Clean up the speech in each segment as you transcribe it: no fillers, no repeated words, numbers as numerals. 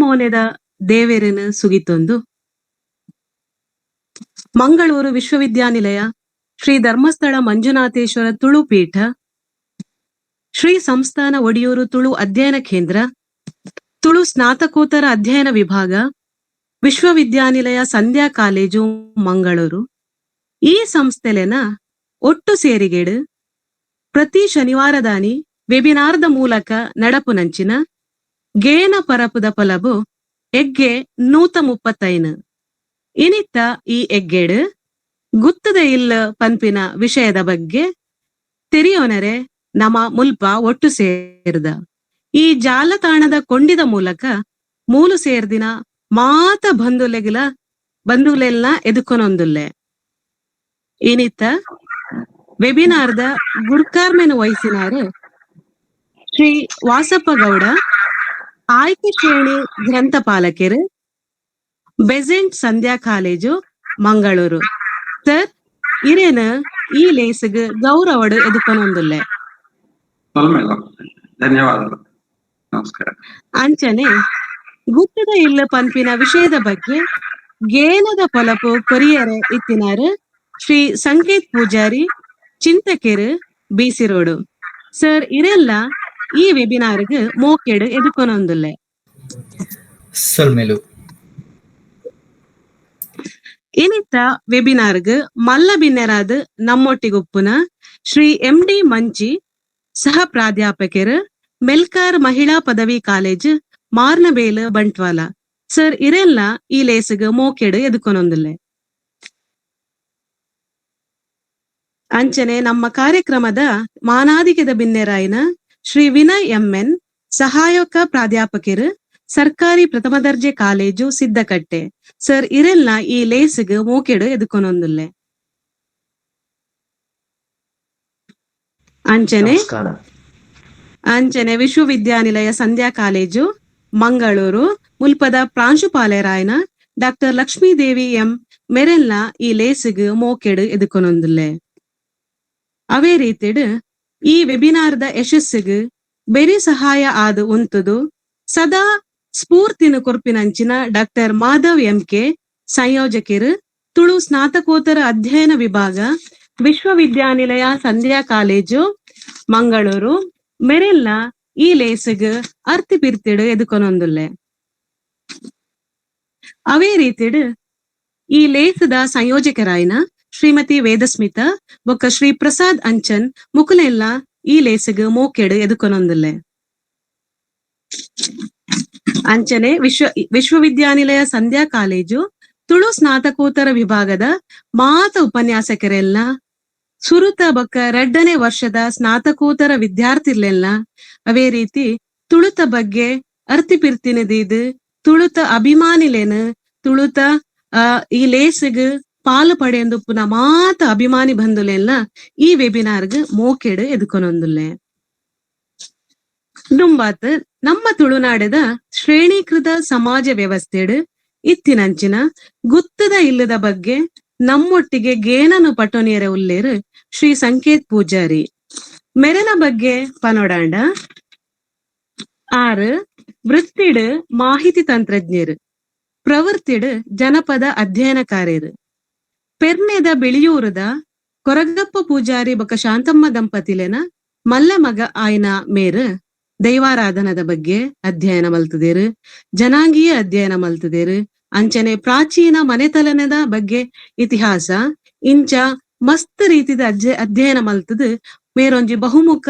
ಮೋನೆದ ದೇವೆರನು ಸುಗಿತೊಂದು ಮಂಗಳೂರು ವಿಶ್ವವಿದ್ಯಾನಿಲಯ, ಶ್ರೀ ಧರ್ಮಸ್ಥಳ ಮಂಜುನಾಥೇಶ್ವರ ತುಳು ಪೀಠ, ಶ್ರೀ ಸಂಸ್ಥಾನ ಒಡಿಯೂರು ತುಳು ಅಧ್ಯಯನ ಕೇಂದ್ರ, ತುಳು ಸ್ನಾತಕೋತ್ತರ ಅಧ್ಯಯನ ವಿಭಾಗ, ವಿಶ್ವವಿದ್ಯಾನಿಲಯ ಸಂಧ್ಯಾ ಕಾಲೇಜು ಮಂಗಳೂರು ಈ ಸಂಸ್ಥೆಲೆನ ಒಟ್ಟು ಸೇರಿಗೆಡು ಪ್ರತಿ ಶನಿವಾರದಾನಿ ವೆಬಿನಾರ್ದ ಮೂಲಕ ನಡಪುನಂಚಿನ ಗೇನ ಪರಪುದ ಪಲಬು ಎಗ್ಗೆ 135 ಇನಿತ್ತ ಈ ಎಗ್ಗೆಡು ಗುತ್ತದ ಇಲ್ಲ ಪನ್ಪಿನ ವಿಷಯದ ಬಗ್ಗೆ ತೆರಿಯೋನರೆ ನಮ ಮುಲ್ಪ ಒಟ್ಟು ಸೇರ್ದ ಈ ಜಾಲತಾಣದ ಕೊಂಡಿದ ಮೂಲಕ ಮೂಲು ಸೇರ್ದಿನ ಮಾತ ಬಂಧುಲೆಲ್ಲ ಎದುಕೊನೊಂದುಲ್ಲೆ ಇನಿತ್ತ ವೆಬಿನಾರ್ದ ಗುರ್ಕಾರ್ಮೆನು ವಹಿಸಿನಾರು ಶ್ರೀ ವಾಸಪ್ಪ ಗೌಡ, ಆಯ್ಕೆ ಶ್ರೇಣಿ ಗ್ರಂಥಪಾಲಕರು, ಬೆಸೆಂಟ್ ಸಂಧ್ಯಾ ಕಾಲೇಜು ಮಂಗಳೂರು. ಸರ್ ಇರೇನು ಈ ಲೇಸಿಗ್ ಗೌರವಡು ಎದುಕೊನೊಂದುಲ್ಲೆ. ಧನ್ಯವಾದಗಳು, ನಮಸ್ಕಾರ. ಅಂಚನೆ ಗುತ್ತದ ಇಲ್ಲ ಪಂಪಿನ ವಿಷಯದ ಬಗ್ಗೆ ಗೇನದ ಪೊಲಪು ಕೊರಿಯರೆ ಇತ್ತಿನಾರು ಶ್ರೀ ಸಂಕೇತ್ ಪೂಜಾರಿ, ಚಿಂತಕೆರು, ಬಿಸಿ ರೋಡು. ಸರ್ ಇರೆಲ್ಲ ಈ ವೆಬಿನಾರ್ಗ್ ಮೋಕೆಡು ಎದುಕೊನೊಂದುಲ್ಲೆ. ಇನಿತ್ತ ವೆಬಿನಾರ್ಗ್ ಮಲ್ಲ ಬಿನ್ನೆರಾದ್ ನಮ್ಮೊಟ್ಟಿಗೊಪ್ಪುನ ಶ್ರೀ MD ಮಂಚಿ, ಸಹ ಪ್ರಾಧ್ಯಾಪಕರು, ಮೆಲ್ಕಾರ್ ಮಹಿಳಾ ಪದವಿ ಕಾಲೇಜ್, ಮಾರ್ನಬೇಲ್, ಬಂಟ್ವಾಳ. ಸರ್ ಇರೆಲ್ಲ ಈ ಲೇಸಿಗ್ ಮೋಕೆಡು ಎದುಕೊನೊಂದುಲ್ಲೆ. ಅಂಚನೆ ನಮ್ಮ ಕಾರ್ಯಕ್ರಮದ ಮಾನಾದಿಕೆದ ಬಿನ್ನೆರಾಯಿನ ಶ್ರೀ ವಿನಯ್ MN, ಸಹಾಯಕ ಪ್ರಾಧ್ಯಾಪಕರು, ಸರ್ಕಾರಿ ಪ್ರಥಮ ದರ್ಜೆ ಕಾಲೇಜು ಸಿದ್ದಕಟ್ಟೆ. ಸರ್ ಇರೆಲ್ಲ ಈ ಲೇಸಿಗ್ ಮೋಕೆಡು ಎದುಕೊನೊಂದುಲ್ಲೆ. ಅಂಚನೆ ವಿಶ್ವವಿದ್ಯಾನಿಲಯ ಸಂಧ್ಯಾ ಕಾಲೇಜು ಮಂಗಳೂರು ಮುಲ್ಪದ ಪ್ರಾಂಶುಪಾಲರಾಯನ ಡಾಕ್ಟರ್ ಲಕ್ಷ್ಮೀದೇವಿ M ಮೆರೆಲ್ಲ ಈ ಲೇಸಿಗ್ ಮೋಕೆಡು ಎದುಕೊನೊಂದುಲ್ಲೆ. ಅವೇ ರೀತಿಡ್ ಈ ವೆಬಿನಾರ್ದ ಯಶಸ್ಸಿಗ್ ಬೆರಿ ಸಹಾಯ ಆದು ಉಂತುದು ಸದಾ ಸ್ಫೂರ್ತಿನ ಕೊರ್ಪಿನಂಚಿನ ಡಾಕ್ಟರ್ ಮಾಧವ್ MK, ಸಂಯೋಜಕರು, ತುಳು ಸ್ನಾತಕೋತ್ತರ ಅಧ್ಯಯನ ವಿಭಾಗ, ವಿಶ್ವವಿದ್ಯಾನಿಲಯ ಸಂಧ್ಯಾ ಕಾಲೇಜು ಮಂಗಳೂರು ಮೆರೆಲ್ಲ ಈ ಲೇಸಿಗ್ ಅರ್ತಿ ಪಿರ್ತಿಡು ಎದುಕೊನೊಂದುಲ್ಲೆ. ಅವೇ ರೀತಿಡ್ ಈ ಲೇಸದ ಸಂಯೋಜಕರಾಯಿನ ಶ್ರೀಮತಿ ವೇದಸ್ಮಿತ ಬೊಕ್ಕ ಶ್ರೀ ಪ್ರಸಾದ್ ಅಂಚನ್ ಮುಕುಲೆಲ್ಲ ಈ ಲೇಸಿಗ್ ಮೋಕೆಡು ಎದುಕೊನೊಂದುಲ್ಲೆ. ಅಂಚನೆ ವಿಶ್ವವಿದ್ಯಾನಿಲಯ ಸಂಧ್ಯಾ ಕಾಲೇಜು ತುಳು ಸ್ನಾತಕೋತ್ತರ ವಿಭಾಗದ ಮಾತ ಉಪನ್ಯಾಸಕರೆಲ್ಲ, ಸುರುತ ಬೊಕ್ಕ 2ನೇ ವರ್ಷದ ಸ್ನಾತಕೋತ್ತರ ವಿದ್ಯಾರ್ಥಿಲೆಲ್ಲ ಅವೇ ರೀತಿ ತುಳುತ ಬಗ್ಗೆ ಅರ್ತಿ ಪಿರ್ತಿನದೀದ್ ತುಳುತ ಅಭಿಮಾನಿಲೆನ್ ತುಳುತ ಈ ಲೇಸಿಗ್ ಪಾಲು ಪಡೆಯಂದುಪ್ಪುನ ಮಾತ ಅಭಿಮಾನಿ ಬಂಧುಲೆಲ್ಲ ಈ ವೆಬಿನಾರ್ಗ್ ಮೋಕೆಡು ಎದುಕೊನೊಂದುಲ್ಲೆ. ದುಂಬಾತ್ ನಮ್ಮ ತುಳುನಾಡದ ಶ್ರೇಣೀಕೃತ ಸಮಾಜ ವ್ಯವಸ್ಥೆಡ್ ಇತ್ತಿನಂಚಿನ ಗುತ್ತದ ಇಲ್ಲದ ಬಗ್ಗೆ ನಮ್ಮೊಟ್ಟಿಗೆ ಗೇನನು ಪಟೋನಿಯರೆ ಉಲ್ಲೇರು ಶ್ರೀ ಸಂಕೇತ್ ಪೂಜಾರಿ. ಮೆರೆನ ಬಗ್ಗೆ ಪನೊಡಾಂಡ 6 ವೃತ್ತಿಡ್ ಮಾಹಿತಿ ತಂತ್ರಜ್ಞರು, ಪ್ರವೃತ್ತಿಡ್ ಜನಪದ ಅಧ್ಯಯನಕಾರ್ಯರು. ಪೆರ್ನೆದ ಬಿಳಿಯೂರದ ಕೊರಗಪ್ಪ ಪೂಜಾರಿ ಬೊಕ್ಕ ಶಾಂತಮ್ಮ ದಂಪತಿಲೆನ ಮಲ್ಲ ಮಗ ಆಯ್ನ ಮೇರು ದೈವಾರಾಧನದ ಬಗ್ಗೆ ಅಧ್ಯಯನ ಮಲ್ತದೇರು, ಜನಾಂಗೀಯ ಅಧ್ಯಯನ ಮಲ್ತದೇರು. ಅಂಚನೆ ಪ್ರಾಚೀನ ಮನೆತಲನದ ಬಗ್ಗೆ ಇತಿಹಾಸ ಇಂಚ ಮಸ್ತ್ ರೀತಿದ ಅಧ್ಯಯನ ಮಲ್ತದ್ ಮೇರೊಂಜಿ ಬಹುಮುಖ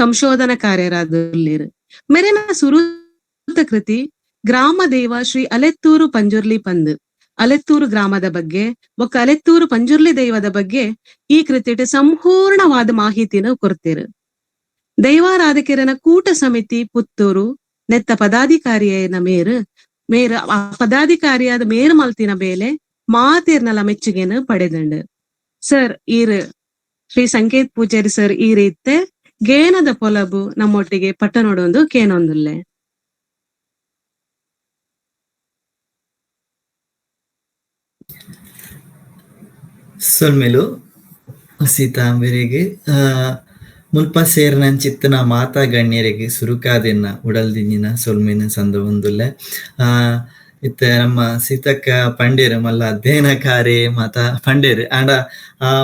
ಸಂಶೋಧನಾ ಕಾರ್ಯರಾದುಲ್ಲೇರು. ಮೆರೆನ ಸುರುತ ಕೃತಿ ಗ್ರಾಮ ದೇವ ಶ್ರೀ ಅಲೆತ್ತೂರು ಪಂಜುರ್ಲಿ ಪಂದ್, ಅಲೆತ್ತೂರು ಗ್ರಾಮದ ಬಗ್ಗೆ ಬೊಕ್ಕ ಅಲೆತ್ತೂರು ಪಂಜುರ್ಲಿ ದೈವದ ಬಗ್ಗೆ ಈ ಕೃತಿಟ್ ಸಂಪೂರ್ಣವಾದ ಮಾಹಿತಿನ ಕೊರ್ತೆರು. ದೈವಾರಾಧಕರನ ಕೂಟ ಸಮಿತಿ ಪುತ್ತೂರು ನೆತ್ತ ಪದಾಧಿಕಾರಿಯನ ಮೇರು ಪದಾಧಿಕಾರಿಯಾದ ಮೇರು ಮಲ್ತಿನ ಬೇಲೆ ಮಾತೇರ್ನಲ ಮೆಚ್ಚುಗೆನು ಪಡೆದಂಡು. ಸರ್ ಈರ್ ಶ್ರೀ ಸಂಕೇತ್ ಪೂಜಾರಿ ಸರ್ ಈ ರೀತೆ ಗೇನದ ಪೊಲಬು ನಮ್ಮೊಟ್ಟಿಗೆ ಪಟ್ಟ ನೋಡೊಂದು ಕೇನೊಂದುಲ್ಲೆ. ಸೊಲ್ಮೆಲು ಸೀತಾಂಬರಿಗೆ ಮುಲ್ಪ ಸೇರ್ನಂಚಿತ್ತಿನ ಮಾತಾ ಗಣ್ಯರಿಗೆ ಸುರುಕಾದೆನ್ನ ಉಡಲ್ದಿಂಜಿನ ಸೊಲ್ಮೆನ ಸಂದ ಒಂದುಲ್ಲೆ ಇತ್ತ ನಮ್ಮ ಸೀತಕ್ಕ ಪಂಡೇರು ಮಲ್ಲ ಅಧ್ಯಯನ ಕಾರ್ಯ ಮಾತ ಪಂಡೇರು ಆಂಡ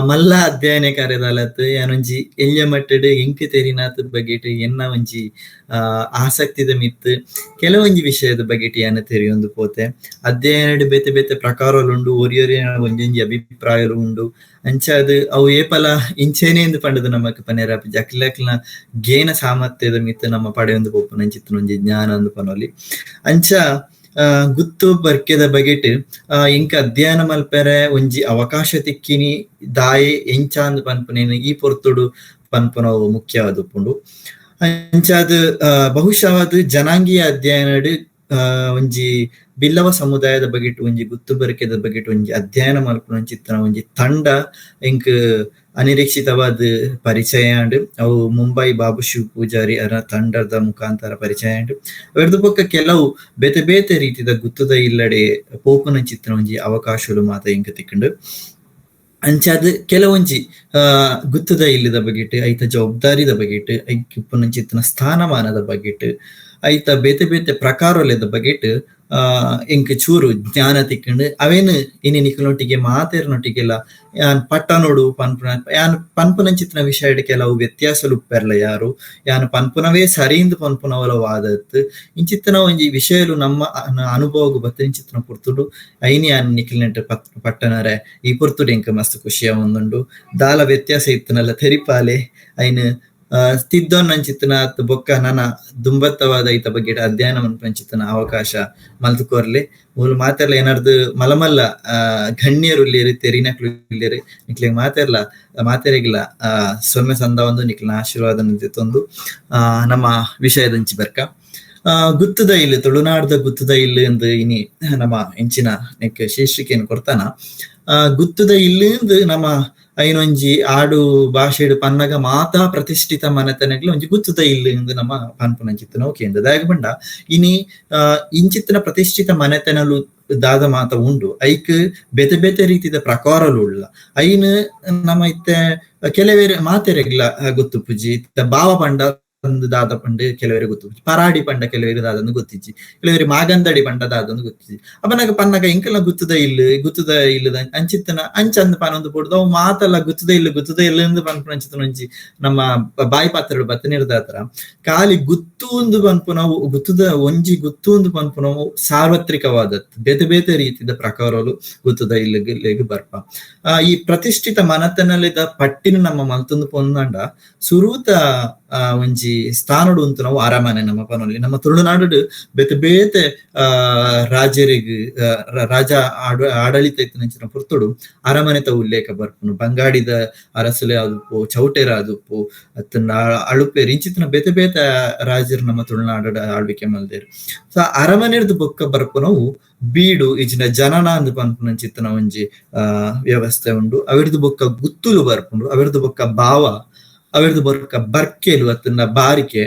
ಮಲ್ಲ ಅಧ್ಯಯನ ಕಾರ್ಯದಲತ್ ಯಾನೊಂಜಿ ಎಲ್ಯ ಮಟ್ಟಡ್ ಎಂಕ್ ತೆರಿನಾತ್ ಬಗೆಟ್ ಎನ್ನ ಒಂಜಿ ಆಸಕ್ತಿದ ಮಿತ್ ಕೆಲವೊಂಜಿ ವಿಷಯದ ಬಗೆಟ್ ಯಾನ ತೆರಿಯೊಂದು ಪೋತೆ ಅಧ್ಯಯನಡ್ ಬೇತೆ ಬೇತೆ ಪ್ರಕಾರಲುಂಡು ಒರಿಯೊರಿ ಒಂಜೊಂಜಿ ಅಭಿಪ್ರಾಯಲು ಉಂಡು ಅಂಚಾದ್ ಅವು ಏಪಲ ಇಂಚೇನೆ ಎಂದು ಪಂಡದು ನಮಕ್ ಪನೇರ ಅಕ್ಲಕ್ಲ ಗೇನ ಸಾಮರ್ಥ್ಯದ ಮಿತ್ ನಮ್ಮ ಪಡೆಯೊಂದು ಪೋಪುನ ಅಂಚಿತ್ತಿನ ಒಂಜಿ ಜ್ಞಾನ ಅಂದು ಪನೊಲಿ ಅಂಚ ಗುತ್ತು ಬರ್ಕೆದ ಬಗೆಟ್ ಇಂಕ ಅಧ್ಯಯನ ಮಲ್ಪರೆ ಒಂಜಿ ಅವಕಾಶ ತಿಕ್ಕಿನಿ ದಾಯೆ ಎಂಚಾಂದ್ ಪನ್ಪನೇನು ಈ ಪೊರ್ತುಡು ಪನ್ಪನವು ಮುಖ್ಯವಾದ ಉಪ್ಪುಂಡು. ಅಂಚಾದ್ ಬಹುಶಃ ಅದು ಜನಾಂಗೀಯ ಅಧ್ಯಯನಡ್ ಒಂಜಿ ಬಿಲ್ಲವ ಸಮುದಾಯದ ಬಗೆಟ್ ಒಂಜಿ ಗುತ್ತು ಬರ್ಕೆದ ಬಗೆಟ್ ಒಂಜಿ ಅಧ್ಯಯನ ಮಲ್ಪುನ ಚಿತ್ರಣ ಒಂಜಿ ತಂಡ ಇಂಕ್ ಅನಿರೀಕ್ಷಿತವಾದ ಪರಿಚಯ ಅಂಡ್ ಅವು ಮುಂಬೈ ಬಾಬು ಶಿವ್ ಪೂಜಾರಿ ಅವರ ತಂಡದ ಮುಖಾಂತರ ಪರಿಚಯ ಅಂಡ್ ಅವರದು ಪಕ್ಕ ಕೆಲವು ಬೇತೆ ಬೇತೆ ರೀತಿಯ ಗುತ್ತದ ಇಲ್ಲಡೆ ಪೋಪುನ ಚಿತ್ರ ಒಂಜಿ ಅವಕಾಶಗಳು ಮಾತ ಇಂಕ ತಿಕ್ಕಂಡು ಅಂಚಾದ್ ಕೆಲವೊಂಜಿ ಗುತ್ತದ ಇಲ್ಲದ ಬಗೆಟ್ ಐತ ಜವಾಬ್ದಾರಿದ ಬಗೆಟ್ ಐಕ್ ಉಪ್ಪುನ ಚಿತ್ರ ಸ್ಥಾನಮಾನದ ಬಗೆಟ್ ಐತ ಬೇತೆ ಬೇತೆ ಪ್ರಕಾರಲೆದ ಬಗೆಟ್ ಎಂಕ್ ಚೂರು ಜ್ಞಾನ ತಿಕ್ಕಂಡು ಅವೇನು ಇನಿ ನಿಖಲೊಟ್ಟಿಗೆ ಮಾತೇರ್ನೊಟ್ಟಿಗೆಲ್ಲ ಯಾನ್ ಪಟ್ಟನೋಡು ಯಾನ್ ಪನ್ಪುನಂಚಿತ್ತಿನ ವಿಷಯಡ್ ಕೆಲವು ವ್ಯತ್ಯಾಸಲು ಉಪ್ಪೆರ್ಲ ಯಾರು ಯಾನ್ ಪನ್ಪುನವೇ ಸರಿಯಿಂದ ಪನ್ಪುನವಲ ವಾದತ್ ಇಂಚಿತ್ತಿನ ಒಂಜಿ ವಿಷಯಲು ನಮ್ಮ ಅನುಭವಗು ಬತ್ತಿನ ಪುರ್ತುಡು ಐನಿ ಯಾನ್ ನಿಖಿಲ್ನೆಟ್ ಪಟ್ಟನರೆ ಈ ಪುರ್ತುಡು ಎಂಕ್ ಮಸ್ತ್ ಖುಷಿಯ ಒಂದುಂಡು ದಾಲ ವ್ಯತ್ಯಾಸ ಇತ್ತನಲ್ಲ ತೆರಿಪಾಲೆ ಐನ್ ತಿದ್ದೊನ್ನಂಚಿತ್ತಿನ ಬೊಕ್ಕ ನನ ದುಂಬತ್ತವಾದ ಐತ ಬಗ್ಗೆ ಅಧ್ಯಯನ ಮನ್ಪಂಚಿತ್ತಿನ ಅವಕಾಶ ಮಲ್ತುಕೋರ್ಲೆ ಮೂಲು ಮಾತೆರ್ಲ ಏನಾರ್ದು ಮಲಮಲ್ಲ ಗಣ್ಯರು ಇಲ್ಲೇರಿ ತೆರಿನಕ್ಲು ಇಲ್ಲೇರಿ ನಿಕ್ಲೆಗ್ ಮಾತೆರೆಗಿಲ್ಲ ಸೊಮ್ಮೆ ಸಂದ ಒಂದು ನಿಕ್ಲಿನ ಆಶೀರ್ವಾದ ನಿಂತಿತ್ತೊಂದು ನಮ್ಮ ವಿಷಯದಂಚಿ ಬರ್ಕ ಗುತ್ತದ ಇಲ್ಲು ತುಳುನಾಡ್ದ ಗುತ್ತದ ಇಲ್ಲು ಎಂದು ಇನಿ ನಮ್ಮ ಎಂಚಿನ ನೆಕ್ ಶೀರ್ಷಿಕೆಯನ್ನು ಕೊಡ್ತಾನ ಗುತ್ತದ ಇಲ್ಲು ಎಂದು ನಮ್ಮ ಐನೊಂಜಿ ಆಡು ಭಾಷೆಡು ಪನ್ನಗ ಮಾತಾ ಪ್ರತಿಷ್ಠಿತ ಮನೆತನಗಳು ಒಂಜಿ ಗುತ್ತದ ಇಲ್ಲು ಎಂದು ನಮ್ಮ ಪನ್ಪುನಂಚಿತ್ತಿನ ಓಕೆ ಎಂದು ದಾಯಗ ಬಂಡ ಇನಿ ಇಂಚಿತ್ತಿನ ಪ್ರತಿಷ್ಠಿತ ಮನೆತನಲು ದಾದ ಮಾತ ಉಂಡು ಐಕ್ ಬೇತೆ ಬೇತೆ ರೀತಿಯ ಪ್ರಕಾರಲು ಉಳ್ಳ ಐನ್ ನಮ್ಮ ಇತ್ತೆ ಕೆಲವೇರು ಮಾತೆರೆಗ್ಲ ಗೊತ್ತು ಪುಜಿ ಭಾವ ಪಂಡ ದಾದ ಪಂಡ್ ಕೆಲವರಿಗೆ ಗೊತ್ತು ಪರಾಡಿ ಪಂಡ ಕೆಲವರಿಗೆ ದಾದಂದು ಗೊತ್ತಿಜ್ಜಿ ಕೆಲವರಿಗೆ ಮಾಗಂದಡಿ ಪಂಡ ದಾದಂದು ಗೊತ್ತಿಜ್ಜಿ ಅಪನಾಗ ಪನ್ನಗ ಇಂಕಲ ಗುತ್ತದ ಇಲ್ಲದ ಅಂಚಿತ್ತನ ಅಂಚಂದ ಪನೊಂದು ಪೊಡ್ದು ಅವು ಮಾತಲ್ಲ ಗುತ್ತದ ಇಲ್ಲ ಎಂದು ಪನ್ಪುನ ಅಂಚಿತ್ತನ ಒಂಜಿ ನಮ್ಮ ಬಾಯಿ ಪಾತ್ರೆಗಳು ಬತ್ತನಿರ್ದಾತ್ರ ಖಾಲಿ ಗುತ್ತು ಒಂದು ಪನ್ಪುನವು ಗುತ್ತು ಒಂದು ಪನ್ಪುನವು ಸಾರ್ವತ್ರಿಕವಾದದ್ದು ಬೇತೆ ಬೇತೆ ರೀತಿಯ ಪ್ರಕಾರಗಳು ಗುತ್ತದ ಇಲ್ಲಿಗೆ ಬರ್ಪ ಈ ಪ್ರತಿಷ್ಠಿತ ಮನತನಲ್ಲಿದ್ದ ಪಟ್ಟಿನ ನಮ್ಮ ಮಲ್ತೊಂದು ಪೊಂದಂಡ ಸುರೂತ ಒಂಜಿ ಸ್ಥಾನಡು ಉಂತು ನಾವು ಅರಮನೆ ನಮ್ಮ ಪನೊಲಿ ನಮ್ಮ ತುಳುನಾಡು ಬೇತೆ ಬೇತೆ ರಾಜರಿಗೆ ರಾಜ ಆಡಳಿತ ಇತ್ತಿನ ಪುರ್ತುಡು ಅರಮನೆತ ಉಲ್ಲೇಖ ಬರ್ಪುನು ಬಂಗಾಡಿದ ಅರಸಲೆ ಆದುಪ್ಪು ಚೌಟೆರ ಆದುಪ್ಪು ಅತ್ತನ್ನ ಅಳುಪೇರು ಇಂಚಿತ್ತಿನ ಬೇತೆ ಬೇತೆ ರಾಜರು ನಮ್ಮ ತುಳುನಾಡು ಆಳ್ವಿಕೆ ಮಲ್ದೇರು ಸೊ ಅರಮನೆರ್ದು ಬೊಕ್ಕ ಬರ್ಪುನವು ಬೀಡು ಇಜಿನ ಜನನ ಅಂದು ಪನ್ಪುನ ಚಿತ್ತನ ಒಂಜಿ ವ್ಯವಸ್ಥೆ ಉಂಡು ಅವಿರ್ದು ಬೊಕ್ಕ ಗುತ್ತುಲು ಬರ್ಪುಂಡು ಅವಿರ್ದು ಬೊಕ್ಕ ಭಾವ ಅವಿರ್ದು ಬೊಕ್ಕ ಬರ್ಕೆಲು ಅತ್ತನ್ನ ಬಾರಿಕೆ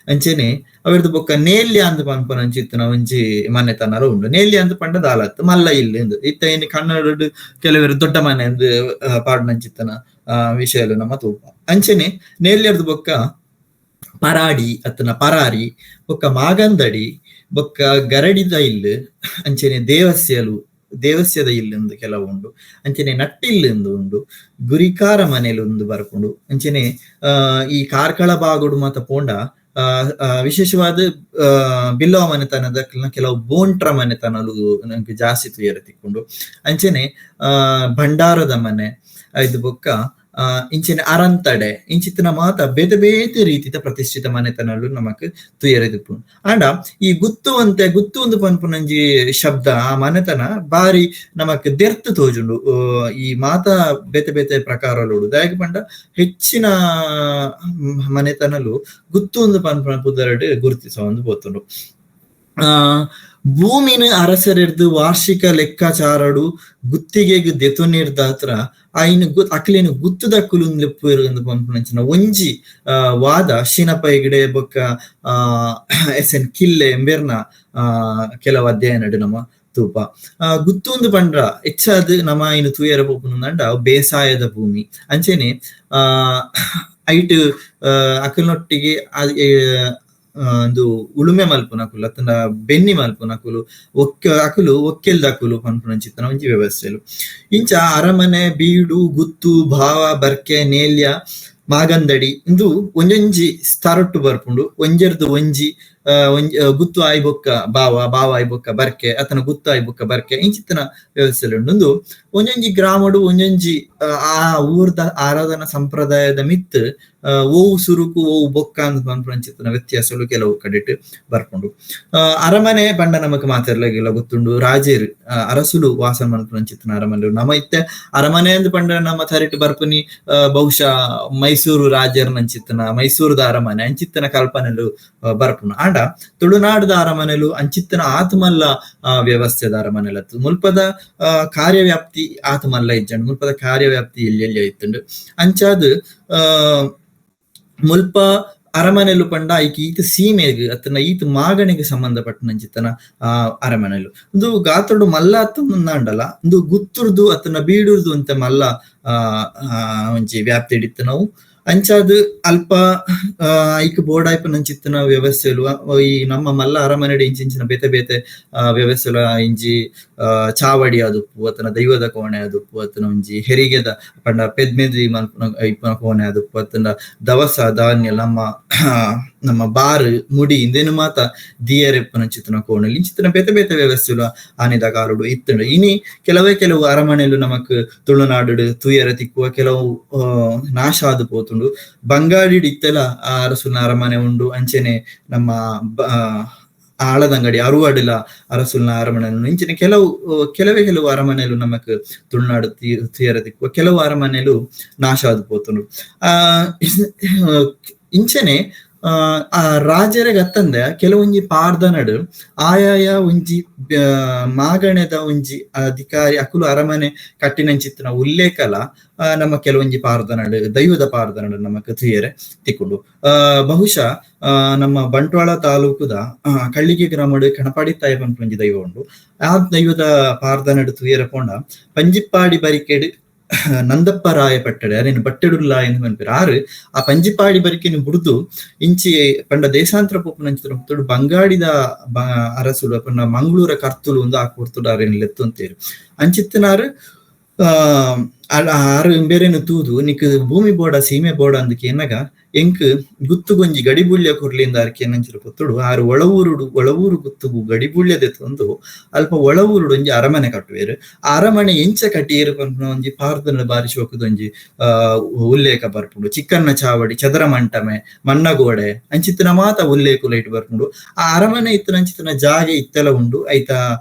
ಅಂಚೆನೆ ಅವಿರ್ದು ಬೊಕ್ಕ ನೇಲ್ಯ ಅಂದು ಪನ್ಪುನ ಚಿತ್ತನ ಒಂಜಿ ಮನೆತನಲ ಉಂಡು ನೇಲ್ಯ ಅಂದು ಪಂಡ ದಾಲತ್ ಮಲ್ಲ ಇಲ್ಲಿ ಎಂದು ಇತ್ತ ಏನು ಕನ್ನಡ ಕೆಲವರು ದೊಡ್ಡ ಮನೆ ಎಂದು ಪಾಡ್ನಂಚಿತ್ತನ ವಿಷಯಲು ನಮ್ಮ ತೂಪ ಅಂಚೆನೆ ನೇಲ್ಯರ್ದು ಬೊಕ್ಕ ಪರಾಡಿ ಅತ್ತನ ಪರಾರಿ ಬೊಕ್ಕ ಮಾಗಂದಡಿ ಬೊಕ್ಕ ಗರಡಿದ ಇಲ್ಲು ಅಂಚೆನೆ ದೇವಸ್ಯದ ಇಲ್ಲೊಂದು ಕೆಲವು ಉಂಡು ಅಂಚೆನೆ ನಟ್ಟಿಲ್ಲೆಂದು ಉಂಡು ಗುರಿಕಾರ ಮನೇಲಿ ಒಂದು ಬರ್ಕೊಂಡು ಅಂಚೆನೆ ಈ ಕಾರ್ಕಳ ಬಾಗುಡು ಮಾತ ಪೋಂಡ ವಿಶೇಷವಾದ ಬಿಲ್ಲವ ಮನೆತನದ ಕೆಲವು ಬೋಂಟ್ರ ಮನೆತನಲು ನಂಗೆ ಜಾಸ್ತಿ ತುಯರ ತಿಕ್ಕೊಂಡು ಅಂಚೆನೆ ಭಂಡಾರದ ಮನೆ ಇದು ಬೊಕ್ಕ ಇಂಚಿನ ಅರಂತಡೆ ಇಂಚಿತ್ತಿನ ಮಾತ ಬೇತೆ ಬೇತೆ ರೀತಿಯ ಪ್ರತಿಷ್ಠಿತ ಮನೆತನಲು ನಮಕ್ ತುಯರೆದಿಪ್ಪು ಆಂಡ ಈ ಗುತ್ತು ಒಂದು ಪನ್ಪುನಂಜಿ ಶಬ್ದ ಆ ಮನೆತನ ಬಾರಿ ನಮಕ್ ದೆರ್ತು ತೋಜುಂಡು ಈ ಮಾತ ಬೇತೆ ಬೇತೆ ಪ್ರಕಾರಲುಡು ದಾಯಕ ಪಂಡ ಹೆಚ್ಚಿನ ಮನೆತನಲು ಗುತ್ತು ಒಂದು ಪನ್ಪುನ ಪುದರಡ್ ಗುರುತಿಸ ಒಂದು ಪೋತುಂಡು ಭೂಮಿನ ಅರಸರೆರ್ದು ವಾರ್ಷಿಕ ಲೆಕ್ಕಾಚಾರಡು ಗುತ್ತಿಗೆಗ್ ದೆತೊನಿರ್ದಾತ್ರ ಆಯ್ನ ಅಕ್ಲೇನು ಗುತ್ತದ ಕುಲುಂದು ಪಂಪುನಂಚಿನ ಒಂಜಿ ವಾದ ಶಿನಪೈಗಿಡೆ ಬೊಕ್ಕ ಎಸ್.ಎನ್. ಕಿಲ್ಲೆ ಎಂಬೆರ್ನ ಕೆಲವು ಅಧ್ಯಯನಡು ನಮ್ಮ ತೂಪ ಗುತ್ತೊಂದು ಪಂಡ್ರ ಹೆಚ್ಚಾದ್ ನಮ್ಮ ಇನ್ನು ತೂಯರ ಪೋಪುನಂಡ ಬೇಸಾಯದ ಭೂಮಿ ಅಂಚೆನೆ ಐಟ್ ಅಕಲ್ನೊಟ್ಟಿಗೆ ಒಂದು ಉಳುಮೆ ಮಲ್ಪುನಕುಲು ಅತ್ತನ ಬೆನ್ನಿ ಮಲ್ಪುನಕುಲು ಅಕುಲು ಒಕ್ಕೆಲ್ದಕುಲು ಪನ್ಪುನಂಚಿತ್ತನ ಒಂಜಿ ವ್ಯವಸ್ಥೆಲು ಇಂಚ ಅರಮನೆ ಬೀಡು ಗುತ್ತು ಭಾವ ಬರ್ಕೆ ನೇಲ್ಯ ಮಾಗಂದಡಿ ಇಂದು ಒಂಜೊಂಜಿ ಸ್ತರೊಟ್ಟು ಬರ್ಪುಂಡು ಒಂಜೆರ್ದು ಒಂಜಿ ಗುತ್ತು ಆಯ್ಬೊಕ್ಕ ಬಾವ ಆಯ್ಬೊಕ್ಕ ಬರ್ಕೆ ಅತನ ಗುತ್ತು ಆಯ್ಬೊಕ್ಕ ಬರ್ಕೆ ಇಂಚಿತ್ತನ ವ್ಯವಸ್ಥೆಲು ಉಂಡು ಒಂಜೊಂಜಿ ಗ್ರಾಮಡು ಒಂಜೊಂಜಿ ಆ ಊರ್ದ ಆರಾಧನಾ ಸಂಪ್ರದಾಯದ ಮಿತ್ ಓವು ಸುರುಕು ಓವು ಬೊಕ್ಕ ಅಂತ ಪನ್ಪುನಂಚಿತ್ತನ ವ್ಯತ್ಯಾಸಲು ಕೆಲವು ಕಡೆಟ್ ಬರ್ಪುಂಡು. ಅರಮನೆ ಪಂಡ ನಮಕ್ ಮಾತಾಡ್ಲಾಗಿಲ್ಲ ಗೊತ್ತುಂಡು ರಾಜೇರು ಅರಸುಲು ವಾಸ ಮನ್ಪುನಂಚಿತ್ತನ ಅರಮನೆ ನಮ್ಮ ಇತ್ತೆ ಅರಮನೆ ಅಂದ್ ಪಂಡ ನಮ್ಮ ತರಿಟ್ ಬರ್ಪುನಿ ಬಹುಶಃ ಮೈಸೂರು ರಾಜರ್ ನಂಚಿತ್ತನ ಮೈಸೂರದ ಅರಮನೆ ಅಂಚಿತ್ತನ ಕಲ್ಪನೆಲು ಬರ್ಪುನು ಆಂಡ ತುಳುನಾಡದ ಅರಮನೆಲು ಅಂಚಿತ್ತನ ಆತ್ಮಲ್ಲ ವ್ಯವಸ್ಥೆದ ಅರಮನೆಲತ್ತು ಮುಲ್ಪದ ಕಾರ್ಯವ್ಯಾಪ್ತಿ ಆತ್ಮಲ್ಲ ಇಜ್ಜಂಡು ಮುಲ್ಪದ ಕಾರ್ಯವ್ಯಾಪ್ತಿ ಎಲ್ಲೆಲ್ಲಿ ಐತುಂಡು ಅಂಚಾದ್ ಮುಲ್ಪ ಅರಮನೆಲು ಪಂಡ ಐಕಿ ಈತ ಸೀಮೆಗ್ ಅತ್ತನ ಈತ ಮಾಗಣಿಗೆ ಸಂಬಂಧಪಟ್ಟನಂಚಿತ್ತನ ಅರಮನೆಲು ಒಂದು ಗಾತ್ರಡು ಮಲ್ಲ ಅತ್ತಂದಲ್ಲ ಒಂದು ಗುತ್ತುರ್ದು ಅತ್ತನ ಬೀಡುರ್ದು ಅಂತ ಮಲ್ಲ ಒಂಜಿ ವ್ಯಾಪ್ತಿ ಹಿಡಿತ್ತು ನಾವು ಅಂಚಾದ್ ಅಲ್ಪ ಐಕ್ ಬೋಡಾಯ್ಪನಂಚಿತ್ತನ ವ್ಯವಸ್ಥೆಲು ಈ ನಮ್ಮ ಮಲ್ಲ ಅರಮನೆಡೆ ಇಂಚಿನ ಬೇತೆ ಬೇತೆ ವ್ಯವಸ್ಥೆಲು ಇಂಜಿ ಚಾವಡಿ ಆದುಪ್ಪು ಅತನ ದೈವದ ಕೋಣೆ ಆದುಪ್ಪು ಅತನ ಒಂಜಿ ಹೆರಿಗೆದ ಪಂಡ ಪೆದ್ಮೆದಿ ಮಲ್ಪನ ಐಪನ ಕೋಣೆ ಆದುಪ್ಪು ಅತನ ದವಸ ಧಾನ್ಯ ನಮ್ಮ ಬಾರ್ ಮುಡಿ ಇಂದೇನು ಮಾತ ದಿಯರೆಪ್ಪನಂಚಿತ್ತನ ಕೋಣೆಲಿ ಇಂಚಿತ್ತನ ಬೇತೆ ಬೇತೆ ವ್ಯವಸ್ಥೆಲು ಆನೆದ ಕಾಲುಡು ಇತ್ತುಂಡು ಇನಿ ಕೆಲವು ಅರಮನೆಲು ನಮಕ್ ತುಳುನಾಡು ತುಯರ ತಿಕ್ಕುವ ಕೆಲವು ನಾಶ ಆದು ಪೋತುಂಡು ಬಂಗಾಡಿ ಇತ್ತೆಲ ಅರಸುನ ಅರಮನೆ ಉಂಡು ಅಂಚೆನೆ ನಮ್ಮ ಆಳದಂಗಡಿ ಅರುವಾಡಿಲ ಅರಸುಲ್ನ ಅರಮನೆ ಇಂಚಿನ ಕೆಲವು ಅರಮನೆಲು ನಮಕ್ ತುಳುನಾಡು ತುಯರ ತಿಕ್ಕುವ ಕೆಲವು ಅರಮನೆಲು ನಾಶ ಆದು ಪೋತುಂಡು ಇಂಚನೆ ಆ ರಾಜರ ಗತ್ತಂದೆ ಕೆಲವೊಂಜಿ ಪಾರ್ದನಡು ಆಯಾಯ ಒಂಜಿ ಮಾಗಣೆದ ಒಂಜಿ ಅಧಿಕಾರಿ ಅಕುಲು ಅರಮನೆ ಕಟ್ಟಿನಂಚಿತ್ತಿನ ಉಲ್ಲೇಖಲ ನಮ್ಮ ಕೆಲವೊಂಜಿ ಪಾರ್ದನಡು ದೈವದ ಪಾರ್ದನಡು ನಮಕ್ ತುಯರೆ ತಿಕ್ಕುಂಡು. ಬಹುಶಃ ನಮ್ಮ ಬಂಟ್ವಾಳ ತಾಲೂಕುದ ಕಳ್ಳಿಗೆ ಗ್ರಾಮಡು ಕಣಪಾಡಿ ತಾಯಿ ಪಂಪೊಂಜಿ ದೈವ ಉಂಡು. ಆ ದೈವದ ಪಾರ್ದನಡು ತುಯರ ಪೋಂಡ ಪಂಜಿಪ್ಪಾಡಿ ಬರಿಕೆಡು ನಂದಪ್ಪ ರಾಯ ಪಟ್ಟಡೆ ಅದೇನು ಬಟ್ಟೆಡುಲ್ಲ ಎಂದು ಪನ್ಪೇರು ಆರು ಆ ಪಂಜಿಪಾಡಿ ಬರಿಕೆನು ಬುಡ್ದು ಇಂಚಿ ಪಂಡ ದೇಶಾಂತರ ಪೋಪುನಂಚಿನ ಬಂಗಾಡಿದ ಅರಸುಲು ಪಂಡ ಮಂಗಳೂರ ಕರ್ತುಲು ಒಂದು ಹಾಕುರ್ತುಡು ಅರೇನು ಲೆತ್ತು ಅಂತೇರು ಅಂಚಿತ್ತನಾರು ಆರು ಬೇರೆನು ತೂದು ನಿಕ್ ಭೂಮಿ ಬೋಡ ಸೀಮೆ ಬೋಡ ಅಂದಕ್ಕೆ ಏನಗ ಎಂಕ್ ಗುತ್ತುಗೊಂಜಿ ಗಡಿಬುಳ್ಯ ಕೊರ್ಲಿಂದ ಅರ್ಕೆ ನಂಚಿರು ಪೊತ್ತುಡು ಆರು ಒಳವೂರು ಗುತ್ತುಗು ಗಡಿಬುಳ್ಯದೆ ತಂದು ಅಲ್ಪ ಒಳವೂರುಡು ಒಂಜಿ ಅರಮನೆ ಕಟ್ಟುವೇರು ಆ ಅರಮನೆ ಎಂಚ ಕಟ್ಟಿಯೇರು ಪನ್ಪುನ ಒಂಜಿ ಪಾರ್ದನ ಬಾರಿಸಿ ಹೋಗುದೊಂಜಿ ಉಲ್ಲೇಖ ಬರ್ಪುಂಡು. ಚಿಕ್ಕನ್ನ ಚಾವಡಿ ಚದರ ಮಂಟಮೆ ಮನ್ನಗೋಡೆ ಅಂಚಿತ್ತಿನ ಮಾತ ಉಲ್ಲೇಖ ಇಟ್ಟು ಬರ್ಪುಂಡು. ಆ ಅರಮನೆ ಇತ್ತನ ಅಂಚಿತ್ತಿನ ಜಾಗೆ ಇತ್ತೆಲ ಉಂಡು ಐತ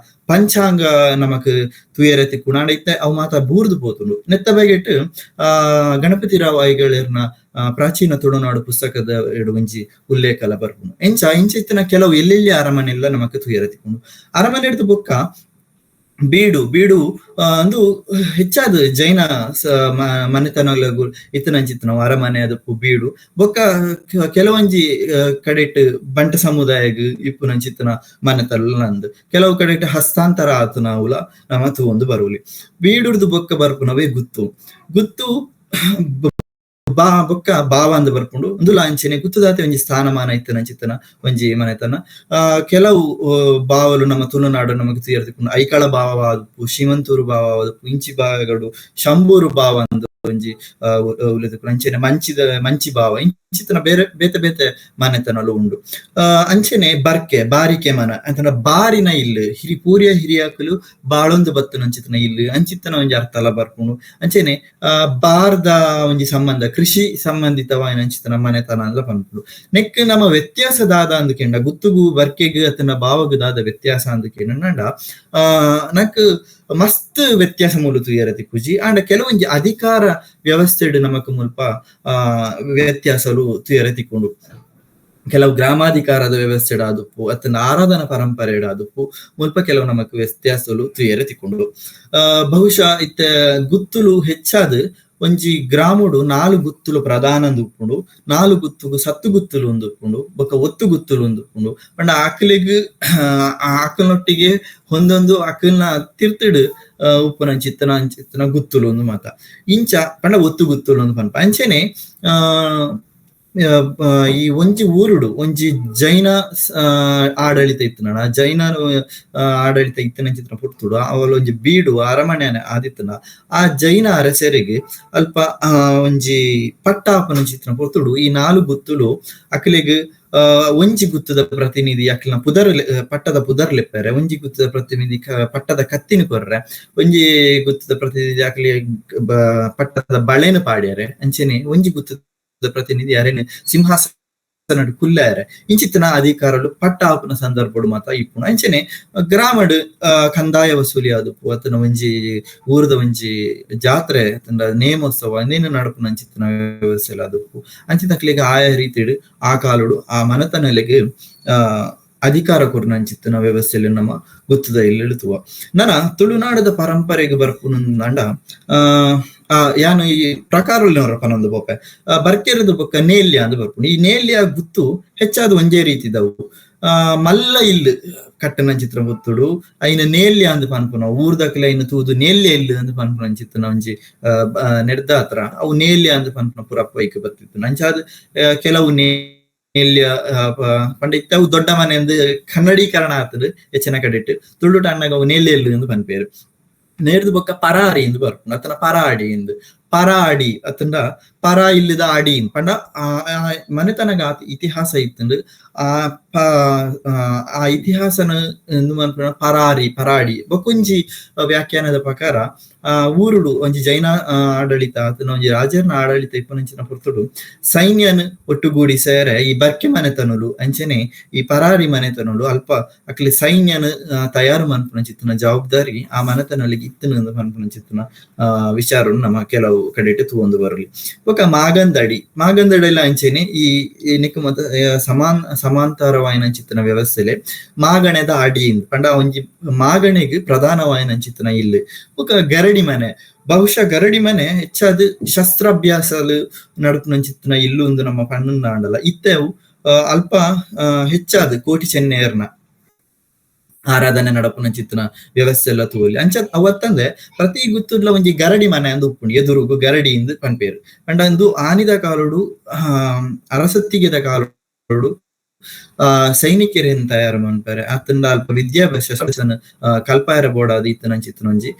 ಪಂಚಾಂಗ ನಮಕ್ ತುಯರ ತಿಕ್ಕುಂಡು ಐತೆ ಅವು ಮಾತ ಬೂರ್ದು ಪೋತುಂಡು. ನೆತ್ತ ಬಗೆಟ್ ಗಣಪತಿ ರಾವ್ ಐಗಳರ್ನ ಪ್ರಾಚೀನ ತುಳುನಾಡು ಪುಸ್ತಕದ ಒಂಜಿ ಉಲ್ಲೇಖಲ ಬರ್ಪುಂಡು. ಇಂಚಿತ್ತಿನ ಕೆಲವು ಎಲ್ಲೆಲ್ಲಿ ಅರಮನೆ ಎಲ್ಲ ನಮಕ್ ತುಯರ ತಿಕ್ಕುಂಡು. ಅರಮನೆ ಹಿಡ್ದು ಬೊಕ್ಕ ಬೀಡು ಅಂದು ಹೆಚ್ಚಾದ ಜೈನ ಮನೆತನಗಳು ಇತ್ತನಂಚಿತ್ತನ ಅರಮನೆ ಅದಪ್ಪು ಬೀಡು ಬೊಕ್ಕ ಕೆಲವೊಂಜಿ ಕಡೆಟ್ ಬಂಟ ಸಮುದಾಯಗ್ ಇಪ್ಪುನಂಚಿತ್ತನ ಮನೆತಲ್ಲ ಅಂದ್ ಕೆಲವು ಕಡೆಟ್ ಹಸ್ತಾಂತರ ಆತನ ಉಲ ನಮ್ಮ ತೂಂದು ಬರುಲಿ. ಬೀಡುರ್ದು ಬೊಕ್ಕ ಬರ್ಪುನವೇ ಗುತ್ತು ಬೊಕ್ಕ ಬಾವ ಅಂದ್ ಬರ್ಪುಂಡು ಒಂದು ಲಾಂಛನೆ ಗುತ್ತುದಾತೆ ಒಂಜಿ ಸ್ಥಾನಮಾನ ಇತ್ತನಂಚಿತ್ತನ ಒಂಜಿ ಮನೆತನ. ಕೆಲವು ಬಾವಲು ನಮ್ಮ ತುಳುನಾಡು ನಮಕ್ ತುಯರ್ತಿಕೊಂಡು ಐಕಳ ಭಾವ ಆದಪ್ಪು ಶ್ರೀಮಂತೂರು ಭಾವ ಆದಪ್ಪು ಇಂಚಿ ಭಾವಗಳು ಶಂಭೂರು ಭಾವ ಅಂದ್ ಒಂಜಿ ಉಳಿದುಕೊಂಡು ಅಂಚೆನೆ ಮಂಚಿ ಭಾವ ಇಂಚಿತ್ತನ ಬೇತೆ ಬೇತೆ ಮನೆತನಲು ಉಂಡು. ಅಂಚೆನೆ ಬಾರಿಕೆ ಮನ ಅಂತಂದ್ರ ಬಾರಿನ ಇಲ್ಲು ಪೂರ್ಯ ಹಿರಿಯಾಕಲು ಬಾಳೊಂದು ಬತ್ತನಂಚಿತ್ತನ ಇಲ್ಲು ಅಂಚಿತ್ತನ ಒಂಜಿ ಅರ್ಥಲ ಬರ್ಪುಂಡು. ಅಂಚೆನೆ ಬಾರ್ದ ಒಂಜಿ ಸಂಬಂಧ ಕೃಷಿ ಸಂಬಂಧಿತವಾಯಿನ ಅಂಚಿತ್ತನ ಮನೆತನ ಎಲ್ಲ ಪನ್ಪುಡು. ನೆಕ್ ನಮ್ಮ ವ್ಯತ್ಯಾಸದಾದ ಅಂದ್ಕೆಂಡ ಗುತ್ತುಗು ಬರ್ಕೆಗ್ ಅತನ ಭಾವಗು ದಾದ ವ್ಯತ್ಯಾಸ ಅಂದ್ಕೆಂಡ ನಕ್ ಮಸ್ತ್ ವ್ಯತ್ಯಾಸ ಮೂಲು ತುಯರ ತಿಕ್ಕುಜಿ ಆಂಡ ಕೆಲವೊಂಜಿ ಅಧಿಕಾರ ವ್ಯವಸ್ಥೆಡ್ ನಮಕ್ ಮುಲ್ಪ ವ್ಯತ್ಯಾಸಲು ತುಯರ ತಿಕ್ಕೊಂಡು ಕೆಲವು ಗ್ರಾಮಾಧಿಕಾರದ ವ್ಯವಸ್ಥೆ ಆದುಪ್ಪು ಅತನ ಆರಾಧನಾ ಪರಂಪರೆ ಆದುಪ್ಪು ಮುಲ್ಪ ಕೆಲವು ನಮಕ್ ವ್ಯತ್ಯಾಸಲು ತುಯರ ತಿಕ್ಕೊಂಡು ಬಹುಶಃ ಇತ್ತ ಗುತ್ತುಲು ಹೆಚ್ಚಾದ್ ಒಂಜಿ ಗ್ರಾಮುಡು 4 ಗುತ್ತುಲು ಪ್ರಧಾನ ಉಪ್ಪುಂಡು, 4 ಗುತ್ತುಗು 7 ಗುತ್ತುಲು ಉಪ್ಪುಂಡು, ಬೊಕ್ಕ 8 ಗುತ್ತುಲು ಉಪ್ಪುಂಡು. ಪಂಡ ಅಕ್ಲಿಗ್ ಅಕ್ಕಲ್ನೊಟ್ಟಿಗೆ ಒಂದೊಂದು ಅಕ್ಕಲ್ನ ತಿರ್ತಿಡು ಉಪ್ಪುನ ಗುತ್ತುಲು ಒಂದು ಮಾತ ಇಂಚ ಪಂಡ 8 ಗುತ್ತುಲು ಒಂದು ಪನ್ಪ ಅಂಚೆನೆ ಈ ಒಂಜಿ ಊರುಡು ಒಂಜಿ ಜೈನ ಆಡಳಿತ ಇತ್ತನ ಜೈನ ಆಡಳಿತ ಇತ್ತನ ಚಿತ್ರ ಪುರ್ತುಡು ಅವಳು ಒಂಜಿ ಬೀಡು ಅರಮನೆ ಆದಿತ್ತನ ಆ ಜೈನ ಅರಸರಿಗೆ ಅಲ್ಪ ಒಂಜಿ ಪಟ್ಟಾಪನ ಚಿತ್ರ ಪುರ್ತುಡು ಈ 4 ಗುತ್ತುಲು ಅಕ್ಲಿಗ್ ಒಂಜಿ ಗುತ್ತದ ಪ್ರತಿನಿಧಿ ಅಕ್ಲಿನ ಪುದರ್ ಪಟ್ಟದ ಪುದರ್ ಲೆಪ್ಪರೆ, ಒಂಜಿ ಗುತ್ತದ ಪ್ರತಿನಿಧಿ ಪಟ್ಟದ ಕತ್ತಿನ ಕೊರ್ರೆ, ಒಂಜಿ ಗುತ್ತದ ಪ್ರತಿನಿಧಿ ಅಕ್ಲಿ ಪಟ್ಟದ ಬಳೆನು ಪಾಡ್ಯಾರೆ ಅಂಚೆನೆ ಒಂಜಿ ಗುತ್ತದ ಪ್ರತಿನಿಧಿ ಯಾರೇನು ಸಿಂಹಾಸನ ಕುಲ್ಲಾರೆ ಇಂಚಿತ್ತಿನ ಅಧಿಕಾರಲು ಪಟ್ಟಾಪನ ಸಂದರ್ಭಡು ಮಾತ ಇಪ್ಪುಣ ಅಂಚೆನೆ ಗ್ರಾಮಡ್ ಕಂದಾಯ ವಸೂಲಿ ಆದುಪ್ಪು ಅತನ ಒಂಜಿ ಊರದ ಒಂಜಿ ಜಾತ್ರೆ ಅತನ ನೇಮೋತ್ಸವ ಅಂದೇನು ನಡಪುನ ಅಂಚಿತ್ತಿನ ವ್ಯವಸ್ಥೆ ಆದುಪ್ಪು ಅಂಚಿತಕ್ಲಿಗೆ ಆಯಾ ರೀತಿಡ್ ಆ ಕಾಲುಡು ಆ ಮನತನಲೆಗೆ ಅಧಿಕಾರ ಕೊರ್ನ ಅಂಚಿತ್ತಿನ ವ್ಯವಸ್ಥೆಯಲ್ಲಿ ನಮ್ಮ ಗೊತ್ತದ ಇಲ್ಲಿ ತುವ ನನ ತುಳುನಾಡದ ಪರಂಪರೆಗೆ ಬರ್ಪುನಂಡ ಯಾನು ಈ ಪ್ರಕಾರನವರ ಪನೊಂದು ಬೋಪೆ ಬರ್ಕೆರದು ಬೊಕ್ಕ ನೇಲ್ಯ ಅಂದ್ ಬರ್ಪುಂಡು. ಈ ನೇಲ್ಯ ಗುತ್ತು ಹೆಚ್ಚಾದ ಒಂಜೇ ರೀತಿದವು ಮಲ್ಲ ಇಲ್ಲು ಕಟ್ಟನ ಚಿತ್ರ ಗೊತ್ತುಡು ಐನ ನೇಲ್ಯ ಅಂದ್ ಪನ್ಪುನ ಊರ್ದಕ್ಲೆ ಐನ ತೂದು ನೇಲ್ಯ ಇಲ್ಲು ಅಂದ್ ಪನ್ಪುನ ಅಂಚಿತ್ತನ ಒಂಜಿ ನೆಡ್ದ ಹತ್ರ ಅವು ನೇಲ್ಯ ಅಂದ್ ಪನ್ಪುನ ಪುರಪ್ಪ ಐಕ್ ಬರ್ತಿತ್ತು ಅಂಚಾದ್ ಕೆಲವು ನೇಲ್ಯ ಪಂಡ ಇತ್ತವು ದೊಡ್ಡ ಮನೆ ಅಂದ್ ಕನ್ನಡೀಕರಣ ಆತದು ಹೆಚ್ಚಿನ ಕಡೆಟ್ ತುಳುಟ ಅಣ್ಣಗ ಅವು ನೇಲ್ಯ ಇಲ್ಲು ಅಂದ್ ಪನ್ಪೇರು. ನೇರ್ದು ಬೊಕ್ಕ ಪರಾರಿ ಎಂದು ಬರ್ಪುಂಡು ಅತನ ಪರಾಡಿ ಎಂದು ಪರಾಡಿ ಅತಂಡ ಪರ ಇಲ್ಲದ ಆಡಿ ಪಂಡ ಮನೆತನಗ ಇತಿಹಾಸ ಇತ್ತಂಡು ಆ ಇತಿಹಾಸನ ಪರಾರಿ ಪರಾಡಿ ಬೊಕೊಂಜಿ ವ್ಯಾಖ್ಯಾನದ ಪ್ರಕಾರ ಊರುಡು ಒಂಜಿ ಜೈನ ಆಡಳಿತ ಅತನ ಒಂಜಿ ರಾಜರ್ನ ಆಡಳಿತ ಇಪ್ಪನಂಚಿನ ಪುರ್ತುಡು ಸೈನ್ಯನ್ ಒಟ್ಟುಗೂಡಿ ಸೇರೆ ಈ ಬರ್ಕೆ ಮನೆತನಲು ಅಂಚನೆ ಈ ಪರಾರಿ ಮನೆತನಲು ಅಲ್ಪ ಅಕ್ಲಿ ಸೈನ್ಯನ ತಯಾರು ಮನ್ಪುನಂಚಿತ್ತಿನ ಜವಾಬ್ದಾರಿ ಆ ಮನೆತನಲಿಗೆ ಇತ್ತನ ಮನ್ಪುನಂಚಿತ್ತಿನ ವಿಚಾರ ನಮ್ಮ ಕೆಲವು ಕಡೆಟ್ ತೂಂದು ಬರಲಿ. ಬೊಕ ಮಾಗಂದಡಿ ಎಲ್ಲ ಅಂಚೆನೆ ಈ ನಿಕ್ ಮತ ಸಮಾಂತರವಾಯಿನ ಚಿತ್ತನ ವ್ಯವಸ್ಥೆಲೆ ಮಾಗಣೆದ ಅಡಿಯಿಂದ ಪಂಡ ಒಂಜಿ ಮಾಗಣೆಗ್ ಪ್ರಧಾನವಾಯಿನ ಚಿತ್ತನ ಇಲ್ಲಿ ಬೊಕ ಗರಡಿ ಮನೆ ಬಹುಶಃ ಗರಡಿ ಮನೆ ಹೆಚ್ಚಾದ ಶಸ್ತ್ರಾಭ್ಯಾಸಲು ನಡುಪುನ ಚಿತ್ತನ ಇಲ್ಲು ಒಂದು ನಮ್ಮ ಪಣ್ಣನ ಆಂಡಲ ಇತ್ತೆವು ಅಲ್ಪ ಹೆಚ್ಚಾದ ಕೋಟಿ ಚೆನ್ನೆಯರ್ನ ಆರಾಧನೆ ನಡಪುನ ಚಿತ್ತನ ವ್ಯವಸ್ಥೆ ಎಲ್ಲ ತೂಲಿ ಅಂಚ ಅವತ್ತಂದ್ರೆ ಪ್ರತಿ ಗುತ್ತುಡ್ಲ ಒಂಜಿ ಗರಡಿ ಮನೆ ಅಂದು ಉಪ್ಪುಂಡು ಎದುರುಗು ಗರಡಿ ಇಂದು ಪನ್ಪೇರು ಅಂಡ ಅಂದು ಆನಿದ ಕಾಲುಡು ಅರಸತ್ತಿಗೆದ ಕಾಲುಡು ಸೈನಿಕರೇನು ತಯಾರು ಮನ್ಪರೆ ಅತ್ತಂಡ ಅಲ್ಪ ವಿದ್ಯಾಭ್ಯಾಸ ಕಲ್ಪಾಯರ ಬೋಡಾದ ಇತ್ತನ ಚಿತ್ತನ ಒಂಜಿ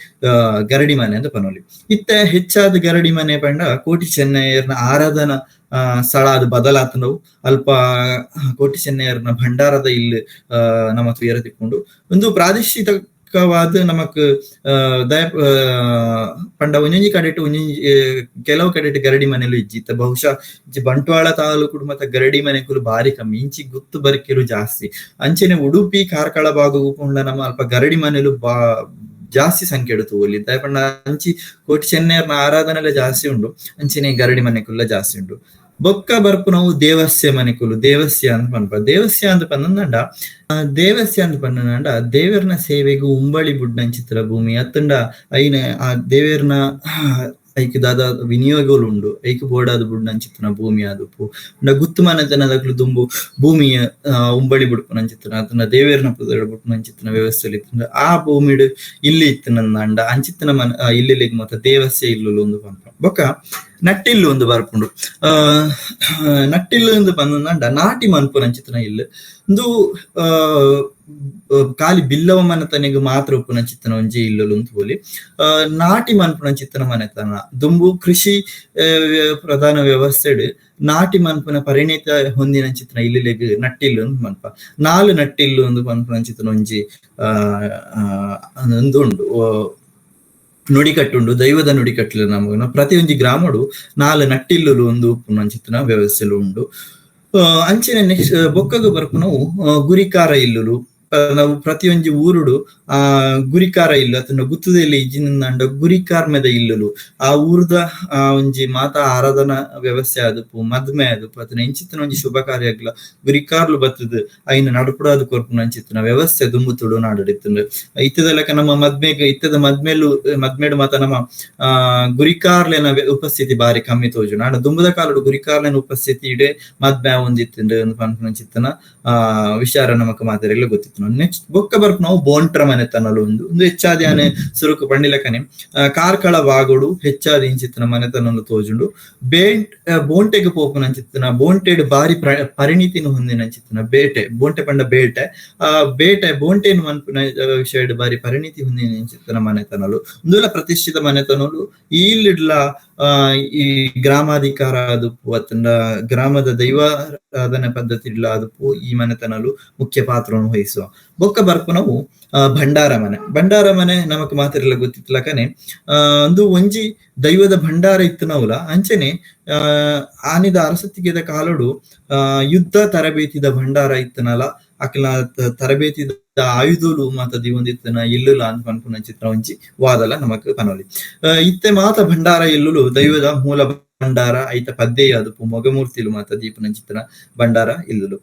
ಗರಡಿ ಮನೆ ಅಂತ ಪನೋಲಿ ಇತ್ತೆ ಹೆಚ್ಚಾದ ಗರಡಿ ಮನೆ ಪಂಡ ಕೋಟಿ ಚೆನ್ನಯ್ಯರ್ನ ಆರಾಧನಾ ಸ್ಥಳ ಅದು ಬದಲಾತನವು ಅಲ್ಪ ಕೋಟಿ ಚೆನ್ನಯ್ಯರ್ನ ಭಂಡಾರದ ಇಲ್ಲಿ ನಮ್ಮ ತುಯರ ತಿಕ್ಕೊಂಡು ಒಂದು ಪ್ರಾದೇಶಿಕವಾದ ನಮಕ್ ದಯ ಪಂಡ ಒಂಜೊಂಜಿ ಕಡೆಟ್ ಒಂಜೊಂಜಿ ಕೆಲವು ಕಡೆಟ್ ಗರಡಿ ಮನೆಲು ಇಜ್ಜಿತ್ತ ಬಹುಶಃ ಬಂಟ್ವಾಳ ತಾಲೂಕು ಮತ್ತೆ ಗರಡಿ ಮನೆಗಳು ಬಾರಿ ಕಮ್ಮಿ ಇಂಚಿ ಗುತ್ತು ಬರ್ಕೆಲು ಜಾಸ್ತಿ ಅಂಚೆನೆ ಉಡುಪಿ ಕಾರ್ಕಳ ಭಾಗವು ಕೊಂಡ ನಮ್ಮ ಅಲ್ಪ ಗರಡಿ ಮನೆಲು ಜಾಸ್ತಿ ಸಂಖ್ಯೆ ಎಡು ತೂಲಿ ದಯಪಂಡ ಅಂಚಿ ಕೋಟಿ ಚೆನ್ನಯ್ಯರ್ನ ಆರಾಧನೆಲ್ಲ ಜಾಸ್ತಿ ಉಂಡು ಅಂಚೆನೆ ಗರಡಿ ಮನೆಕುಲ್ಲ ಜಾಸ್ತಿ ಉಂಡು. ಬೊಕ್ಕ ಬರ್ಪು ನಾವು ದೇವಸ್ಯ ಮನೆಕುಲು ದೇವಸ್ಯ ಅಂತ ಪನ್ಪ ದೇವಸ್ಯ ಅಂತ ಪನ್ನಂಡ ದೇವಸ್ಯ ಅಂತ ಪನ್ನಂಡ ದೇವರ್ನ ಸೇವೆಗೂ ಉಂಬಳಿ ಬುಡ್ಡ ಚಿತ್ರ ಭೂಮಿ ಅತ್ತಂಡ ಐನ ಆ ದೇವರ್ನ ಐಕ್ ದಾದ ವಿನಿಯೋಗಗಳು ಉಂಡು ಐಕ್ ಬೋಡಾದ ಬುಡ್ ನಂಚಿತ್ತನ ಭೂಮಿ ಆದುಪ್ಪು ಗುತ್ತು ಮನೆತನದಕ್ಲು ದುಂಬು ಭೂಮಿಯ ಉಂಬಳಿ ಬುಡ್ಪು ನಂಚಿತ್ತನ ಅದನ್ನ ದೇವೇರ್ನ ಪುದಡ ಬುಡ್ಪು ನಂಚಿತ್ತನ ವ್ಯವಸ್ಥೆಯಲ್ಲಿ ಇತ್ತು ಆ ಭೂಮಿಡು ಇಲ್ಲಿ ಇತ್ತು ನನ್ನ ಅಂಡ ಅಂಚಿತ್ತನ ಮನ ಇಲ್ಲಿಗೆ ಮತ್ತೆ ದೇವಸ್ಯ ಇಲ್ಲು ಒಂದು ಪಂಪ ಬೊಕ್ಕ ನಟ್ಟಿಲ್ಲು ಒಂದು ಬರ್ಪುಂಡು ನಟ್ಟಿಲ್ಲು ಒಂದು ಬಂದಂಡ ನಾಟಿ ಮನ್ಪು ನಂಚಿತ್ತನ ಇಲ್ಲು ಒಂದು ಖಾಲಿ ಬಿಲ್ಲವ ಮನೆತನಿಗೆ ಮಾತ್ರ ಉಪ್ಪುನ ಚಿತ್ತನ ಒಂಜಿ ಇಲ್ಲಲು ಅಂತ ಬೋಲಿ ನಾಟಿ ಮನ್ಪುನ ಚಿತ್ತನ ಮನೆತನ ದುಂಬು ಕೃಷಿ ಪ್ರಧಾನ ವ್ಯವಸ್ಥೆಡ್ ನಾಟಿ ಮನ್ಪುನ ಪರಿಣಿತ ಹೊಂದಿನ ಚಿತ್ತನ ಇಲ್ಲಿಗೆ ನಟ್ಟಿಲ್ಲು ಅಂತ ಮನ್ಪ 4 ನಟ್ಟಿಲ್ಲು ಒಂದು ಮನ್ಪುನ ಚಿತ್ತನ ಒಂಜಿ ಒಂದು ಉಂಡು ನುಡಿಕಟ್ಟುಂಡು ದೈವದ ನುಡಿಕಟ್ಟಲು ನಮಗ ಪ್ರತಿ ಒಂಜಿ ಗ್ರಾಮಡು 4 ನಟ್ಟಿಲ್ಲು ಒಂದು ಉಪ್ಪುನ ಚಿತ್ತನ ವ್ಯವಸ್ಥೆಲು ಉಂಡು. ಅಂಚೆನೆ ನೆಕ್ಸ್ಟ್ ಬೊಕ್ಕಗ ಬರ್ಪು ನಾವು ಗುರಿಕಾರ ಇಲ್ಲುಲು ನಾವು ಪ್ರತಿಯೊಂಜಿ ಊರುಡು ಗುರಿಕಾರ ಇಲ್ಲು ಅತನ ಗುತ್ತುದೆಲ್ಲಿ ಇಜ್ಜಿನಿಂದ ಗುರಿಕಾರ್ ಮೆದ ಇಲ್ಲುಲು ಆ ಊರ್ದ ಒಂಜಿ ಮಾತಾ ಆರಾಧನಾ ವ್ಯವಸ್ಥೆ ಆದುಪ್ಪು ಮದ್ಮೆ ಆದುಪ್ಪು ಅತನ ಇಂಚಿತ್ತಿನ ಒಂಜಿ ಶುಭ ಕಾರ್ಯಕ್ಲ ಗುರಿಕಾರ್ಲು ಬತ್ತದ ಐನ ನಡುಪುಡಾದ ಕೊರ್ಪುನ ಅಂಚಿತ್ತಿನ ವ್ಯವಸ್ಥೆ ದುಂಬುತುಡು ನಾಡಡಿತ್ತುಂಡು ಇತ್ತದ ಲೆಕ್ಕ ನಮ್ಮ ಮದ್ಮೆಗೆ ಇತ್ತದ ಮದ್ಮೇಡು ಮಾತ ನಮ್ಮ ಗುರಿಕಾರ್ಲೆನ ಉಪಸ್ಥಿತಿ ಬಾರಿ ಕಮ್ಮಿ ತೋಜು ನಾಡ ದುಂಬುದ ಕಾಲಡು ಗುರಿಕಾರ್ಲೆನ ಉಪಸ್ಥಿತಿ ಇಡೆ ಮದ್ಮೆ ಒಂದಿತ್ತುಂಡು ಪನ್ಪುನ ಚಿತ್ತನ ವಿಚಾರ ನಮಕ್ ಮಾತಾರೆಲ್ಲ ಗೊತ್ತಿತ್ತು. ನೆಕ್ಸ್ಟ್ ಬೊಕ್ಕ ಬರ್ಪ ನಾವು ಬೋಂಟ್ರ ಮನೆ ತನಲು ಒಂದು ಹೆಚ್ಚಾದಿ ಆನೆ ಸುರುಕು ಪಂಡಿಲಕನೆ ಕಾರ್ಕಳ ವಾಗೋಡು ಹೆಚ್ಚಾದಿ ಇಂಚಿತ್ತಿನ ಮನೆ ತನಲು ತೋಜುಂಡು ಬೋಂಟೆಗೆ ಪೋಪುನ ಅಂಚಿತ್ತಿನ ಬೋಂಟೆಡ್ ಬಾರಿ ಪರಿಣಿತಿನ ಹೊಂದಿನ ಅಂಚಿತ್ತಿನ ಬೋಂಟೆ ಪಂಡ ಬೇಟೆ ಬೋಂಟೆನು ಮನ್ಪುನ ವಿಷಯ ಬಾರಿ ಪರಿಣಿತಿ ಹೊಂದಿನ ಅಂಚಿತ್ತಿನ ಮನೆ ತನಲು ಒಂದುಲ ಪ್ರತಿಷ್ಠಿತ ಮನೆ ತನಲು ಈಲಿಡ್ಲ ಈ ಗ್ರಾಮಾಧಿಕಾರ ಆದುಪ್ಪು ಅತ್ತಂಡ ಗ್ರಾಮದ ದೈವಾರಾಧನೆ ಪದ್ಧತಿ ಇಲ್ಲ ಆದುಪ್ಪು ಈ ಮನೆತನಲು ಮುಖ್ಯ ಪಾತ್ರವನ್ನು ವಹಿಸುವ. ಬೊಕ್ಕ ಬರ್ಪು ನಾವು ಭಂಡಾರ ಮನೆ ನಮಕ್ ಮಾತಿರಲ್ಲ ಗೊತ್ತಿತ್ಲಕನೆ ಒಂದು ಒಂಜಿ ದೈವದ ಭಂಡಾರ ಇತ್ತು ನಾವುಲ ಅಂಚನೆ ಆನಿದ ಅರಸತ್ತಿಗೆದ ಕಾಲಡು ಯುದ್ಧ ತರಬೇತಿದ ಭಂಡಾರ ಇತ್ತನಲ್ಲ ಅಕ್ಲ ತರಬೇತಿದ ಆಯುಧಲು ಮಾತ ದಿವಂದಿತ್ತನ ಇಲ್ಲುಲ ಅಂತ ಪನ್ಪುನ ಚಿತ್ರ ಒಂಜಿ ವಾದಲ ನಮಕ್ ಪನೊಲಿ ಇತ್ತೆ ಮಾತ ಭಂಡಾರ ಇಲ್ಲುಲು ದೈವದ ಮೂಲ ಭಂಡಾರ ಐತ ಪದ್ಯೆಯ ಅದುಪು ಮೊಗಮೂರ್ತಿಲು ಮಾತ ದೀಪನ ಚಿತ್ರ ಭಂಡಾರ ಇಲ್ಲುಲು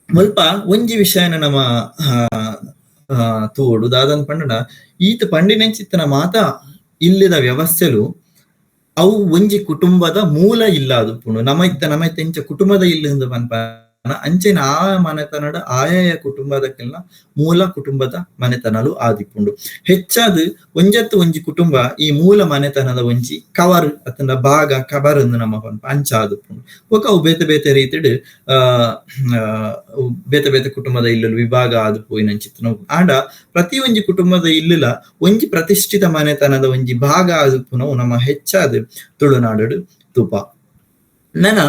ಸ್ವಲ್ಪ ಒಂಜಿ ವಿಷಯನ ನಮ್ಮ ತೋಡು ದಾದನ್ ಪಂಡನ ಈತ ಪಂಡಿನೆಂಚಿತ್ತನ ಮಾತ ಇಲ್ಲದ ವ್ಯವಸ್ಥೆಲು ಅವು ಒಂಜಿ ಕುಟುಂಬದ ಮೂಲ ಇಲ್ಲ ಅದುಪುಂಡು ನಮೈತ ಇಂಚ ಕುಟುಂಬದ ಇಲ್ಲ ಪನ್ಪ ಅಂಚೆನ ಆ ಮನೆತನದ ಆಯಾಯ ಕುಟುಂಬದಕ್ಕೆಲ್ಲ ಮೂಲ ಕುಟುಂಬದ ಮನೆತನಲು ಆದಿಪ್ಪುಂಡು ಹೆಚ್ಚಾದ ಒಂಜಿ ಕುಟುಂಬ ಈ ಮೂಲ ಮನೆತನದ ಒಂಜಿ ಕವರ್ ಅತನ ಭಾಗ ಕಬರ್ ಎಂದು ನಮ್ಮ ಪನ್ಪ ಅಂಚ ಆದಿಪ್ಪುಂಡು ಅವು ಬೇತೆ ರೀತಿಡ್ ಬೇತೆ ಕುಟುಂಬದ ಇಲ್ಲಲು ವಿಭಾಗ ಆದುಪೋಯಿನಂಚಿತ್ತು ನಾವು ಆಂಡ ಪ್ರತಿ ಒಂಜಿ ಕುಟುಂಬದ ಇಲ್ಲಲ ಒಂಜಿ ಪ್ರತಿಷ್ಠಿತ ಮನೆತನದ ಒಂಜಿ ಭಾಗ ಆದುಪ್ಪು ನಾವು ನಮ್ಮ ಹೆಚ್ಚಾದ ತುಳುನಾಡು ತುಪ ನನ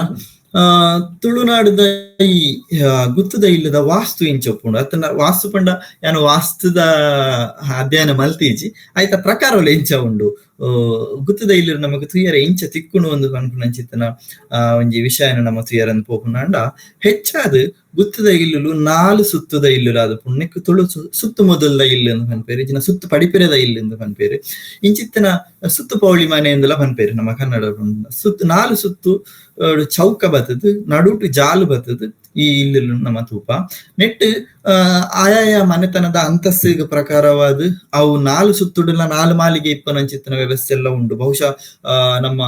ತುಳುನಾಡದ ಈ ಗುತ್ತದ ಇಲ್ಲದ ವಾಸ್ತು ಇಂಚೊಪ್ಪುಂಡು ಅತನ ವಾಸ್ತು ಪಂಡ ಯಾನು ವಾಸ್ತುದ ಅಧ್ಯಯನ ಮಲ್ತೀಜಿ ಆಯ್ತ ಪ್ರಕಾರವಲ್ಲ ಇಂಚ ಉಂಡು ಗುತ್ತದ ಇಲ್ಲರು ನಮಕ್ ತುಯ್ಯರ ಇಂಚ ತಿಕ್ಕುಣು ಒಂದು ಪನ್ಪುನಂಚಿತ್ತನ ಒಂಜಿ ವಿಷಯನ ನಮ್ಮ ತುಯ್ಯರನ್ನು ಪೋಪುನಾಂಡ ಹೆಚ್ಚಾದ ಗುತ್ತದ ಇಲ್ಲುಲು 4 ಸುತ್ತುದ ಇಲ್ಲುಲು ಅದು ಪುಣ್ಯಕ್ಕೆ ತುಳು ಸುತ್ತು ಮೊದಲ ಇಲ್ಲು ಎಂದು ಪನ್ಪೇರು ಇಜಿನ ಸುತ್ತು ಪಡಿಪಿರದ ಇಲ್ಲು ಎಂದು ಪನ್ಪೇರು ಇಂಚಿತ್ತಿನ ಸುತ್ತು ಪೌಳಿ ಮನೆ ಎಂದೆಲ್ಲ ಪನ್ಪೇರು ನಮ್ಮ ಕನ್ನಡ ಸುತ್ತು 4 ಸುತ್ತು ಚೌಕ ಬತ್ತದು ನಡುಟು ಜಾಲು ಬತ್ತದು ಈ ಇಲ್ಲು ನಮ್ಮ ತೂಪ ನೆಟ್ ಆಯಾಯ ಮನೆತನದ ಅಂತಸ್ತಿಗೆ ಪ್ರಕಾರವಾದ ಅವು 4 ಸುತ್ತುಡುಲ 4 ಮಾಲಿಗೆ ಇಪ್ಪನಂಚಿತ್ತಿನ ವ್ಯವಸ್ಥೆ ಎಲ್ಲ ಉಂಟು. ಬಹುಶಃ ನಮ್ಮ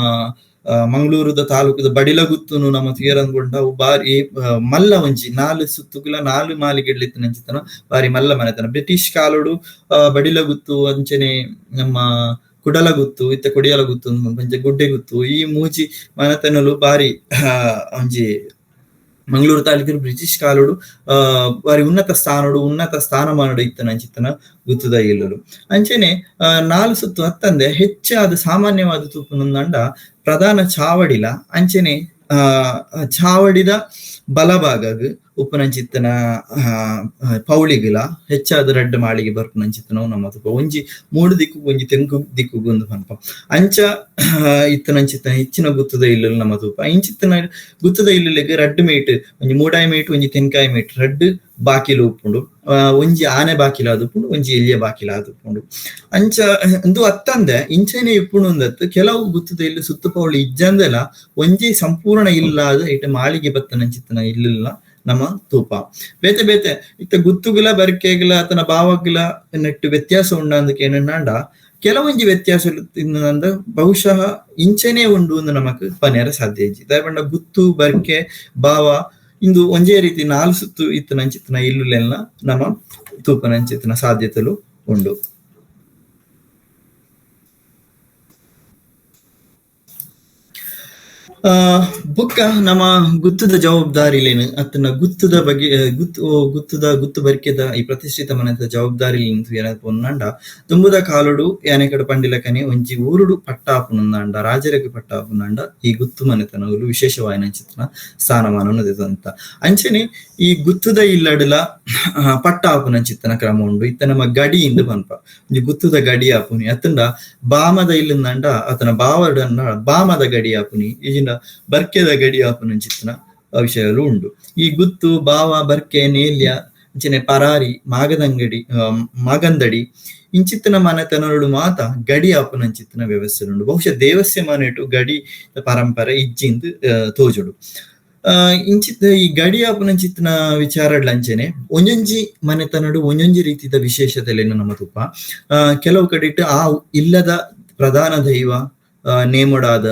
ಮಂಗಳೂರದ ತಾಲೂಕದ ಬಡಿಲಗುತ್ತುನು ನಮ್ಮ ತುಯರಂದ್ಕೊಂಡ ಅವು ಬಾರಿ ಮಲ್ಲ ಒಂಜಿ 4 ಸುತ್ತುಗಳ 4 ಮಾಲಿಗೆ ಇಡ್ಲಿತ್ತಿನಂಚಿತ್ತನ ಬಾರಿ ಮಲ್ಲ ಮನೆತನ. ಬ್ರಿಟಿಷ್ ಕಾಲೋಡು ಬಡಿಲಗುತ್ತು ಅಂಚನೆ ನಮ್ಮ ಕುಡಲಗುತ್ತು ಇತ್ತ ಕೊಡಿಯಲಗುತ್ತು ಪಂಚ ಗುಡ್ಡೆಗುತ್ತು ಈ ಮೂಜಿ ಮನೆತನಲು ಬಾರಿ ಒಂಜಿ ಮಂಗಳೂರು ತಾಲೂಕಿನ ಬ್ರಿಟಿಷ್ ಕಾಲೋಡು ಬಾರಿ ಉನ್ನತ ಸ್ಥಾನಮಾನಡು ಇತ್ತನಂಚಿತ್ತನ ಗುತ್ತದ ಇಲ್ಲಲು ಅಂಚೆನೆ 4 ಸುತ್ತು ಹತ್ತಂದೆ ಹೆಚ್ಚಾದ ಸಾಮಾನ್ಯವಾದ ತೂಪುನಂದ ಪ್ರಧಾನ ಚಾವಡಿಲ ಅಂಚೆನೆ ಚಾವಡಿದ ಬಲಭಾಗಗ್ ಉಪ್ಪುನಂಚಿತ್ತನ ಪೌಳಿಗಿಲ ಹೆಚ್ಚಾದ ರಡ್ಡ್ ಮಾಳಿಗೆ ಬರ್ಪುನಂಚಿತ್ತನ ನಮ್ಮ ತುಪ್ಪ ಒಂಜಿ 3 ದಿಕ್ಕು ಒಂಜಿ ತೆಂಕು ದಿಕ್ಕುಗೊಂದು ಪನ್ಪ ಅಂಚ ಇತ್ತನಂಚಿತ್ತನ ಹೆಚ್ಚಿನ ಗುತ್ತದ ಇಲ್ಲಲು ನಮ್ಮ ತುಪ್ಪ ಇಂಚಿತ್ತನ ಗುತ್ತದ ಇಲ್ಲಲಿಗೆ ರಡ್ಡ್ ಮೇಟ್ ಒಂಜಿ 3 ಮೇಟ್ ಒಂಜಿ ತೆಂಕಾಯಿ ಮೇಟ್ ರಡ್ಡ್ ಬಾಕಿಲು ಉಪ್ಪುಂಡು ಒಂಜಿ ಆನೆ ಬಾಕಿಲ ಆದುಪ್ಪುಂಡು ಒಂಜಿ ಎಲ್ಲಿಯ ಬಾಕಿಲ ಆದುಪ್ಪುಂಡು ಅಂಚ ಒಂದು ಅತ್ತಂದೆ ಇಂಚನೆ ಇಪ್ಪುಂಡು ಅಂದತ್ತು ಕೆಲವು ಗುತ್ತದ ಇಲ್ಲು ಸುತ್ತು ಪೌಳಿ ಇಜ್ಜಂದೆಲ ಒಂಜಿ ಸಂಪೂರ್ಣ ಇಲ್ಲಾದ ಇಟ ಮಾಳಿಗೆ ಬತ್ತನಂಚಿತ್ತನ ಇಲ್ಲಿಲ್ಲ ನಮ್ಮ ತೂಪ ಬೇತೆ ಇತ್ತ ಗುತ್ತುಗಳ ಬರ್ಕೆಗಳ ಆತನ ಭಾವಗಳ ನೆಟ್ಟು ವ್ಯತ್ಯಾಸ ಉಂಡಂದಕ್ಕೆ ಏನಂಡ ಕೆಲವೊಂಜಿ ವ್ಯತ್ಯಾಸ ತಿನ್ನಂದ ಬಹುಶಃ ಇಂಚನೆ ಉಂಡು ಎಂದು ನಮಕ್ ಪನ್ಯಾರ ಸಾಧ್ಯ ಇಜ್ಜಿ ದಯಪಂಡ ಗುತ್ತು ಬರ್ಕೆ ಭಾವ ಇಂದು ಒಂಜೇ ರೀತಿ 4 ಸುತ್ತು ಇತ್ತನಂಚಿತ್ತನ ಇಲ್ಲುಲೆಲ್ಲ ನಮ್ಮ ತೂಪನಂಚಿತ್ತನ ಸಾಧ್ಯತೆಲು ಉಂಡು. ಬೊಕ್ಕ ನಮ್ಮ ಗುತ್ತದ ಜವಾಬ್ದಾರಿಲೇನು ಅತ್ತನ ಗುತ್ತದ ಬಗ್ಗೆ ಗುತ್ತು ಬರ್ಕೆದ ಈ ಪ್ರತಿಷ್ಠಿತ ಮನೆದ ಜವಾಬ್ದಾರಿಲೇನು ಏನಂಡ ತುಂಬುದ ಕಾಲುಡು ಯಾನೆಕಡ ಪಂಡಿಲಕನೆ ಒಂಜಿ ಊರುಡು ಪಟ್ಟಾಪುನಂದ ರಾಜರಿಗೆ ಪಟ್ಟಾಪುನಂಡ ಈ ಗುತ್ತು ಮನೆತನಗಳು ವಿಶೇಷವಾಯಿನ ಚಿತ್ರನ ಸ್ಥಾನಮಾನವನ್ನು ಅಂತ ಅಂಚನೆ ಈ ಗುತ್ತದ ಇಲ್ಲಡಲ ಪಟ್ಟಾಪುನ ಚಿತ್ತನ ಕ್ರಮ ಉಂಡು ಇತ್ತ ನಮ್ಮ ಗಡಿಯಿಂದ ಪನ್ಪ ಒಂಜಿ ಗುತ್ತದ ಗಡಿ ಆಪುನಿ ಅತ್ತಂಡ ಬಾಮದ ಇಲ್ಲಂದಂಡ ಆತನ ಬಾವಡನ್ನ ಬಾಮದ ಗಡಿ ಆಪುನಿ ಈಜಿನ ಬರ್ಕೆದ ಗಡಿ ಆಪುನ ಚಿತ್ತನ ವಿಷಯಗಳು ಉಂಡು. ಈ ಗುತ್ತು ಬಾವ ಬರ್ಕೆ ನೇಲ್ಯ ಅಂಚನೆ ಪರಾರಿ ಮಾಗದಂಗಡಿ ಮಾಗಂದಡಿ ಇಂಚಿತ್ತಿನ ಮನೆತನಗಳು ಮಾತ ಗಡಿ ಆಪುನಂಚಿತ್ತಿನ ವ್ಯವಸ್ಥೆ ಉಂಡು. ಬಹುಶಃ ದೇವಸ್ಯ ಮನೆಟು ಗಡಿ ಪರಂಪರೆ ಇಜ್ಜಿಂದು ತೋಜುಡು. ಇಂಚಿತ್ತ ಈ ಗಡಿ ಆಪುನಂಚಿತ್ತಿನ ವಿಚಾರಡ್ಲಂಚೆನೆ ಒಂಜೊಂಜಿ ಮನೆತನಡು ಒಂಜೊಂಜಿ ರೀತಿದ ವಿಶೇಷತೆಲೆನ್ನು ನಮ್ಮ ತುಪ್ಪ. ಕೆಲವು ಕಡೆಟ್ ಆ ಇಲ್ಲದ ಪ್ರಧಾನ ದೈವ ನೇಮೊಡಾದ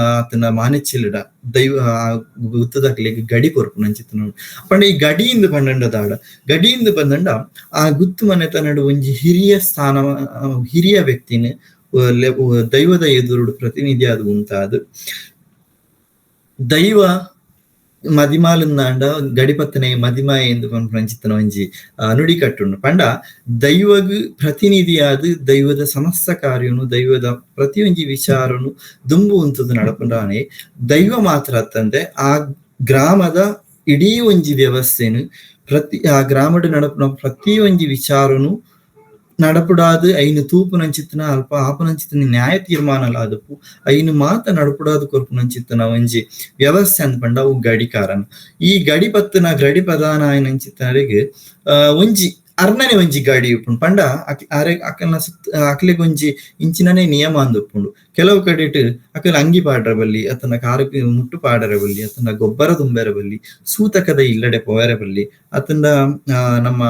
ಆತನ ಮಾನೆಚ್ಚಿಲಿಡ ದೈವ ಗುತ್ತದಾಕ್ಲಿಗೆ ಗಡಿ ಕೊರ್ಪುನಂಚಿತ್ತಿನ ಪಂಡ ಈ ಗಡಿಯಿಂದ ಪಂಡಂಡದಾಡ ಗಡಿಯಿಂದ ಬಂದಂಡ ಆ ಗುತ್ತು ಮನೆತನಡು ಒಂಜಿ ಹಿರಿಯ ಸ್ಥಾನ ಹಿರಿಯ ವ್ಯಕ್ತಿನ ದೈವದ ಎದುರುಡು ಪ್ರತಿನಿಧಿ ಅದು ಉಂಟಾದು ದೈವ ಮದಿಮಾಲಂದಾಂಡ ಗಡಿಪತ್ತನೆ ಮದಿಮಾಯ ಎಂದು ಪಂಚಿತ್ತನ ಒಂಜಿ ನುಡಿ ಕಟ್ಟುಂಡು ಪಂಡ ದೈವಗ್ ಪ್ರತಿನಿಧಿಯಾದ ದೈವದ ಸಮಸ್ತ ಕಾರ್ಯನು ದೈವದ ಪ್ರತಿಯೊಂಜಿ ವಿಚಾರನು ದುಂಬು ಉಂತದು ನಡಪುಂಡಾನೆ ದೈವ ಮಾತ್ರ ಅತ್ತಂದೆ ಆ ಗ್ರಾಮದ ಇಡೀ ಒಂಜಿ ವ್ಯವಸ್ಥೆನು ಆ ಗ್ರಾಮಡ್ ನಡಪುನ ಪ್ರತಿಯೊಂಜಿ ವಿಚಾರನು ನಡಪುಡಾದು ಐನು ತೂಪುನಂಚಿತ್ತಿನ ಅಲ್ಪ ಆಪುನಂಚಿತ್ತಿನ ನ್ಯಾಯ ತೀರ್ಮಾನಲಾದಪ್ಪು ಐನು ಮಾತ ನಡಪುಡಾದು ಕೊರ್ಪುನಂಚಿತ್ತಿನ ಒಂಜಿ ವ್ಯವಸ್ಥೆ ಅಂದ್ ಪಂಡ ಅವು ಗಡಿಕಾರನ. ಈ ಗಡಿ ಪತ್ತನ ಗಡಿ ಪ್ರಧಾನ ಆಯ್ನಂಚಿತ್ತನರಿಗೆ ಒಂಜಿ ಅರ್ನನೆ ಒಂಜಿ ಗಾಡಿ ಉಪ್ಪುಂಡು ಪಂಡ ಅಕಲ್ನ ಅಕ್ಲೆಗ್ ಒಂಜಿ ಇಂಚಿನನೆ ನಿಯಮ ಅಂದುಪ್ಪುಂಡು. ಕೆಲವು ಕಡೆಟ್ ಅಕಲ್ ಅಂಗಿ ಪಾಡ್ರ ಬಲ್ಲಿ ಅತನ ಕಾರಕ್ಕೆ ಮುಟ್ಟು ಪಾಡರ ಬಲ್ಲಿ ಅತನ ಗೊಬ್ಬರ ತುಂಬೆರ ಬಲ್ಲಿ ಸೂತಕದ ಇಲ್ಲಡೆ ಪೊವರ ಬಲ್ಲಿ ಅತಂದ ನಮ್ಮ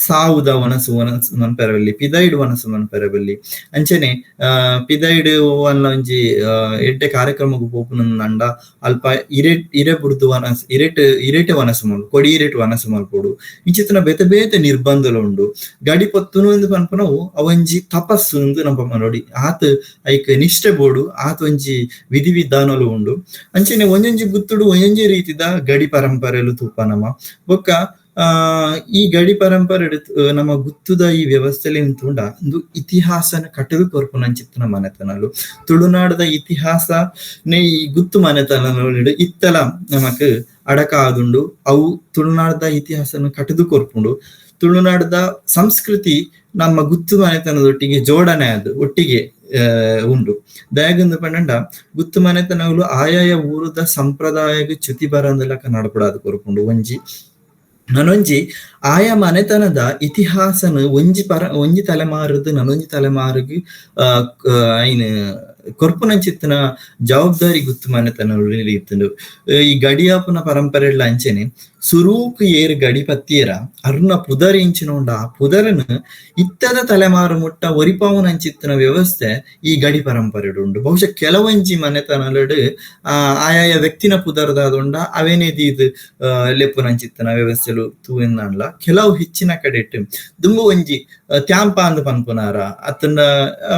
ಸಾವುದ ವನಸು ಮನ್ಪೆರಬಲ್ಲಿ ಪಿದೈಡ್ ವನಸು ಮನ್ಪೆರಬಲ್ಲಿ ಅಂಚನೆ ಪಿದೈಡ್ ಅಲ್ಲ ಒಂಜಿ ಎಡ್ಡೆ ಕಾರ್ಯಕ್ರಮಕ್ಕೆ ಪೋಪುನಂಡ ಅಲ್ಪ ಇರೆ ಬುಡ್ದು ವನಸ್ ಇರೇಟೆ ವನಸು ಮಲ್ ಕೊಡಿ ಇರೇಟ್ ವನಸು ಮಲ್ಪೋಡು ಇಂಚಿತ್ತಿನ ಬೇತೆ ಬೇತೆ ನಿರ್ಬಂಧಲು ಉಂಡು. ಗಡಿ ಪೊತ್ತುನು ಎಂದು ಪನ್ಪನವು ಅವಂಜಿ ತಪಸ್ಸು ಎಂದು ನಮ್ಮ ನೋಡಿ ಆತ ಐಕ್ ನಿಷ್ಠೆ ಬೋಡು ಆತ ಒಂಜಿ ವಿಧಿ ವಿಧಾನಲು ಉಂಡು. ಅಂಚನೆ ಒಂಜೊಂಜಿ ಗುತ್ತುಡು ಒಂಜೊಂಜಿ ರೀತಿದ ಗಡಿ ಪರಂಪರೆಲು ತೂಪ ನಮ್ಮ ಬೊಕ್ಕ ಈ ಗಡಿ ಪರಂಪರೆ ನಮ್ಮ ಗುತ್ತುದ ಈ ವ್ಯವಸ್ಥೆಲಿ ನಿಂತುಂಡ ಒಂದು ಇತಿಹಾಸನ ಕಟಲು ಕೊರ್ಪುನಂಚಿತ್ತಿನ ಮನೆತನಲು ತುಳುನಾಡದ ಇತಿಹಾಸ ಈ ಗುತ್ತು ಮನೆತನಲು ಇತ್ತಲ ನಮಕ್ ಅಡಕಾದುಂಡು ಅವು ತುಳುನಾಡದ ಇತಿಹಾಸನ ಕಟದು ಕೊರ್ಪುಂಡು. ತುಳುನಾಡದ ಸಂಸ್ಕೃತಿ ನಮ್ಮ ಗುತ್ತು ಮನೆತನದೊಟ್ಟಿಗೆ ಜೋಡಣೆ ಆದು ಒಟ್ಟಿಗೆ ಉಂಡು. ದಯಗಂದು ಪಂಡ ಗುತ್ತು ಮನೆತನಗಳು ಆಯಾಯ ಊರದ ಸಂಪ್ರದಾಯಗ ಚ್ಯುತಿ ಬರಂದಲಕ ನಡಪಡಾದು ಕೊರ್ಪುಂಡು. ನನೊಂಜಿ ಆಯಾ ಮನೆತನದ ಇತಿಹಾಸನ ಒಂಜಿ ತಲೆಮಾರದು ನನೊಂಜಿ ತಲೆಮಾರಿಗೆ ಐನ್ ಕೊರ್ಪುನಂಚಿತ್ತಿನ ಜವಾಬ್ದಾರಿ ಗುತ್ತು ಮನೆತನ ಇತ್ತುಂಡು. ಈ ಗಡಿಯಾಪುನ ಪರಂಪರೆಡ್ಲ ಅಂಚೆನೆ ಸುರೂಕು ಏರು ಗಡಿ ಪತ್ತಿಯರ ಅರ್ನ ಪುದರ್ ಇಂಚಿನೋಂಡ ಆ ಪುದರನ್ ಇತ್ತದ ತಲೆಮಾರು ಮುಟ್ಟ ಒರಿಪಾವುನಂಚಿತ್ತಿನ ವ್ಯವಸ್ಥೆ ಈ ಗಡಿ ಪರಂಪರೆಡು ಉಂಡು. ಬಹುಶಃ ಕೆಲವೊಂಜಿ ಮನೆತನಲಡ್ ಆಯಾಯ ವ್ಯಕ್ತಿನ ಪುದರ್ದಾದೊಂಡ ಅವೇನೇದೀದ್ ಲೆಪ್ಪುನಂಚಿತ್ತಿನ ವ್ಯವಸ್ಥೆಲು ತೂವೆಂದಾಂಡ್ಲ ಕೆಲವು ಹೆಚ್ಚಿನ ಕಡೆಟ್ ದುಂಬು ಒಂಜಿ ತ್ಯಾಂಪ ಅಂದ್ ಪನ್ಪುನಾರ ಅತ್ತಂಡ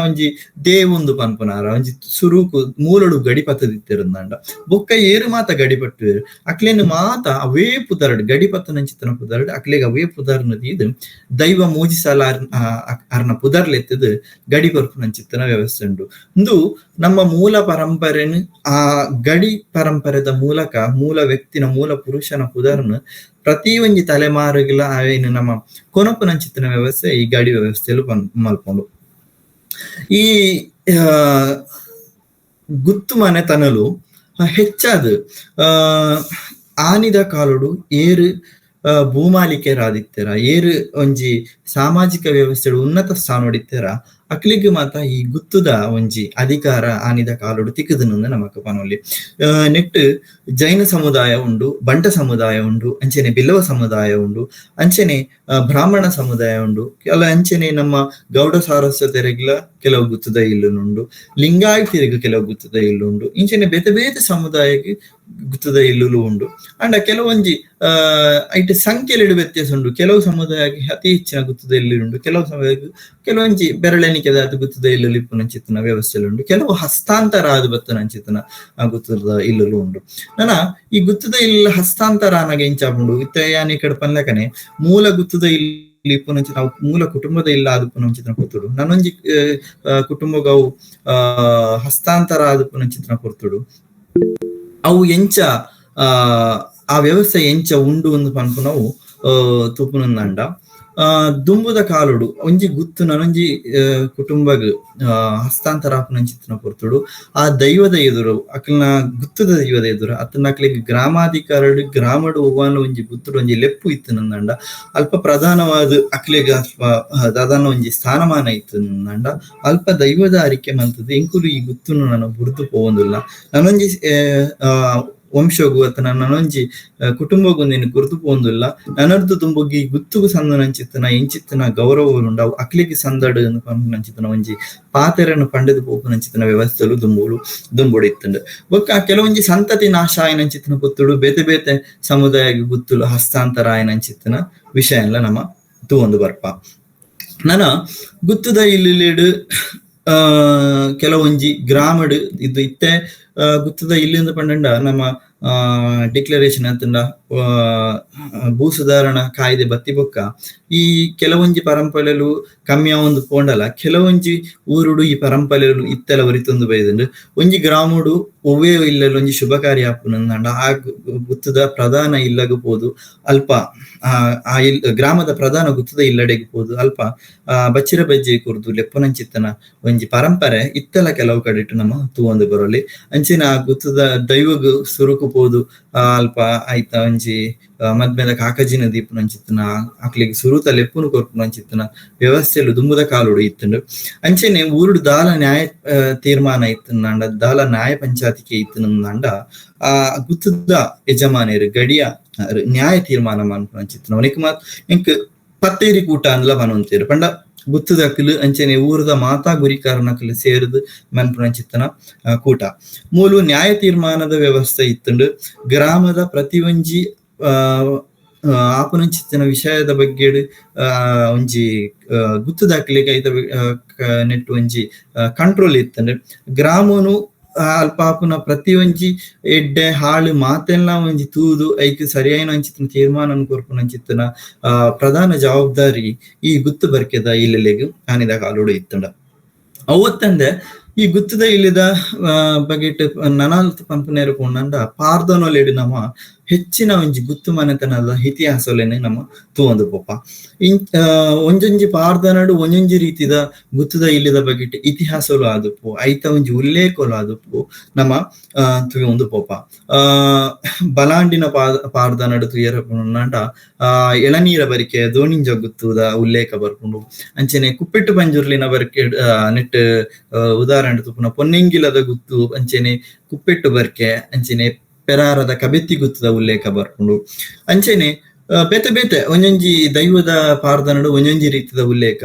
ಒಂಜಿ ದೇವುಂದು ಪನ್ಪುನಾರ ಒಂಜಿ ಸುರೂಕು ಮೂಲಡು ಗಡಿಪತ್ತದಿತ್ತಿರಂದಾಂಡ ಬೊಕ್ಕ ಏರು ಮಾತ ಗಡಿಪಟ್ಟು ಅಕ್ಲೇನು ಮಾತ ಅವೇ ಪುದರ್ಡ್ ಗಡಿಪತ್ತನಂಚಿತ್ತನ ಪುದರ್ಡ್ ಅಕ್ಲೆಗ್ ಅವೇ ಪುದರ್ನ ತೀದ್ ದೈವ ಮೂಜಿಸಲ ಅರ್ನ ಪುದರ್ಲೆತ್ತದ ಗಡಿ ಕೊರ್ಪುನಂಚಿತ್ತನ ವ್ಯವಸ್ಥೆ ಉಂಡು. ಇಂದು ನಮ್ಮ ಮೂಲ ಪರಂಪರೆನ್ ಆ ಗಡಿ ಪರಂಪರೆದ ಮೂಲಕ ಮೂಲ ವ್ಯಕ್ತಿನ ಮೂಲ ಪುರುಷನ ಪುದರ್ನ ಪ್ರತಿ ಒಂಜಿ ತಲೆಮಾರುಗಳ ಅವೇನು ನಮ್ಮ ಕೊನಪುನಂಚಿತ್ತಿನ ವ್ಯವಸ್ಥೆ ಈ ಗಡಿ ವ್ಯವಸ್ಥೆಲು ಮಲ್ಪೊಂಡು. ಈ ಗುತ್ತು ಮನೆತನಲು ಹೆಚ್ಚಾದ ಆನಿದ ಕಾಲುಡು ಏರು ಭೂಮಾಲಿಕೆರಾದಿತ್ತೆರ ಏರು ಒಂಜಿ ಸಾಮಾಜಿಕ ವ್ಯವಸ್ಥೆ ಉನ್ನತ ಸ್ಥಾನ ಹೊಡಿತ್ತೆರ ಅಕ್ಲಿಗ್ ಮಾತ ಈ ಗುತ್ತುದ ಒಂಜಿ ಅಧಿಕಾರ ಆನಿದ ಕಾಲುಡು ತಿಕ್ಕದನ್ನ ನಮಕ್ ಪನೊಲಿ. ನೆಟ್ ಜೈನ ಸಮುದಾಯ ಉಂಡು, ಬಂಟ ಸಮುದಾಯ ಉಂಡು, ಅಂಚೆನೆ ಬಿಲ್ಲವ ಸಮುದಾಯ ಉಂಡು, ಅಂಚೆನೆ ಬ್ರಾಹ್ಮಣ ಸಮುದಾಯ ಉಂಡು, ಅಂಚೆನೆ ನಮ್ಮ ಗೌಡ ಸಾರಸ್ವತೆರೆಗ್ಲ ಕೆಲವು ಗುತ್ತದ ಇಲ್ಲುನುಂಡು, ಲಿಂಗಾಯತಿರಿಗ ಕೆಲವು ಗುತ್ತದ ಇಲ್ಲುಂಡು, ಇಂಚೆನೆ ಬೇತೆ ಬೇತೆ ಸಮುದಾಯಕ್ಕೆ ಗುತ್ತದ ಇಲ್ಲುಲು ಉಂಡು. ಅಂಡ ಕೆಲವೊಂಜಿ ಐಟ್ ಸಂಖ್ಯೆಲೆಡು ವ್ಯತ್ಯಾಸ ಉಂಡು. ಕೆಲವು ಸಮುದಾಯಕ್ಕೆ ಅತಿ ಹೆಚ್ಚಿನ ಗುತ್ತದ ಇಲ್ಲುಂಡು, ಕೆಲವು ಸಮುದಾಯಕ್ಕೆ ಕೆಲವೊಂಜಿ ಬೆರಳೆಣಿಕೆದ ಅದು ಗುತ್ತದ ಇಲ್ಲು ಲಿಪ್ಪುನಂಚಿತ್ತಿನ ವ್ಯವಸ್ಥೆಲು ಉಂಡು, ಕೆಲವು ಹಸ್ತಾಂತರ ಆದು ಬತ್ತನಂಚಿತ್ತಿನ ಗುತ್ತದ ಇಲ್ಲುಲು ಉಂಡು. ನಾನ ಈ ಗುತ್ತದ ಇಲ್ಲ ಹಸ್ತಾಂತರ ಅನ್ನಗೆ ಇಂಚಾಪುಂಡು ಇತ್ತಯಾನಿ ಕಡೆ ಪನ್ಲಕನೆ ಮೂಲ ಗುತ್ತದ ಇಲ್ಲಿ ಪುನಂಚಿ ನಾವು ಮೂಲ ಕುಟುಂಬದ ಇಲ್ಲ ಆದು ಪುನಂಚಿತನ ಕೊರ್ತುಡು ನಾನೊಂಜಿ ಕುಟುಂಬಗವು ಹಸ್ತಾಂತರ ಆದು ಪುನಂಚಿತನ ಕೊರ್ತುಡು ಅವು ಎಂಚ ಆ ವ್ಯವಸ್ಥೆ ಎಂಚ ಉಂಡು ಒಂದು ಪನ್ಪು ನಾವು ತೂಪುನಂದಂಡ ದುಂಬುದ ಕಾಲುಡು ಒಂಜಿ ಗುತ್ತು ನನೊಂಜಿ ಕುಟುಂಬಗ್ ಹಸ್ತಾಂತರ ಆಪುನಂಚಿತ್ತಿನ ಪೊರ್ತುಡು ಆ ದೈವದ ಎದುರು ಅಕ್ಲನ ಗುತ್ತುದ ದೈವದ ಎದುರು ಅತ್ತನ ಅಕ್ಲೆಗ್ ಗ್ರಾಮಾಧಿಕಾರಡು ಗ್ರಾಮಡು ಹೋಗುವ ಒಂಜಿ ಗುತ್ತುಡು ಒಂಜಿ ಲೆಪ್ಪು ಇತ್ತು ನಂದಂಡ ಅಲ್ಪ ಪ್ರಧಾನವಾದ ಅಕ್ಲೆಗ್ ದಾದಾನ ಒಂಜಿ ಸ್ಥಾನಮಾನ ಇತ್ತು ನಂದಂಡ ಅಲ್ಪ ದೈವದ ಅರಿಕೆ ಮಲ್ತದೆ ಎಂಕುಲು ಈ ಗುತ್ತುನು ನಾನು ಬುರ್ದು ಪೋವೊಂದುಲ್ಲ ನನೊಂಜಿ ವಂಶಗು ಅತ್ತನ ನನೊಂಜಿ ಕುಟುಂಬಗು ನೀನು ಗುರ್ತು ಪೋಂದುಲ್ಲ ನನರ್ದು ತುಂಬೊಗಿ ಗುತ್ತುಗು ಸಂದನಂಚಿತ್ತನ ಎಂಚಿತ್ತನ ಗೌರವವುಂಡ ಅಕ್ಲಿಗೆ ಸಂದಡು ಪಂಪಿನಂಚಿತ್ತನ ಒಂಜಿ ಪಾತೆರನ್ನು ಪಂಡೆದು ಪೋಪುನಂಚಿತ್ತನ ವ್ಯವಸ್ಥೆಲು ದುಂಬುಡಿತ್ತಂಡು ಬೊಕ್ಕ ಕೆಲವೊಂಜಿ ಸಂತತಿ ನಾಶ ಆಯ್ನಂಚಿತ್ತನ ಗುತ್ತುಡು ಬೇತೆ ಬೇತೆ ಸಮುದಾಯಗೆ ಗುತ್ತುಲು ಹಸ್ತಾಂತರ ಆಯ್ನಂಚಿತ್ತನ ವಿಷಯ ಎಲ್ಲ ನಮ್ಮ ತೂವೊಂದು ಬರ್ಪ ನನ ಗುತ್ತುದ ಇಲ್ಲಿಡು ಕೆಲವೊಂಜಿ ಗ್ರಾಮಡ್ ಇದು ಇತ್ತೆ ಗುತ್ತದ ಇಲ್ಲಿಂದ ಪಂಡ ನಮ್ಮ ಡಿಕ್ಲರೇಷನ್ ಅಂತಂಡ ಭೂ ಸುಧಾರಣಾ ಕಾಯ್ದೆ ಬತ್ತಿ ಬೊಕ್ಕ ಈ ಕೆಲವೊಂಜಿ ಪರಂಪರೆಲು ಕಮ್ಮಿ ಒಂದು ಪೋಂಡಲ ಕೆಲವೊಂಜಿ ಊರುಡು ಈ ಪರಂಪರೆಲು ಇತ್ತೆಲ ಒರಿತೊಂದು ಬೈದಂಡು ಒಂಜಿ ಗ್ರಾಮಡು ಒವ್ವೇ ಇಲ್ಲಲು ಒಂಜಿ ಶುಭ ಕಾರ್ಯ ಆಪುನಂಡ ಆ ಗುತ್ತದ ಪ್ರಧಾನ ಇಲ್ಲಗು ಪೋದು ಅಲ್ಪ ಆ ಗ್ರಾಮದ ಪ್ರಧಾನ ಗುತ್ತದ ಇಲ್ಲಡೆಗೆ ಪೋದು ಅಲ್ಪ ಬಚ್ಚಿರ ಬಜ್ಜಿ ಕುರ್ದು ಲೆಪ್ಪನಂಚಿತ್ತನ ಒಂಜಿ ಪರಂಪರೆ ಇತ್ತೆಲ ಕೆಲವು ಕಡೆಟು ನಮ್ಮ ತೂವೊಂದು ಬರೋಲಿ ಅಂಚಿನ ಆ ಗುತ್ತದ ದೈವಗು ಸುರುಕು ಪೋದು ಅಲ್ಪ ಆಯ್ತ ಒಂಜಿ ಮದ್ಮೆದ ಕಾಕಜಿನ ದೀಪುನಂಚಿತ್ತನ ಅಕ್ಲಿಗೆ ಸುರುತ ಲೆಪ್ಪುನು ಕೊರ್ಪುನಂಚಿತ್ತನ ವ್ಯವಸ್ಥೆಲು ದುಂಬುದ ಕಾಲುಡು ಇತ್ತಂಡು ಅಂಚೆನೆ ಊರುಡು ದಾಲ ನ್ಯಾಯ ತೀರ್ಮಾನ ಇತ್ತಂಡ ದಾಲ ನ್ಯಾಯ ಪಂಚಾಯತಿಗೆ ಇತ್ತಂಡ ಆ ಗುತ್ತದ ಯಜಮಾನೇರು ಗಡಿಯ ನ್ಯಾಯ ತೀರ್ಮಾನ ಮನ್ಪುನಂಚಿತ್ತನ ಅವನಿಗೆ ಮಾತ್ ಎಂಕ್ ಪತ್ತೇರಿ ಕೂಟ ಅಂದ್ಲ ಮನೊಂತೇರು ಪಂಡ ಗುತ್ತದಕ್ಲು ಅಂಚೆನೆ ಊರದ ಮಾತಾ ಗುರಿಕಾರನಕ್ಲು ಸೇರಿದು ಮನ್ಪುನಂಚಿತ್ತನ ಕೂಟ ಮೂಲು ನ್ಯಾಯ ತೀರ್ಮಾನದ ವ್ಯವಸ್ಥೆ ಇತ್ತಂಡು ಗ್ರಾಮದ ಪ್ರತಿ ಒಂಜಿ ಆಪುನಂಚಿತ್ತಿನ ವಿಷಯದ ಬಗ್ಗೆ ಒಂಜಿ ಗುತ್ತದಾಕ್ಲಿಗೆ ಐತ ನೆಟ್ಟು ಒಂಜಿ ಕಂಟ್ರೋಲ್ ಇತ್ತಂದ್ರೆ ಗ್ರಾಮನು ಅಲ್ಪ ಆಪುನ ಪ್ರತಿ ಒಂಜಿ ಎಡ್ಡೆ ಹಾಳು ಮಾತೆಲ್ಲ ಒಂಜಿ ತೂದು ಐಕ್ ಸರಿಯಾಯಿನ ಅಂಚಿತ್ತಿನ ತೀರ್ಮಾನ ಕೊರ್ಪುನಂಚಿತ್ತಿನ ಪ್ರಧಾನ ಜವಾಬ್ದಾರಿ ಈ ಗುತ್ತು ಬರ್ಕೆದ ಇಲ್ಲೆಲೆಗ್ ಆನಿದ ಕಾಲೋಡು ಇತ್ತಂಡ ಅವತ್ತಂದೆ ಈ ಗುತ್ತದ ಇಲ್ಲಿದ ಬಗೆಟ್ ನನಾಲ್ತು ಪಂಪನೇರು ಕೊಂಡ ಪಾರ್ದನೊಲೆಡು ನಮ್ಮ ಹೆಚ್ಚಿನ ಒಂಜಿ ಗುತ್ತು ಮನೆತನದ ಇತಿಹಾಸಲೇನೆ ನಮ್ಮ ತೂವೊಂದು ಪೋಪ ಒಂಜೊಂಜಿ ಪಾರ್ದನಡು ಒಂಜೊಂಜಿ ರೀತಿದ ಗುತ್ತದ ಇಲ್ಲಿದ ಬಗೆಟ್ ಇತಿಹಾಸಲು ಆದುಪ್ಪು ಐತ ಒಂಜಿ ಉಲ್ಲೇಖಲು ಆದುಪ್ಪು ನಮ್ಮ ತುಯೊಂದು ಪೋಪ ಬಲಾಂಡಿನ ಪಾರ್ದನಡು ತುಯರಪುಂಡ ಎಳನೀರ ಬರಿಕೆ ದೋಣಿಂಜ ಗುತ್ತುದ ಉಲ್ಲೇಖ ಬರ್ಪುಂಡು ಅಂಚೆನೆ ಕುಪ್ಪೆಟ್ಟು ಪಂಜುರ್ಲಿನ ಬರಿಕೆ ನೆಟ್ ಉದಾಹರಣೆ ತುಪ್ಪುನ ಪೊನ್ನೆಂಗಿಲದ ಗುತ್ತು ಅಂಚೆನೆ ಕುಪ್ಪೆಟ್ಟು ಬರ್ಕೆ ಅಂಚೆನೆ ಪೆರಾರದ ಕಬೆತ್ತಿ ಗುತ್ತದ ಉಲ್ಲೇಖ ಬರ್ಕೊಂಡು ಅಂಚೆನೆ ಬೇತೆ ಬೇತೆ ಒಂಜೊಂಜಿ ದೈವದ ಪಾರ್ದನಡು ಒಂಜೊಂಜಿ ರೀತಿದ ಉಲ್ಲೇಖ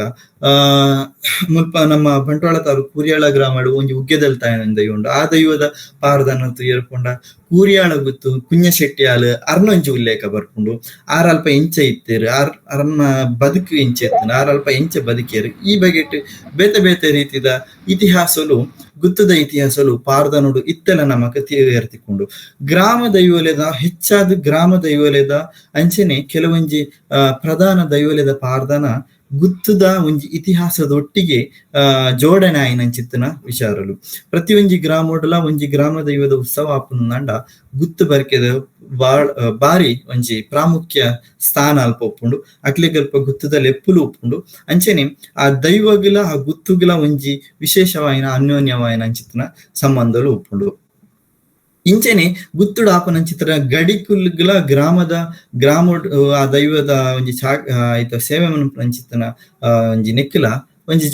ಮುಲ್ಪ ನಮ್ಮ ಬಂಟ್ವಾಳ ತಾಲೂಕು ಕೂರ್ಯಾಳ ಗ್ರಾಮಡು ಒಂಜಿ ಉಗ್ಗೆದಲ್ ತಾಯನ ದೈವ ಉಂಡು ಆ ದೈವದ ಪಾರ್ದನ ಏರ್ಕೊಂಡ ಕೂರ್ಯಾಳ ಗುತ್ತು ಕುഞ്ഞಶೆಟ್ಟಿಯಾಳು ಅರ್ನೊಂಜಿ ಉಲ್ಲೇಖ ಬರ್ಕೊಂಡು ಆರಲ್ಪ ಎಂಚ ಇತ್ತೇರು ಅರ್ನ ಬದುಕು ಎಂಚ ಇತ್ತು ಆರಲ್ಪ ಎಂಚ ಬದುಕೇರು ಈ ಬಗೆಟ್ ಬೇತೆ ಬೇತೆ ರೀತಿದ ಇತಿಹಾಸಲು ಗುತ್ತದ ಇತಿಹಾಸಲು ಪಾರ್ದನುಡು ಇತ್ತೆಲ ನಮಕ್ ತೀರ್ತಿಕೊಂಡು ಗ್ರಾಮ ದೈವಲೆದ ಹೆಚ್ಚಾದ ಗ್ರಾಮ ದೈವಲೆದ ಅಂಚೆನೆ ಕೆಲವೊಂಜಿ ಪ್ರಧಾನ ದೈವಲೆದ ಪಾರ್ದನ ಗುತ್ತದ ಒಂಜಿ ಇತಿಹಾಸದೊಟ್ಟಿಗೆ ಜೋಡಣೆ ಆಯ್ನಂಚಿತ್ತಿನ ವಿಚಾರಲು ಪ್ರತಿ ಒಂಜಿ ಗ್ರಾಮೋಡಲ ಒಂಜಿ ಗ್ರಾಮ ದೈವದ ಉತ್ಸವ ಆಪುನಂಡ ಗುತ್ತು ಬರ್ಕೆದ ಬಾರಿ ಒಂಜಿ ಪ್ರಾಮುಖ್ಯ ಸ್ಥಾನ ಅಲ್ಪ ಒಪ್ಪುಂಡು ಅಕ್ಲೆಗ್ ಅಲ್ಪ ಗುತ್ತದ ಲೆಪ್ಪುಲು ಒಪ್ಪುಂಡು ಅಂಚೆನೆ ಆ ದೈವಗ್ಲ ಆ ಗುತ್ತುಗ್ಲ ಒಂಜಿ ವಿಶೇಷವಾಯಿನ ಅನ್ಯೋನ್ಯವಾಯಿನ ಅಂಚಿತ್ತಿನ ಸಂಬಂಧಲು ಒಪ್ಪುಂಡು ಇಂಚೆನೆ ಗುತ್ತುಡು ಆಪನಂಚಿತ್ರ ಗಡಿಕುಲ್ಗಳ ಗ್ರಾಮ ಆ ದೈವದ ಒಂಜಿ ಆಯ್ತ ಸೇವೆ ಮನ್ಪುನಂಚಿತ್ತನ ಒಂಜಿ ನೆಕ್ಕಲ ಒಂಜಿ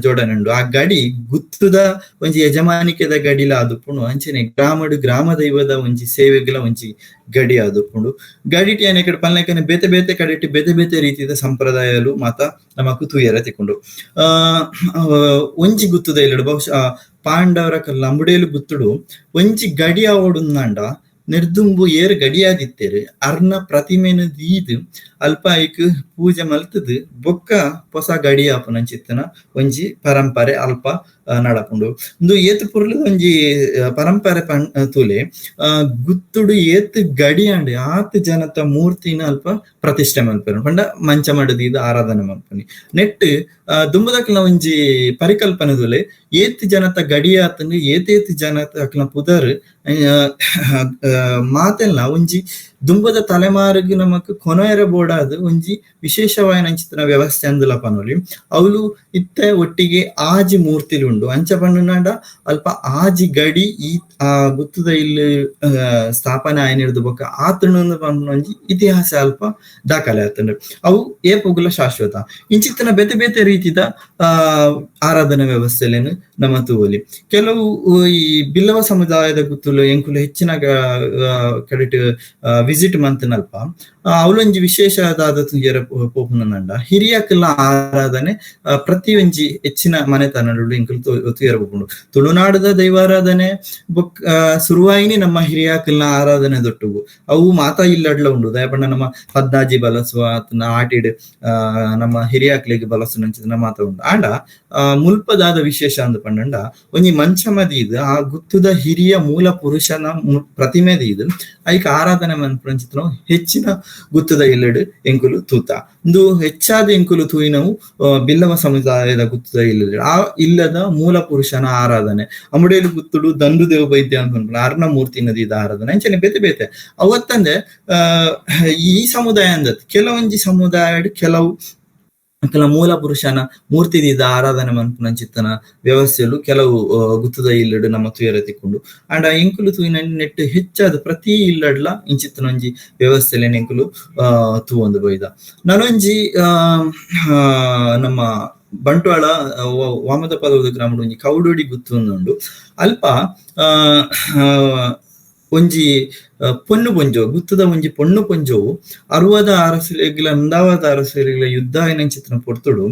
ಜೋಡಣೆ ಉಂಡು ಆ ಗಡಿ ಗುತ್ತುದ ಒಂಜಿ ಯಜಮಾನಿಕೆದ ಗಡಿಲ ಆದುಪ್ಪುಂಡು ಅಂಚೆನೆ ಗ್ರಾಮ ದೈವದ ಒಂಜಿ ಸೇವೆಗಳ ಒಂಜಿ ಗಡಿ ಆದುಪ್ಪುಂಡು ಗಡಿಟಿ ಅನೇಕಡೆ ಪಲ್ನಕನೆ ಬೇತೆ ಬೇತೆ ಕಡೆಟಿ ಬೇತೆ ಬೇತೆ ರೀತಿಯ ಸಂಪ್ರದಾಯಲು ಮಾತ ನಮಕ್ ತೂಯರ ತಿಕ್ಕೊಂಡು ಒಂಜಿ ಗುತ್ತುದ ಇಲ್ಲಡು ಬಹುಶಃ ಪಾಂಡವರ ಲಂಬುಡೇಲು ಗುತ್ತುಡು ಒಂಜಿ ಗಡಿಯ ಓಡುಂದಾಂಡ ನಿರ್ದುಂಬು ಏರು ಗಡಿಯಾದಿತ್ತೇರು ಅರ್ನ ಪ್ರತಿಮೆನು ದೀದು ಅಲ್ಪ ಐಕ್ ಪೂಜೆ ಮಲ್ತದು ಬೊಕ್ಕ ಹೊಸ ಗಡಿ ಆಪುನಂಚಿತ್ತನ ಒಂಜಿ ಪರಂಪರೆ ಅಲ್ಪ ನಡಪುಂಡು ಒಂದು ಏತು ಪುರ್ಲದ ಒಂಜಿ ಪರಂಪರೆ ತೂಲೆ ಗುತ್ತುಡು ಏತ್ ಗಡಿ ಅಂಡ್ ಆತ್ ಜನತ ಮೂರ್ತಿನ ಅಲ್ಪ ಪ್ರತಿಷ್ಠೆ ಮಲ್ಪರು ಪಂಡ ಮಂಚ ಮಡದಿದ ಆರಾಧನೆ ಮಲ್ಪನಿ ನೆಟ್ ದುಂಬದಕ್ಲ ಒಂಜಿ ಪರಿಕಲ್ಪನೆ ತೂಲೆ ಏತ್ ಜನತ ಗಡಿ ಆತಂದು ಏತೇತ್ ಜನತ ಅಕ್ಲ ಪುದರ್ ಮಾತೆಲ್ಲ ಒಂಜಿ ದುಂಬದ ತಲೆಮಾರಿಗೆ ನಮಕ್ ಕೊನೆಯರ ಬೋಡಾದ ಒಂಜಿ ವಿಶೇಷವಾಯಿನ ಅಂಚಿತ್ತಿನ ವ್ಯವಸ್ಥೆ ಅಂದಲ ಪನೊಲಿ ಅವಳು ಇತ್ತೆ ಒಟ್ಟಿಗೆ ಆಜಿ ಮೂರ್ತಿಲು ಉಂಡು ಅಂಚ ಪಂಡುನಾಂಡ ಅಲ್ಪ ಆಜಿ ಗಡಿ ಈ ಗುತ್ತದ ಇಲ್ಲಿ ಸ್ಥಾಪನೆ ಆಯ್ನಿರ್ದು ಬೊಕ್ಕ ಆತುಂಡು ಪಂಪುನೊಂಜಿ ಇತಿಹಾಸ ಅಲ್ಪ ದಾಖಲೆ ಆತಂಡ್ರೆ ಅವು ಏಪುಗುಲ ಶಾಶ್ವತ ಇಂಚಿತ್ತಿನ ಬೇತೆ ಬೇತೆ ರೀತಿದ ಆರಾಧನಾ ವ್ಯವಸ್ಥೆಲೇನು ನಮ್ಮ ತೂವಲಿ ಕೆಲವು ಈ ಬಿಲ್ಲವ ಸಮುದಾಯದ ಗುತ್ತುಲು ಎಂಕುಲು ಹೆಚ್ಚಿನ ಕಡೆಟ್ ವಿಸಿಟ್ ಮಂತನಲ್ಪ ಅವಳೊಂಜಿ ವಿಶೇಷವಾದ ತುಂಜರ ಪೋಪುನಂಡ ಹಿರಿಯಕಲ್ಲ ಆರಾಧನೆ ಪ್ರತಿ ಒಂಜಿ ಹೆಚ್ಚಿನ ಮನೆತನಗಳು ಎಂಕುಲು ತುಯರ ಪೋಪುಂಡು ತುಳುನಾಡದ ದೈವಾರಾಧನೆ ಸುರುವಾಯಿನಿ ನಮ್ಮ ಹಿರಿಯಕಲ್ನ ಆರಾಧನೆ ದೊಟ್ಟುಗು ಅವು ಮಾತಾ ಇಲ್ಲಡ್ಲ ಉಂಡು ದಯಪಂಡ ನಮ್ಮ ಪದ್ನಾಜಿ ಬಲಸುವ ಆಟಿಡ್ ನಮ್ಮ ಹಿರಿಯಕಲಿಗೆ ಬಲಸು ನಂಚಿನ ಮಾತಾ ಉಂಡು ಆಂಡ ಮುಲ್ಪದಾದ ವಿಶೇಷ ಅಂದ ಪಂಡ ಒಂಜಿ ಮಂಚಮದಿ ಇದು ಆ ಗುತ್ತುದ ಹಿರಿಯ ಮೂಲ ಪುರುಷನ ಪ್ರತಿಮೆದಿ ಇದು ಐಕ ಆರಾಧನೆ ಮನ್ಪಂಚಿತ ಹೆಚ್ಚಿನ ಗುತ್ತದ ಇಲ್ಲಡ್ ಎಂಕುಲು ತೂತ ಒಂದು ಹೆಚ್ಚಾದ ಎಂಕುಲು ತೂಯಿನವು ಬಿಲ್ಲವ ಸಮುದಾಯದ ಗುತ್ತದ ಇಲ್ಲದ ಆ ಇಲ್ಲದ ಮೂಲ ಪುರುಷನ ಆರಾಧನೆ ಅಮುಡೇಲು ಗುತ್ತುಡು ದಂಡು ದೇವ ವೈದ್ಯ ಅಂತ ಅರ್ಣ ಮೂರ್ತಿ ನದಿದ ಆರಾಧನೆ ಅಂಚನೆ ಬೇತೆ ಬೇತೆ ಅವತ್ತಂದೆ ಈ ಸಮುದಾಯ ಅಂದತ್ ಕೆಲವೊಂಜಿ ಸಮುದಾಯ ಕೆಲವು ಮೂಲ ಪುರುಷನ ಮೂರ್ತಿದ ಆರಾಧನೆ ಮನ್ಪುನಂಚಿತ್ತನ ವ್ಯವಸ್ಥೆಯಲ್ಲೂ ಕೆಲವು ಗುತ್ತದ ಇಲ್ಲಡ್ ನಮ್ಮ ತುಯರ ತಿಕ್ಕೊಂಡು ಅಂಡ್ ಎಂಕುಲು ತೂಯಿನ ನೆಟ್ ಹೆಚ್ಚಾದ ಪ್ರತಿ ಇಲ್ಲಡ್ಲ ಇಂಚಿತ್ತನೊಂಜಿ ವ್ಯವಸ್ಥೆಲೆ ಎಂಕುಲು ತೂವೊಂದು ಬೈದ ನಾನೊಂಜಿ ನಮ್ಮ ಬಂಟ್ವಾಳ ವಾಮದ ಪದವದ ಗ್ರಾಮಡ್ ಒಂಜಿ ಕೌಡೋಡಿ ಗುತ್ತು ಉಂಡು ಅಲ್ಪ ಒಂಜಿ ಪೊನ್ನು ಪೊಂಜೋ ಗುತ್ತದ ಒಂಜಿ ಪೊಣ್ಣು ಪೊಂಜೋವು 60 ಅರಸರಿಗಳ 1வது ಅರಸರಿಗಳ ಯುದ್ಧ ಏನಂಚಿತ್ತನ ಪೊರ್ತುಡು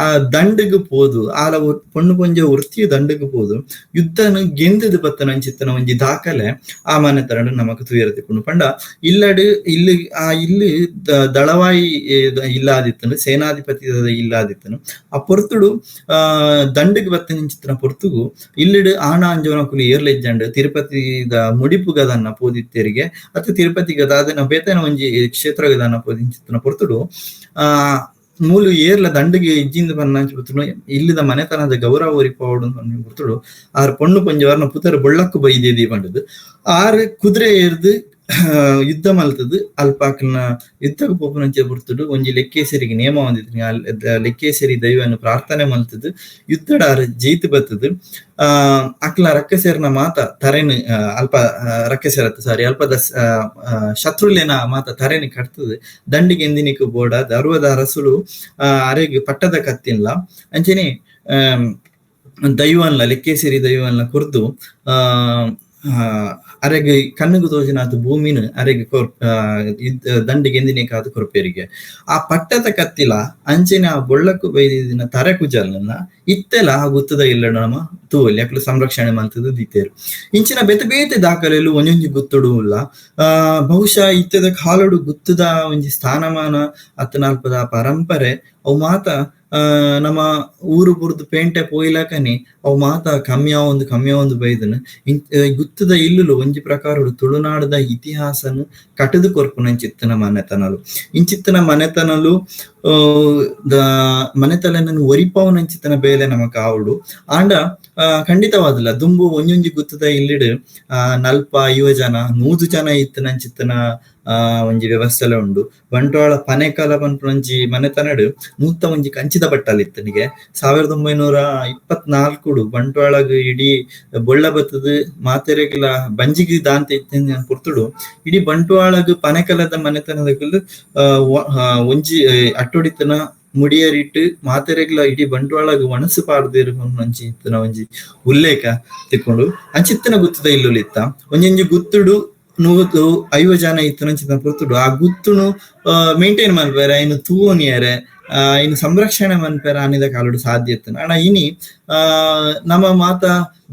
ಆ ದಂಡಗ್ ಪೋದು ಆಲ ಪೊಣ್ಣು ಪೊಂಜ ವೃತ್ತಿಯ ದಂಡಗ್ ಪೋದು ಯುದ್ಧನು ಗೆಂದದ ಬತ್ತನ ಅಂಚಿತ್ತನ ಒಂಜಿ ದಾಖಲೆ ಆ ಮನೆ ತರಡು ನಮಕ್ ತುಯರತಿಕೊಂಡು ಪಂಡ ಇಲ್ಲಡ್ ಇಲ್ಲಿ ಆ ಇಲ್ಲಿ ದಳವಾಯಿ ಇಲ್ಲಾದಿತ್ತನು ಸೇನಾಧಿಪತಿ ಇಲ್ಲಾದಿತ್ತನು ಆ ಪೊರ್ತುಡು ದಂಡಗ್ ಬತ್ತನ ಅಂಚಿತ್ತನ ಪೊರ್ತುಗು ಇಲ್ಲಡ್ ಆಣ ಅಂಜೋನ ಕುಲಿ ಏರ್ಲೆಜ್ಜಂಡ್ ತಿರುಪತಿದ ಮುಡಿಪುಗದನ್ನ ಪೋದಿತ್ತೇರಿಗೆ ಅಥವಾ ತಿರುಪತಿಗದ ಅದನ್ನ ಬೇತನ ಒಂಜಿ ಕ್ಷೇತ್ರಗದನ್ನ ಪೋದಿಂಚಿತ್ತನ ಪೊರ್ತುಡು ಮೂಲು ಏರ್ಲ ದಂಡಿಗೆ ಇಜ್ಜಿಂದ ಬನ್ನ ಇಲ್ಲಿದ ಮನೆತನದ ಗೌರವ ಒರಿಪೋಡು ಬಿಡ್ತುಡು ಆರ್ ಪೊಣ್ಣು ಪಂಜವರ್ನ ಪುತರ ಬೊಳ್ಳಕ್ಕು ಬೈದೇದಿ ಬಂಡದು ಆರ್ ಕುದುರೆ ಏರ್ದು ಯುದ್ಧ ಮಲ್ತದು ಅಲ್ಪಾಕಲ್ನ ಯುದ್ಧಕ್ಕೆ ಪೋಪುನಂಚೆ ಬಿಡ್ತುಡು ಒಂಜಿ ಲೆಕ್ಕೇಸರಿಗೆ ನೇಮ ಹೊಂದಿದ್ರಿ ಲೆಕ್ಕೇಸರಿ ದೈವವನ್ನು ಪ್ರಾರ್ಥನೆ ಮಲ್ತದು ಯುದ್ಧಡಾರ ಜೈತು ಬತ್ತದು ಅಕ್ಲ ರಕ್ಕಸೇರ್ನ ಮಾತ ತರೇನು ಅಲ್ಪ ರಕ್ಕಸೇರತ್ತ ಸಾರಿ ಅಲ್ಪದ ಶತ್ರುಲೇನ ಮಾತ ತರೇನು ಕಟ್ತದೆ ದಂಡಿಗೆ ಎಂದಿನಿಕು ಬೋಡಾದ 60 ಅರಸುಲು ಅರೆಗೆ ಪಟ್ಟದ ಕತ್ತಿನ್ಲ ಅಂಚನೆ ದೈವನ್ಲ ಲೆಕ್ಕೇಸರಿ ದೈವನ್ಲ ಕುರ್ದು ಅರೆಗೆ ಕಣ್ಣುಗು ತೋಜಿನಾದ ಭೂಮಿನ ಅರೆಗೆ ದಂಡಿಗೆ ಎಂದಿನೇಕಾದ ಕೊರಪೇರಿಗೆ ಆ ಪಟ್ಟದ ಕತ್ತಿಲ ಅಂಚೆನೆ ಆ ಬೊಳ್ಳಕ್ಕು ಬೈದಿನ ತರೆ ಕುಜಲ್ನ ಇತ್ತೆಲ್ಲ ಆ ಗುತ್ತದ ಇಲ್ಲ ನಮ್ಮ ತೂವಲ್ಲಿ ಅಕ್ಲು ಸಂರಕ್ಷಣೆ ಮಾಡ್ತದ ದೀತೇರು ಇಂಚಿನ ಬೇತೆ ಬೇತೆ ದಾಖಲೆಲು ಒಂಜೊಂಜಿ ಗುತ್ತುಡು ಇಲ್ಲ ಬಹುಶಃ ಇತ್ತದ ಕಾಲಡು ಗುತ್ತದ ಒಂಜಿ ಸ್ಥಾನಮಾನ ಅತ್ತನಾಲ್ಪದ ಪರಂಪರೆ ಅವು ಮಾತ ನಮ್ಮ ಊರು ಬುರ್ದು ಪೇಂಟೆ ಪೋಯಿಲಕನಿ ಅವು ಮಾತ ಕಮ್ಮಿಯ ಒಂದು ಬೈದನು ಗುತ್ತದ ಇಲ್ಲುಲು ಒಂಜಿ ಪ್ರಕಾರ ತುಳುನಾಡದ ಇತಿಹಾಸನು ಕಟದು ಕೊರ್ಪುನಂಚಿತ್ತನ ಮನೆತನಲು ಇಂಚಿತ್ತನ ಮನೆತನಲು ಮನೆತನನ್ನು ಒರಿಪವನಂಚಿತ್ತನ ಬೇಲೆ ನಮಕ್ ಆವುಡು ಆಂಡ ಖಂಡಿತವಾದಿಲ್ಲ ದುಂಬು ಒಂಜೊಂಜಿ ಗುತ್ತದ ಇಲ್ಲಿಡ್ 40-50 ಜನ 100 ಜನ ಇತ್ತನಂಚಿತ್ತನ ಒಂಜಿ ವ್ಯವಸ್ಥೆಲ ಉಂಡು ಬಂಟ್ವಾಳ ಪನೆಕಾಲ ಪನ್ಪುನಂಜಿ ಮನೆತನಡ್ ಮೂತ್ತ ಒಂಜಿ ಕಂಚಿದ ಬಟ್ಟಲ್ ಇತ್ತನಿಗೆ 1924 ಬಂಟ್ವಾಳಗ್ ಇಡೀ ಬೊಳ್ಳ ಬತ್ತದ ಮಾತೆರೆಗ್ಲ ಬಂಜಿಗಿ ದಾಂತ ಇತ್ತ ಪುರ್ತುಡು ಇಡೀ ಬಂಟ್ವಾಳಗ್ ಪನೆಕಲದ ಮನೆತನದ ಒಂಜಿ ಅಟ್ಟೊಡಿತನ ಮುಡಿಯರಿಟ್ಟು ಮಾತೆರೆಗ್ಲ ಇಡೀ ಬಂಟ್ವಾಳಗ್ ಒಣಸು ಪಾರ್ದಿರು ಅಂಚಿತ್ತನ ಒಂಜಿ ಉಲ್ಲೇಖ ತಿಕ್ಕೊಂಡು ಅಂಚಿತ್ತನ ಗುತ್ತದ ಇಲ್ಲುಲಿತ್ತ ಒಂಜೊಂಜಿ ಗುತ್ತುಡು 150 ಜನ ಇತ್ತನಂಚಿನ ಪುರ್ತುಡು ಆ ಗುತ್ತುನು ಮೇಂಟೈನ್ ಮನ್ಪೇರ ಇನ್ನು ತೂವನಿಯರೆ ಇನ್ನು ಸಂರಕ್ಷಣೆ ಮನ್ಪೇರ ಅನ್ನಿದ ಕಾಲಡು ಸಾಧ್ಯ ಇತ್ತು ಅಣ್ಣ ಇನಿ ನಮ್ಮ ಮಾತ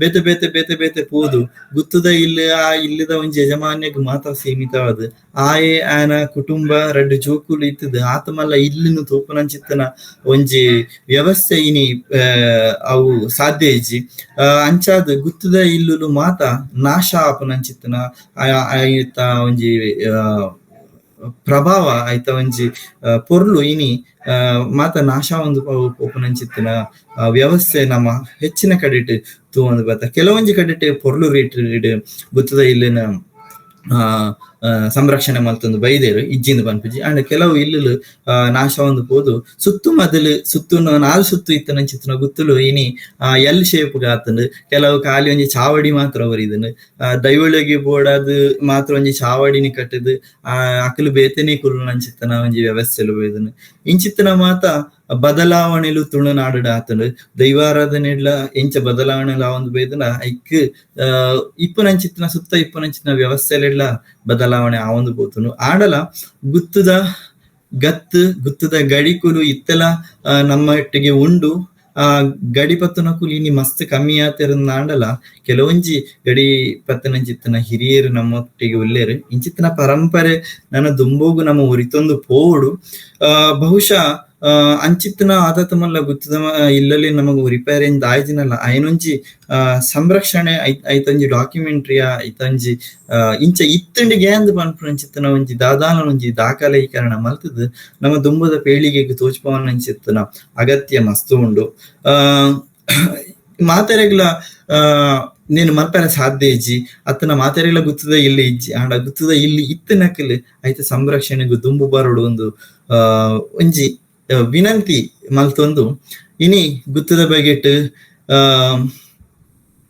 ಬೇತೆ ಬೇತೆ ಬೇತೆ ಬೇತೆ ಪೋದು ಗುತ್ತದ ಇಲ್ಲದ ಒಂಜಿ ಯಜಮಾನ್ಯಗ್ ಮಾತ ಸೀಮಿತವಾದ ಆಯೆ ಆಯನ ಕುಟುಂಬ 2 ಜೋಕುಲು ಇತ್ತದ ಆತ ಮಲ್ಲ ಇಲ್ಲಿನ ತೂಪನಂಚಿತ್ತನ ಒಂಜಿ ವ್ಯವಸ್ಥೆ ಇನಿ ಅವು ಸಾಧ್ಯ ಇಜ್ಜಿ ಅಂಚಾದ ಗುತ್ತದ ಇಲ್ಲುಲು ಮಾತ ನಾಶ ಆಪನಂಚಿತ್ತನ ಆಯ್ತ ಒಂಜಿ ಪ್ರಭಾವ ಆಯ್ತ ಒಂಜಿ ಪೊರ್ಲು ಇನಿ ಮಾತ ನಾಶ ಒಂದು ಪೋಪುನಂಚಿತ್ತಿನ ವ್ಯವಸ್ಥೆ ನಮ್ಮ ಹೆಚ್ಚಿನ ಕಡೆಟ್ ತೂವೊಂದು ಬತ್ತ ಕೆಲವೊಂಜಿ ಕಡೆಟ್ ಪೊರ್ಲು ರೇಟ್ ಗುತ್ತದ ಇಲ್ಲಿನ ಸಂರಕ್ಷಣೆ ಮಲ್ತೊಂದು ಬೈದೇರು ಇಜ್ಜಿಂದು ಪನ್ಪುಜಿ ಅಂಡ್ ಕೆಲವು ಇಲ್ಲುಲು ನಾಶ ಒಂದು ಪೋದು ಸುತ್ತು ಮೊದಲು ಸುತ್ತು 4 ಸುತ್ತು ಇತ್ತನಂಚಿತ್ತಿನ ಗುತ್ತುಲು ಇನಿ ಎಲ್ ಶೇಪ್ ಆತಂದು ಕೆಲವು ಖಾಲಿ ಒಂಜಿ ಚಾವಡಿ ಮಾತ್ರ ಅವರಿದನು ದೈವಳಿಗೆ ಬೋಡಾದು ಮಾತ್ರ ಒಂಜಿ ಚಾವಡಿನಿ ಕಟ್ಟದು ಅಕಲು ಬೇತನೆ ಕುಲು ನಂಚಿತ್ತನ ಒಂಜಿ ವ್ಯವಸ್ಥೆಲು ಬೈದನು ಇಂಚಿತ್ತನ ಮಾತ ಬದಲಾವಣೆಲು ತುಳುನಾಡು ಆತಂಡು ದೈವಾರಾಧನೆಡ್ಲ ಎಂಚ ಬದಲಾವಣೆಲ ಒಂದು ಬೈದನ ಐಕ್ ಇಪ್ಪುನಂಚಿತ್ತಿನ ಸುತ್ತ ಇಪ್ಪುನಂಚಿತ್ತಿನ ವ್ಯವಸ್ಥೆಲೆಡ್ಲ ಬದಲಾವಣೆ ಆ ಒಂದು ಬೋತುನು ಆಡಲ ಗುತ್ತದ ಗಡಿಕುಲು ಇತ್ತೆಲ ನಮ್ಮೊಟ್ಟಿಗೆ ಉಂಡು ಗಡಿ ಪತ್ತನ ಕುಲಿನಿ ಮಸ್ತ್ ಕಮ್ಮಿ ಆತಿರಂದ ಆಂಡಲ ಕೆಲವೊಂಜಿ ಗಡಿ ಪತ್ತನಂಚಿತ್ತಿನ ಹಿರಿಯರು ನಮ್ಮೊಟ್ಟಿಗೆ ಉಲ್ಲೇರು ಇಂಚಿತ್ತಿನ ಪರಂಪರೆ ನನ್ನ ದುಂಬೋಗು ನಮ್ಮ ಉರಿತೊಂದು ಪೋಡು ಬಹುಶಃ ಅಂಚಿತ್ತಿನ ಆದತ ಮಲ್ಲ ಗುತ್ತದ ಇಲ್ಲಲ್ಲಿ ನಮಗ ರಿಪೇರಿಯಿಂದ ಆಯ್ದಿನಲ್ಲ ಐನೊಂಜಿ ಸಂರಕ್ಷಣೆ ಐತಂಜಿ ಡಾಕ್ಯುಮೆಂಟ್ರಿಯ ಐತಂಜಿ ಇಂಚ ಇತ್ತಂಡಿಗೆ ಅಂದ್ ಪನ್ಪುನಂಚಿತ್ತಿನ ಒಂಜಿ ದಾದಾನ ಒಂಜಿ ದಾಖಲೀಕರಣ ಮಲ್ತದ ನಮ್ಮ ದುಂಬದ ಪೇಳಿಗೆಗೆ ತೋಚ್ಪವನಂಚಿತ್ತಿನ ಅಗತ್ಯ ಮಸ್ತು ಉಂಡು ಮಾತೆರೆಗ್ಲ ನೀನು ಮಲ್ಪರೆ ಸಾಧ್ಯ ಇಜ್ಜಿ ಅತ್ತನ ಮಾತೆರೆಗ್ಲ ಗುತ್ತದ ಇಲ್ಲಿ ಇಜ್ಜಿ ಆಂಡ ಗುತ್ತದ ಇಲ್ಲಿ ಇತ್ತನಕಲ್ ಐತ ಸಂರಕ್ಷಣೆಗೂ ದುಂಬು ಬರೋಡು ಒಂದು ಒಂಜಿ ವಿನಂತಿ ಮಲ್ತೊಂದು ಇನಿ ಗುತ್ತದ ಬಗೆಟ್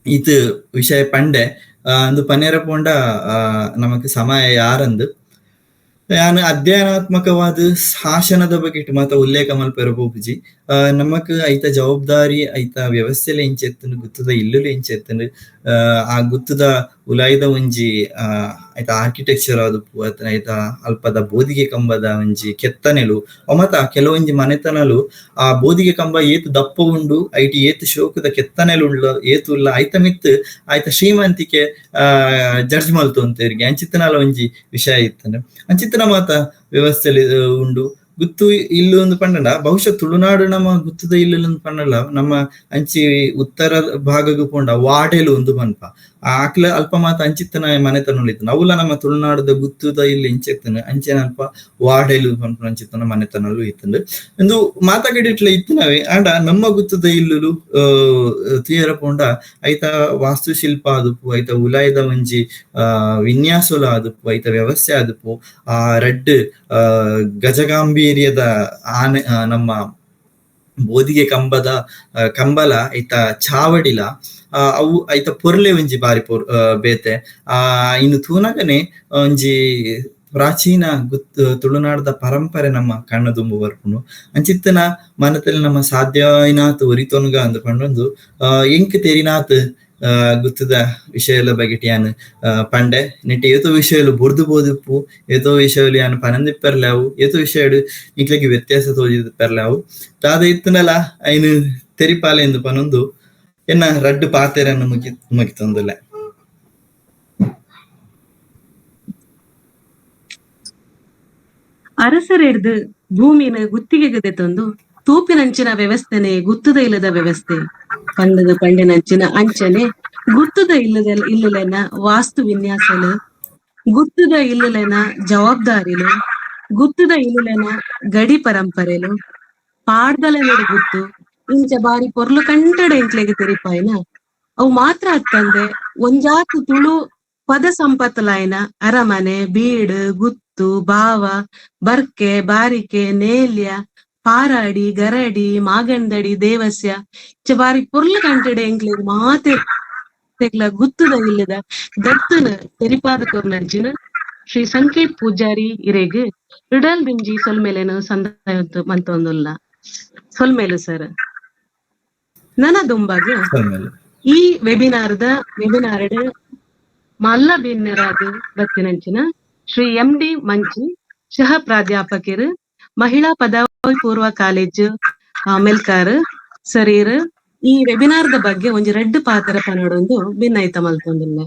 ಇದು ವಿಷಯ ಪಂಡೆ ಅಂದು ಪನ್ನೇರ ಪೋಂಡ ನಮಕ್ ಸಮಯ ಯಾರಂದು ನಾನು ಅಧ್ಯಯನಾತ್ಮಕವಾದ ಶಾಸನದ ಬಗ್ಗೆ ಮಾತ ಉಲ್ಲೇಖ ಮಲ್ಪೆರ ಪೋಪುಜಿ ನಮಕ್ ಐತ ಜವಾಬ್ದಾರಿ ಐತ ವ್ಯವಸ್ಥೆಲೆ ಇಂಚೆತ್ತನು ಗುತ್ತದ ಇಲ್ಲುಲು ಇಂಚೆತ್ತನು ಆ ಗುತ್ತದ ಉಲಾಯ್ದ ಒಂಜಿ ಐತ ಆರ್ಕಿಟೆಕ್ಚರ್ ಆದುಪ್ಪು ಅತನ ಐತ ಅಲ್ಪದ ಬೋದಿಗೆ ಕಂಬದ ಒಂಜಿ ಕೆತ್ತನೆಲು ಮತ ಕೆಲವೊಂಜಿ ಮನೆತನಲು ಆ ಬೋದಿಗೆ ಕಂಬ ಏತು ದಪ್ಪ ಉಂಡು ಐಟಿ ಏತು ಶೋಕದ ಕೆತ್ತನೆಲು ಏತು ಉಲ್ಲ ಐತ ಮಿತ್ ಆಯ್ತ ಶ್ರೀಮಂತಿಕೆ ಜಡ್ಜ್ ಮಲ್ತು ಅಂತೇರಿಗೆ ಅಂಚಿತ್ತನಲ ಒಂಜಿ ವಿಷಯ ಇತ್ತನು ಅಂಚಿತ್ತನ ಮಾತ ವ್ಯವಸ್ಥೆಲಿ ಉಂಡು ಗುತ್ತು ಇಲ್ಲು ಒಂದು ಪಂಡಲ ಬಹುಶಃ ತುಳುನಾಡು ನಮ್ಮ ಗುತ್ತದ ಇಲ್ಲು ಪಂಡಲ ನಮ್ಮ ಅಂಚಿ ಉತ್ತರ ಭಾಗಗೂ ಪೋಂಡ ವಾಡೆಲು ಒಂದು ಪನ್ಪ ಆಕ್ಲ ಅಲ್ಪ ಮಾತ ಅಂಚಿತ್ತನ ಮನೆತನ ಇತ್ತು ಅವುಲ ನಮ್ಮ ತುಳುನಾಡದ ಗುತ್ತದ ಇಲ್ಲಿ ಇಂಚೆತ್ತನ ಅಂಚೆನ ಅಲ್ಪ ವಾಡೆಲು ಪನ್ಪ ಅಂಚಿತ್ತನ ಮನೆತನಲು ಇತ್ತಂದು ಒಂದು ಮಾತಾಗಿಟ್ಲ ಇತ್ತನವೆ ಆಂಡ ನಮ್ಮ ಗುತ್ತದ ಇಲ್ಲು ತೀರ ಪೋಂಡ ಐತ ವಾಸ್ತುಶಿಲ್ಪ ಆದುಪ್ಪು ಐತ ಉಲಾಯ್ದ ಒಂಜಿ ವಿನ್ಯಾಸಲ ಆದುಪ್ಪು ಐತ ವ್ಯವಸ್ಥೆ ಆದುಪ್ಪು ಆ ರೆಡ್ ಗಜಗಾಂಭೀರ್ಯದ ಆನೆ ನಮ್ಮ ಬೋದಿಗೆ ಕಂಬಲ ಐತ ಚಾವಡಿಲ ಅವು ಐತ ಪೊರ್ಲೆ ಒಂಜಿ ಬಾರಿ ಬೇತೆ ಇನ್ನು ತೂನಗನೆ ಒಂಜಿ ಪ್ರಾಚೀನ ತುಳುನಾಡದ ಪರಂಪರೆ ನಮ್ಮ ಕಣ್ಣ ತುಂಬು ಬರ್ಪುಂಡು ಅಂಚಿತ್ತನ ಮನದಲ್ಲಿ ನಮ್ಮ ಸಾಧ್ಯನಾತ್ ಒರಿತೊನ್ಗ ಅಂದ್ ಪಂಡೊಂದು ಎಂಕ್ ತೆರಿನಾತ್ ಗುತ್ತದ ವಿಷಯಲ ಬಗೆಟ್ ಯಾನ್ ಪಂಡೆ ನೆಟ್ಟಿ ಏತೋ ವಿಷಯಲು ಬುರ್ದು ಬೋದಿಪ್ಪು ಏತೋ ವಿಷಯಲು ಯಾನ್ ಪನಂದಿಪ್ಪರ್ಲಾವು ಏತೋ ವಿಷಯಡು ನಿಕ್ಲೆಗೆ ವ್ಯತ್ಯಾಸ ತೋಜಿದಿಪ್ಪರ್ಲಾವು ತಾದ ಇತ್ತನಲ ಐನು ತೆರಿಪಾಲೆ ಎಂದು ಪನೊಂದು ಎನ್ನ ರಡ್ಡು ಪಾತೆರನ್ನು ಮುಗಿತೊಂದುಲ್ಲ ಅರಸರೆಡ್ದು ಭೂಮಿನ ಗುತ್ತಿಗೆಗದೆ ತಂದು ತೂಪಿನಂಚಿನ ವ್ಯವಸ್ಥೆನೆ ಗುತ್ತದ ಇಲ್ಲದ ವ್ಯವಸ್ಥೆ ಪಂಡದ ಪಂಡಿನಂಚಿನ ಅಂಚನೆ ಗುತ್ತದ ಇಲ್ಲಲೆನ ವಾಸ್ತು ವಿನ್ಯಾಸಲು ಗುತ್ತದ ಇಲ್ಲಲೆನ ಜವಾಬ್ದಾರಿಲು ಗುತ್ತದ ಇಲ್ಲಲೆನ ಗಡಿ ಪರಂಪರೆಲು ಪಾಡ್ದಲ ನೆಡು ಗುತ್ತು ಇಂಚ ಬಾರಿ ಪೊರ್ಲು ಕಂಟಡ ಎಂಕ್ಲೆಗೆ ತೆರಿಪಾಯಿನ ಅವು ಮಾತ್ರ ಅತ್ತಂದೆ ಒಂಜಾತು ತುಳು ಪದ ಸಂಪತ್ತಲಾಯ್ನ ಅರಮನೆ ಬೀಡು ಗುತ್ತು ಬಾವ ಬರ್ಕೆ ಬಾರಿಕೆ ನೇಲ್ಯ ಪಾರಾಡಿ ಗರಡಿ ಮಾಗಂದಡಿ ದೇವಸ್ಯ ಇಂಚ ಬಾರಿ ಪೊರ್ಲು ಕಂಟಡ ಎಂಕ್ಲೆಗೆ ಮಾತೆಗ್ಲ ಗುತ್ತದ ಇಲ್ಲದ ದತ್ತನ ತೆರಿಪಾದ ಕೊರ್ನಂಚಿನ ಶ್ರೀ ಸಂಕೇತ್ ಪೂಜಾರಿ ಇರೆಗ್ ರಿಡಲ್ ರಿಂಜಿ ಸೊಲ್ಮೇಲೆನು ಸಂದಾಯ ಮಂತೊಂದುಲ್ಲ ಸೊಲ್ಮೇಲು ಸರ್ ನನ್ನ ದುಂಬಾಗ ಈ ವೆಬಿನಾರ್ಡ್ ಮಲ್ಲ ಬಿನ್ನರಾದ ಬತ್ತಿನಂಚಿನ ಶ್ರೀ MD ಮಂಚಿ ಸಹ ಪ್ರಾಧ್ಯಾಪಕರು ಮಹಿಳಾ ಪದವಿ ಪೂರ್ವ ಕಾಲೇಜು ಮೆಲ್ಕಾರ್ ಸರೀರ್ ಈ ವೆಬಿನಾರ್ದ ಬಗ್ಗೆ ಒಂಜಿ ರೆಡ್ ಪಾತ್ರ ಪನೊಡೊಂದು ಭಿನ್ನೈತ ಮಲ್ತೊಂದುಲ್ಲ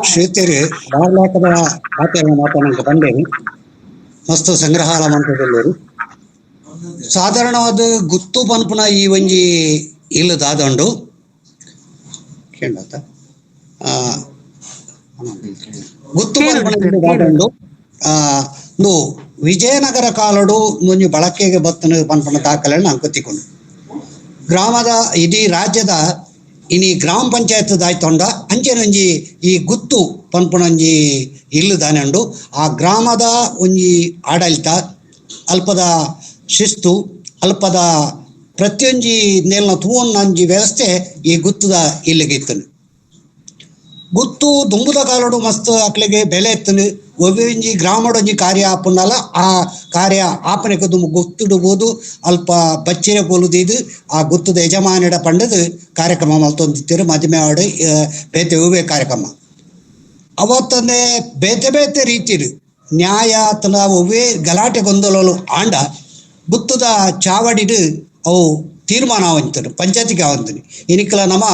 ಶ್ರೀತಿರಿ ಬಾರ್ಲಾಕದ ಪಾತೆರನ್ನ ಮಾತಾಡಂತ ಬಂದೇನು ಮಸ್ತ್ ಸಂಗ್ರಹಾಲ ಮಂತ್ರದಲ್ಲೇರು ಸಾಧಾರಣವಾದ ಗುತ್ತು ಪನ್ಪುನ ಈ ಒಂಜಿ ಇಲ್ಲು ದಾದಂಡು ಕೇಳತ್ತ ಗುತ್ತು ಪನ್ಪುನ ದಾದಂಡು ವಿಜಯನಗರ ಕಾಲಡು ಒಂಜಿ ಬಳಕೆಗೆ ಬತ್ತನ ಪನ್ಪುನ ದಾಖಲೆಯನ್ನು ನಾನು ಗೊತ್ತಿಕೊಂಡು ಗ್ರಾಮದ ಇಡೀ ರಾಜ್ಯದ ಇನಿ ಗ್ರಾಮ ಪಂಚಾಯತ್ ದಾಯ್ತೊಂಡ ಅಂಚೆನೊಂಜಿ ಈ ಗುತ್ತು ಪನ್ಪುನೊಂಜಿ ಇಲ್ಲು ದಾನೆಂಡು ಆ ಗ್ರಾಮದ ಒಂಜಿ ಆಡಳಿತ ಅಲ್ಪದ ಶಿಸ್ತು ಅಲ್ಪದ ಪ್ರತಿಯೊಂಜಿ ನೇಲ್ನ ತೂವೊಂಜಿ ವ್ಯವಸ್ಥೆ ಈ ಗುತ್ತದ ಇಲ್ಲಿಗಿತ್ತನು. ಗುತ್ತು ದುಂಬುದ ಕಾಲಡು ಮಸ್ತ್ ಅಕ್ಲೆಗೆ ಬೆಲೆ ಎತ್ತನು. ಒಬ್ಬೊಂಜಿ ಗ್ರಾಮಡೊಂಜಿ ಕಾರ್ಯ ಆಪುಂಡಲ ಆ ಕಾರ್ಯ ಆಪನೆಗೆ ದುಂಬು ಗುತ್ತುಡುಬೋದು ಅಲ್ಪ ಬಚ್ಚೆರೆ ಪೋಲುದಿದ್ದು ಆ ಗುತ್ತದ ಯಜಮಾನಿಡ ಪಂಡದು ಕಾರ್ಯಕ್ರಮ ಮಲ್ತೊಂದಿತ್ತೇರು. ಮದುವೆ ಆಡು ಬೇತೆ ಹೂವೆ ಕಾರ್ಯಕ್ರಮ ಅವತ್ತಂದೆ ಬೇತೆ ಬೇತೆ ರೀತಿಡು ನ್ಯಾಯ ತನ ಒವ್ವೇ ಗಲಾಟೆ ಗೊಂದಲಲು ಆಂಡ ಗುತ್ತದ ಚಾವಡಿಡು ಅವು ತೀರ್ಮಾನ ಆವಂತರು ಪಂಚಾಯತಿಗೆ ಆವಂತನು. ಇನಿಕಲ ನಮ್ಮ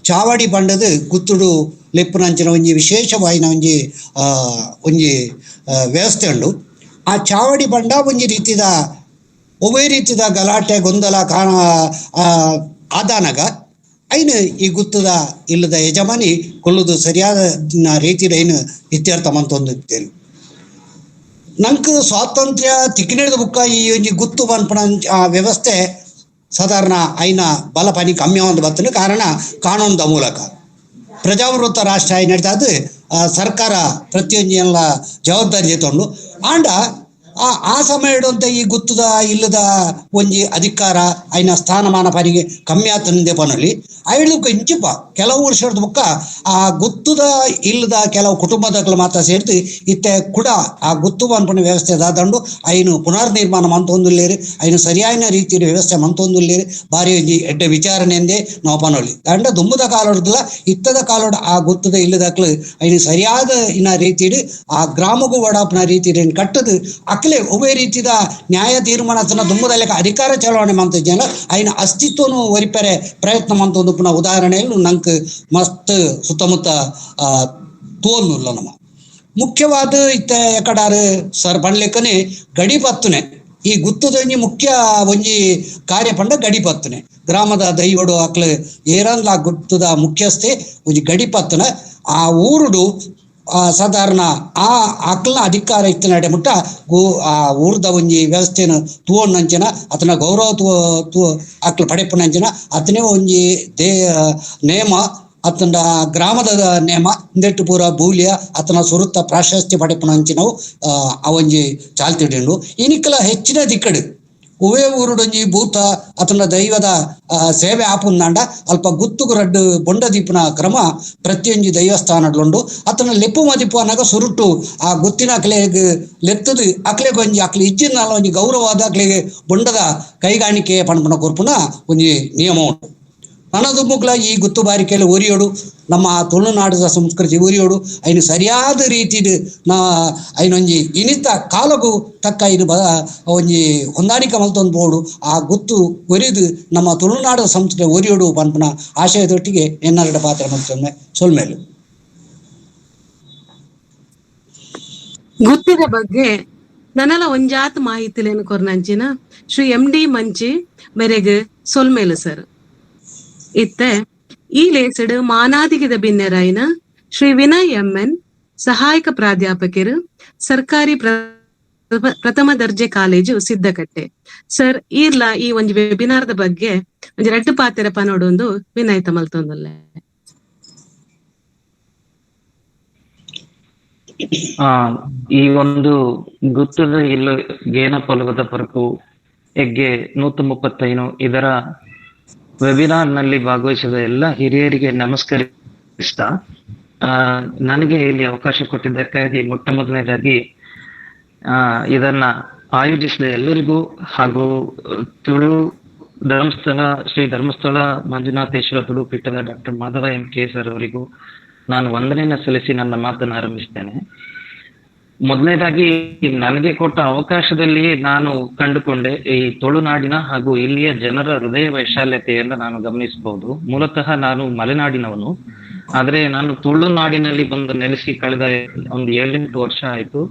ಚಾವಡಿ ಪಂಡದು ಗುತ್ತುಡು ಲೆಪ್ಪುನಂಚಿನ ಒಂಜಿ ವಿಶೇಷವಾಯಿನ ಒಂಜಿ ವ್ಯವಸ್ಥೆ ಉಂಡು. ಆ ಚಾವಡಿ ಪಂಡ ಒಂಜಿ ರೀತಿದ ಒವ್ವೇ ರೀತಿದ ಗಲಾಟೆ ಗೊಂದಲ ಆದಾನಾಗ ಐನು ಈ ಗುತ್ತದ ಇಲ್ಲದ ಯಜಮಾನಿ ಕೊಳ್ಳುದು ಸರಿಯಾದ ರೀತಿಯ ಐನು ಇತ್ಯರ್ಥ ಮಂತೊಂದಿತ್ತೇನು. ನಂಗೆ ಸ್ವಾತಂತ್ರ್ಯ ತಿಕ್ಕಿಣಿದ ಬುಕ್ಕ ಈ ಒಂಜಿ ಗುತ್ತು ಪನ್ಪುನ ಆ ವ್ಯವಸ್ಥೆ ಸಾಧಾರಣ ಐನ ಬಲಪನಿ ಕಮ್ಮಿ ಒಂದು ಬರ್ತನು. ಕಾರಣ ಕಾನೂನದ ಮೂಲಕ ಪ್ರಜಾವೃತ್ತ ರಾಷ್ಟ್ರ ನಡೀತದು ಸರ್ಕಾರ ಪ್ರತಿಯೊಂದು ಎಲ್ಲ ಜವಾಬ್ದಾರಿ ತೊಂಡು ಆಂಡ ಆ ಸಮಯದಂತೆ ಈ ಗುತ್ತದ ಇಲ್ಲದ ಒಂಜಿ ಅಧಿಕಾರ ಐನ ಸ್ಥಾನಮಾನ ಪರಿಗೆ ಕಮ್ಮಿ ಆತಂದೆ ಪನಲ್ಲಿ ಐಡ್ಲುಕ್ಕ ಇಂಚಿಪ್ಪ ಕೆಲವು ವರ್ಷದ ಬುಕ್ಕ ಆ ಗುತ್ತದ ಇಲ್ಲದ ಕೆಲವು ಕುಟುಂಬದಗಳು ಮಾತ್ರ ಸೇರಿದು ಇತ್ತೆ ಕೂಡ ಆ ಗುತ್ತು ಪನ್ಪುನ ವ್ಯವಸ್ಥೆ ದಾದಂಡು ಐನು ಪುನರ್ ನಿರ್ಮಾಣ ಮಂತೊಂದುಲ್ಲೇರು ಐನು ಸರಿಯಾದ ರೀತಿಯ ವ್ಯವಸ್ಥೆ ಮಂತೊಂದುಲ್ಲೇರು ಬಾರಿ ಒಂಜಿ ಎಡ್ಡೆ ವಿಚಾರಣೆಂದೇ ನಾವು ಪನೊಳ್ಳಿ ದಂಡ ದುಂಬುದ ಕಾಲೋಡ್ದಲ್ಲ ಇತ್ತದ ಕಾಲೋಡ ಆ ಗುತ್ತದ ಇಲ್ಲದಕ್ಲು ಐನು ಸರಿಯಾದ ಇನ್ನ ರೀತಿಡು ಆ ಗ್ರಾಮಗೂ ಒಡಾಪನ ರೀತಿ ಕಟ್ಟದು ಅಕ್ಲೆ ಒಬ್ಬೇ ರೀತಿದ ನ್ಯಾಯ ತೀರ್ಮಾನ ದುಂಬದ ಅಧಿಕಾರ ಚಲಾವಣೆ ಮಂತ ಜನ ಐನ ಅಸ್ತಿತ್ವನು ಒರಿಪೆರೆ ಪ್ರಯತ್ನ ಮಂತೊಂದು ಪುನಃ ಉದಾಹರಣೆಯಲ್ಲಿ ನಂಗೆ ಮಸ್ತ್ ಸುತ್ತಮುತ್ತ ತೋಲ್ನುಲ್ಲ ನಮ್ಮ ಮುಖ್ಯವಾದ ಇತ್ತ ಎಕಡಾರು ಸರ್ ಪಂಡ್ಲೆಕ್ಕನೆ ಗಡಿ ಪತ್ತನೆ ಈ ಗುತ್ತದೊಂಜಿ ಮುಖ್ಯ ಒಂಜಿ ಕಾರ್ಯ ಪಂಡ ಗಡಿ ಪತ್ತನೆ ಗ್ರಾಮದ ದೈವಡು ಅಕ್ಲು ಏರಂದ್ಲ ಗುತ್ತದ ಮುಖ್ಯಸ್ಥೆ ಒಂಜಿ ಗಡಿ ಪತ್ತನ ಆ ಊರುಡು ಸಾಧಾರಣ ಆ ಅಕ್ಲ ಅಧಿಕಾರ ಇತ್ತು ನಡೆ ಮುಟ್ಟ ಆ ಊರ್ದ ಒಂಜಿ ವ್ಯವಸ್ಥೆನ ತೂವಣ್ಣಂಚಿನ ಅತನ ಗೌರವ ತೂ ಅಕ್ಲು ಪಡೆಪುನಂಚಿನ ಅತನೇ ಒಂಜಿ ನೇಮ ಅತನ ಗ್ರಾಮದ ನೇಮ ಇಂದೆಟ್ಟು ಪೂರ ಬೂಲಿಯ ಅತನ ಸುರುತ್ತ ಪ್ರಾಶಸ್ತ್ಯ ಪಡೆಪುನಂಚಿನವು ಅವೊಂಜಿ ಚಾಲ್ತಿಡಿಂಡು ಇನಿಕಲ ಹೆಚ್ಚಿನ ದಿಕ್ಕಡು ಉವೇ ಊರುಡೊಂಜಿ ಭೂತ ಅತನ ದೈವದ ಸೇವೆ ಆಪುಂದಾಂಡ ಅಲ್ಪ ಗುತ್ತುಗು ರಡ್ಡು ಬೊಂಡ ದೀಪನ ಕ್ರಮ ಪ್ರತಿಯೊಂಜಿ ದೈವಸ್ಥಾನಡ್ಲುಂಡು ಅತನ ಲೆಪ್ಪು ಮದಿಪು ಅನ್ನಾಗ ಸುರುಟ್ಟು ಆ ಗುತ್ತಿನ ಅಕ್ಲೆಗ್ ಲೆತ್ತದು ಅಕ್ಲೆಗ್ ಒಂಜಿ ಅಕ್ಲೆ ಇಜ್ಜಿನ ಒಂಜಿ ಗೌರವವಾದ ಅಕ್ಲೆಗೆ ಬೊಂಡದ ಕೈಗಾಣಿಕೆ ಪಣಪನ ಕೊರ್ಪುನ ಒಂಜಿ ನಿಯಮ ಉಂಟು. ನನ್ನದು ಮುಗ್ಲ ಈ ಗುತ್ತು ಬಾರಿಕೆಯಲ್ಲಿ ಒರಿಯೋಡು ನಮ್ಮ ತುಳುನಾಡದ ಸಂಸ್ಕೃತಿ ಒರಿಯೋಡು ಐನು ಸರಿಯಾದ ರೀತಿಡು ಐನೊಂಜಿ ಇನಿತ ಕಾಲಗೂ ತಕ್ಕ ಇದು ಒಂಜಿ ಹೊಂದಾಣಿಕೆ ಮಲ್ತೊಂದು ಬೋಡು ಆ ಗುತ್ತು ಒರಿದು ನಮ್ಮ ತುಳುನಾಡದ ಸಂಸ್ಕೃತಿ ಒರಿಯೋಡು ಪನ್ಪನ ಆಶಯದೊಟ್ಟಿಗೆ ಎನ್ನರಡ ಪಾತ್ರ ಮಲ್ತೊಮ್ಮೆ ಸೊಲ್ಮೇಲು ಗುತ್ತಿದ ಬಗ್ಗೆ ನನಲ ಒಂಜಾತ್ ಮಾಹಿತಿಲೇನು ಕೊರ್ನಂಚಿನ ಶ್ರೀ MD ಮಂಚಿ ಮೆರೆಗ್ ಸೊಲ್ಮೇಲು ಸರ್ ಇತ್ತೆ ಈ ಲೇಸಡ್ ಮಾನಾದಿಗಿದ ಬಿನ್ನೆರಾಯಿನ ಶ್ರೀ ವಿನಯ್ MN ಸಹಾಯಕ ಪ್ರಾಧ್ಯಾಪಕರು ಸರ್ಕಾರಿ ಪ್ರಥಮ ದರ್ಜೆ ಕಾಲೇಜು ಸಿದ್ದಕಟ್ಟೆ ಸರ್ ಈರ್ಲ ಈ ಒಂಜಿ ವೆಬಿನಾರ್ದ ಬಗ್ಗೆ ಒಂಜಿ ರಡ್ಡು ಪಾತೆರ ಪನೋಡೊಂದು ವಿನಯತ ಮಲ್ತೊಂದುಲ್ಲೆ. ಈ ಒಂದು ಗುತ್ತದ ಇಲ್ಲು ಗೇನ ಪೊಲಗದ ಪರಕು ಎಗ್ಗೆ 135 ಇದರ ವೆಬಿನಾರ್ ನಲ್ಲಿ ಭಾಗವಹಿಸಿದ ಎಲ್ಲ ಹಿರಿಯರಿಗೆ ನಮಸ್ಕರಿಸ್ತಾ ನನಗೆ ಇಲ್ಲಿ ಅವಕಾಶ ಕೊಟ್ಟಿದ್ದಕ್ಕಾಗಿ ಮೊಟ್ಟ ಮೊದಲನೇದಾಗಿ ಇದನ್ನ ಆಯೋಜಿಸಿದ ಎಲ್ಲರಿಗೂ ಹಾಗೂ ತುಳು ಧರ್ಮಸ್ಥಳ ಶ್ರೀ ಧರ್ಮಸ್ಥಳ ಮಂಜುನಾಥೇಶ್ವರ ತುಳು ಪೀಠದ ಡಾಕ್ಟರ್ ಮಾಧವ MK ಸರ್ ಅವರಿಗೂ ನಾನು ವಂದನೆಯನ್ನು ಸಲ್ಲಿಸಿ ನನ್ನ ಮಾತನ್ನು ಆರಂಭಿಸ್ತೇನೆ. ಮೊದಲನೇದಾಗಿ ನನಗೆ ಕೊಟ್ಟ ಅವಕಾಶದಲ್ಲಿ ನಾನು ಕಂಡುಕೊಂಡೆ ಈ ತುಳುನಾಡಿನ ಹಾಗೂ ಇಲ್ಲಿಯ ಜನರ ಹೃದಯ ವೈಶಾಲ್ಯತೆಯನ್ನು ನಾನು ಗಮನಿಸಬಹುದು. ಮೂಲತಃ ನಾನು ಮಲೆನಾಡಿನವನು, ಆದ್ರೆ ನಾನು ತುಳುನಾಡಿನಲ್ಲಿ ಬಂದು ನೆಲೆಸಿ ಕಳೆದ ಒಂದು 7-8 ವರ್ಷ ಆಯ್ತು.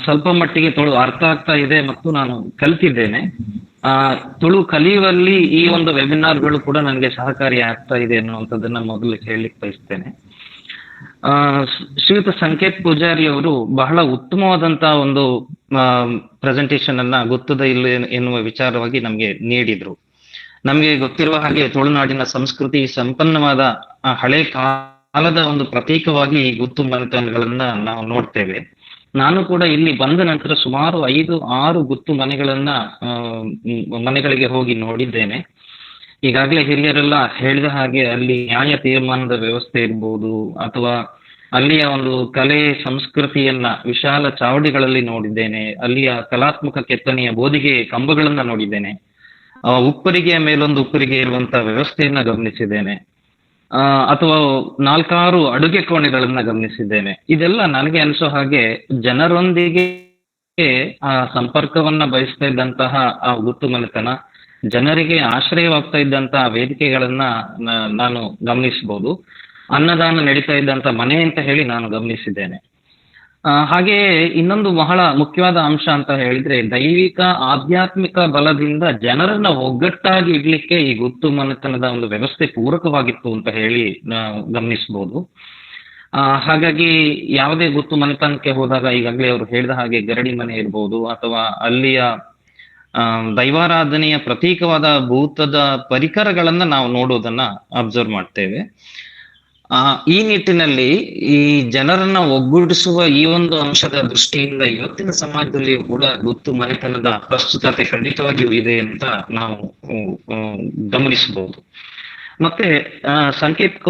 ಸ್ವಲ್ಪ ಮಟ್ಟಿಗೆ ತುಳು ಅರ್ಥ ಆಗ್ತಾ ಇದೆ ಮತ್ತು ನಾನು ಕಲಿತಿದ್ದೇನೆ. ತುಳು ಕಲಿಯುವಲ್ಲಿ ಈ ಒಂದು ವೆಬಿನಾರ್ಗಳು ಕೂಡ ನನಗೆ ಸಹಕಾರಿ ಆಗ್ತಾ ಇದೆ ಅನ್ನುವಂಥದ್ದನ್ನ ಮೊದಲು ಹೇಳಲಿಕ್ಕೆ ಬಯಸ್ತೇನೆ. ಶ್ರೀಯುತ ಸಂಕೇತ್ ಪೂಜಾರಿ ಅವರು ಬಹಳ ಉತ್ತಮವಾದಂತಹ ಒಂದು ಪ್ರೆಸೆಂಟೇಶನ್ ಅನ್ನ ಗುತ್ತದ ಇಲ್ಲು ಎನ್ನುವ ವಿಚಾರವಾಗಿ ನಮ್ಗೆ ನೀಡಿದ್ರು. ನಮಗೆ ಗೊತ್ತಿರುವ ಹಾಗೆ ತುಳುನಾಡಿನ ಸಂಸ್ಕೃತಿ ಸಂಪನ್ನವಾದ ಹಳೆ ಕಾಲದ ಒಂದು ಪ್ರತೀಕವಾಗಿ ಈ ಗುತ್ತು ಮನೆತನಗಳನ್ನ ನಾವು ನೋಡ್ತೇವೆ. ನಾನು ಕೂಡ ಇಲ್ಲಿ ಬಂದ ನಂತರ ಸುಮಾರು 5-6 ಗುತ್ತು ಮನೆಗಳಿಗೆ ಹೋಗಿ ನೋಡಿದ್ದೇನೆ. ಈಗಾಗಲೇ ಹಿರಿಯರೆಲ್ಲ ಹೇಳಿದ ಹಾಗೆ ಅಲ್ಲಿ ನ್ಯಾಯ ತೀರ್ಮಾನದ ವ್ಯವಸ್ಥೆ ಇರ್ಬೋದು, ಅಥವಾ ಅಲ್ಲಿಯ ಒಂದು ಕಲೆ ಸಂಸ್ಕೃತಿಯನ್ನ ವಿಶಾಲ ಚಾವಡಿಗಳಲ್ಲಿ ನೋಡಿದ್ದೇನೆ. ಅಲ್ಲಿಯ ಕಲಾತ್ಮಕ ಕೆತ್ತನೆಯ ಬೋಧಿಗೆ ಕಂಬಗಳನ್ನ ನೋಡಿದ್ದೇನೆ. ಉಪ್ಪರಿಗೆಯ ಮೇಲೊಂದು ಉಪ್ಪರಿಗೆ ಇರುವಂತ ವ್ಯವಸ್ಥೆಯನ್ನ ಗಮನಿಸಿದ್ದೇನೆ. ಅಥವಾ 4-6 ಅಡುಗೆ ಕೋಣೆಗಳನ್ನ ಗಮನಿಸಿದ್ದೇನೆ. ಇದೆಲ್ಲ ನನಗೆ ಅನಿಸೋ ಹಾಗೆ ಜನರೊಂದಿಗೆ ಆ ಸಂಪರ್ಕವನ್ನ ಬಯಸ್ತಾ ಇದ್ದಂತಹ ಆ ಗುತ್ತು ಮನೆತನ, ಜನರಿಗೆ ಆಶ್ರಯವಾಗ್ತಾ ಇದ್ದಂತಹ ವೇದಿಕೆಗಳನ್ನ ನಾನು ಗಮನಿಸಬಹುದು. ಅನ್ನದಾನ ನಡೀತಾ ಇದ್ದಂತ ಮನೆ ಅಂತ ಹೇಳಿ ನಾನು ಗಮನಿಸಿದ್ದೇನೆ. ಹಾಗೆಯೇ ಇನ್ನೊಂದು ಬಹಳ ಮುಖ್ಯವಾದ ಅಂಶ ಅಂತ ಹೇಳಿದ್ರೆ, ದೈವಿಕ ಆಧ್ಯಾತ್ಮಿಕ ಬಲದಿಂದ ಜನರನ್ನ ಒಗ್ಗಟ್ಟಾಗಿ ಇಡ್ಲಿಕ್ಕೆ ಈ ಗುತ್ತು ಮನೆತನದ ಒಂದು ವ್ಯವಸ್ಥೆ ಪೂರಕವಾಗಿತ್ತು ಅಂತ ಹೇಳಿ ನಾವು ಗಮನಿಸಬಹುದು. ಹಾಗಾಗಿ ಯಾವುದೇ ಗುತ್ತು ಮನೆತನಕ್ಕೆ ಹೋದಾಗ ಈಗಾಗಲೇ ಅವರು ಹೇಳಿದ ಹಾಗೆ ಗರಡಿ ಮನೆ ಇರ್ಬೋದು, ಅಥವಾ ಅಲ್ಲಿಯ ದೈವಾರಾಧನೆಯ ಪ್ರತೀಕವಾದ ಭೂತದ ಪರಿಕರಗಳನ್ನ ನಾವು ನೋಡೋದನ್ನ ಅಬ್ಸರ್ವ್ ಮಾಡ್ತೇವೆ. ಈ ನಿಟ್ಟಿನಲ್ಲಿ ಈ ಜನರನ್ನ ಒಗ್ಗೂಡಿಸುವ ಈ ಒಂದು ಅಂಶದ ದೃಷ್ಟಿಯಿಂದ ಇವತ್ತಿನ ಸಮಾಜದಲ್ಲಿಯೂ ಕೂಡ ಗುತ್ತು ಮನೆತನದ ಪ್ರಸ್ತುತತೆ ಖಂಡಿತವಾಗಿಯೂ ಇದೆ ಅಂತ ನಾವು ಗಮನಿಸಬಹುದು. ಮತ್ತೆ ಸಂಕೇತ್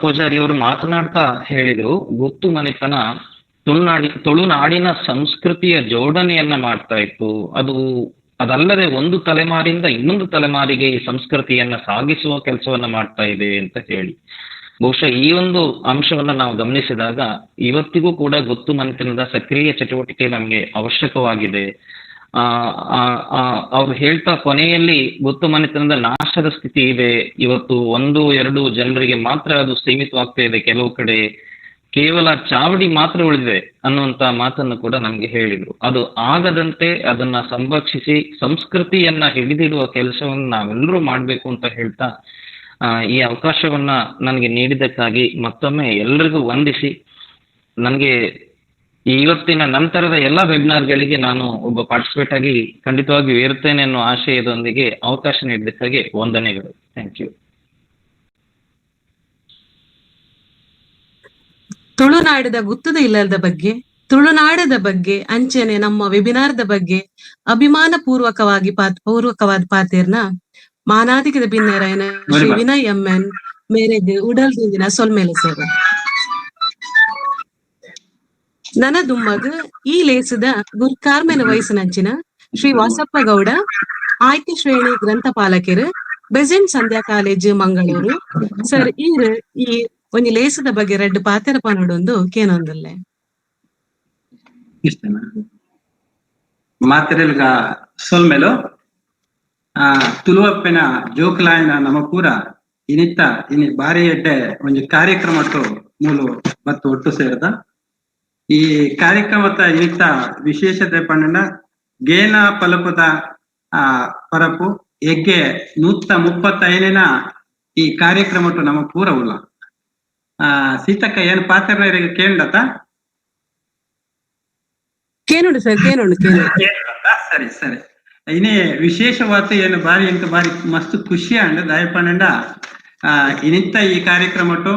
ಪೂಜಾರಿ ಅವರು ಮಾತನಾಡ್ತಾ ಹೇಳಿದ್ರು, ಗುತ್ತು ಮನೆತನ ತುಳುನಾಡಿನ ಸಂಸ್ಕೃತಿಯ ಜೋಡಣೆಯನ್ನ ಮಾಡ್ತಾ ಇತ್ತು. ಅದಲ್ಲದೆ ಒಂದು ತಲೆಮಾರಿಂದ ಇನ್ನೊಂದು ತಲೆಮಾರಿಗೆ ಈ ಸಂಸ್ಕೃತಿಯನ್ನ ಸಾಗಿಸುವ ಕೆಲಸವನ್ನ ಮಾಡ್ತಾ ಇದೆ ಅಂತ ಹೇಳಿ. ಬಹುಶಃ ಈ ಒಂದು ಅಂಶವನ್ನ ನಾವು ಗಮನಿಸಿದಾಗ ಇವತ್ತಿಗೂ ಕೂಡ ಗುತ್ತು ಮನೆತನದ ಸಕ್ರಿಯ ಚಟುವಟಿಕೆ ನಮಗೆ ಅವಶ್ಯಕವಾಗಿದೆ. ಅವ್ರು ಹೇಳ್ತಾ ಕೊನೆಯಲ್ಲಿ ಗುತ್ತು ಮನೆತನದ ನಾಶದ ಸ್ಥಿತಿ ಇದೆ, ಇವತ್ತು 1-2 ಜನರಿಗೆ ಮಾತ್ರ ಅದು ಸೀಮಿತವಾಗ್ತಾ ಇದೆ, ಕೆಲವು ಕಡೆ ಕೇವಲ ಚಾವಡಿ ಮಾತ್ರ ಉಳಿದಿದೆ ಅನ್ನುವಂತ ಮಾತನ್ನು ಕೂಡ ನಮ್ಗೆ ಹೇಳಿದ್ರು. ಅದು ಆಗದಂತೆ ಅದನ್ನ ಸಂರಕ್ಷಿಸಿ ಸಂಸ್ಕೃತಿಯನ್ನ ಹಿಡಿದಿಡುವ ಕೆಲಸವನ್ನ ನಾವೆಲ್ಲರೂ ಮಾಡ್ಬೇಕು ಅಂತ ಹೇಳ್ತಾ ಈ ಅವಕಾಶವನ್ನ ನನಗೆ ನೀಡಿದ್ದಕ್ಕಾಗಿ ಮತ್ತೊಮ್ಮೆ ಎಲ್ರಿಗೂ ವಂದಿಸಿ, ನನಗೆ ಇವತ್ತಿನ ನಂತರದ ಎಲ್ಲ ವೆಬಿನಾರ್ಗಳಿಗೆ ನಾನು ಒಬ್ಬ ಪಾರ್ಟಿಸಿಪೇಟ್ ಆಗಿ ಖಂಡಿತವಾಗಿಯೂ ಇರ್ತೇನೆ ಅನ್ನೋ ಆಶಯದೊಂದಿಗೆ ಅವಕಾಶ ನೀಡಿದ್ದಕ್ಕಾಗಿ ವಂದನೆಗಳು. Thank you. ತುಳುನಾಡದ ಗುತ್ತದ ಇಲ್ಲದ ಬಗ್ಗೆ, ತುಳುನಾಡದ ಬಗ್ಗೆ ಅಂಚನೆ ನಮ್ಮ ವೆಬಿನಾರ್ದ ಬಗ್ಗೆ ಅಭಿಮಾನ ಪೂರ್ವಕವಾದ ಪಾತೆರ್ನ ಮಾನಾದಿಕದ ಬಿನ್ನೆರಾಯನ ಶ್ರೀ ವಿನಯ್ ಎಂ.ಎನ್. ಮೇರೆಗೆ ಉಡಲ್ದಿಂದಿನ ಸೊಲ್ಮೇಲೆ ಸೇವೆ ನನ ದುಮ್ಮಗ್ ಈ ಲೇಸದ ಗುರ್ಕಾರ್ಮೆನ ವಯಸ್ಸಿನಂಚಿನ ಶ್ರೀ ವಾಸಪ್ಪ ಗೌಡ ಆಯ್ಕೆ ಶ್ರೇಣಿ ಗ್ರಂಥಪಾಲಕರು, ಬೆಸೆಂಟ್ ಸಂಧ್ಯಾ ಕಾಲೇಜ್ ಮಂಗಳೂರು. ಸರ್ ಈ ಒಂಜಿ ಲೇಸದ ಬಗ್ಗೆ 2 ಪಾತೆರ ಪನೊಡೊಂದು ಕೇನೊಂದುಲ್ಲೆ ಮಾತೆರೆಲ್ಗ ಸೊಲ್ಮೆಲು ತುಳುವಪ್ಪೆನ ಜೋಕುಲಾಯನ ನಮ ಪೂರ ಇನಿ ಬಾರಿ ಎಡ್ಡೆ ಒಂಜಿ ಕಾರ್ಯಕ್ರಮಟ್ಟು ಮೂಲು ಬತ್ತು ಒಟ್ಟು ಸೇರಿದ ಈ ಕಾರ್ಯಕ್ರಮದ ಇನಿತ್ತ ವಿಶೇಷತೆ ಪಂಡ ಗೇನ ಪಲಪದ ಪರಪು ಎಗ್ಗೆ 135ನ ಈ ಕಾರ್ಯಕ್ರಮಟ್ಟು ನಮ ಪೂರ ಉಲ್ಲ ಸೀತಕ್ಕ ಏನ್ ಪಾತ್ರ ಕೇಳತ ಕೇನುಂಡು ಸರ್ ಕೇನುಂಡು ಸರಿ ಸರಿ ಇನೇ ವಿಶೇಷವಾದ ಏನು ಬಾರಿ ಎಂಕ ಬಾರಿ ಮಸ್ತ್ ಖುಷಿ ಅಂಡ್ ದಯಪಂಡ ಇನಿತ್ತ ಈ ಕಾರ್ಯಕ್ರಮಟ್ಟು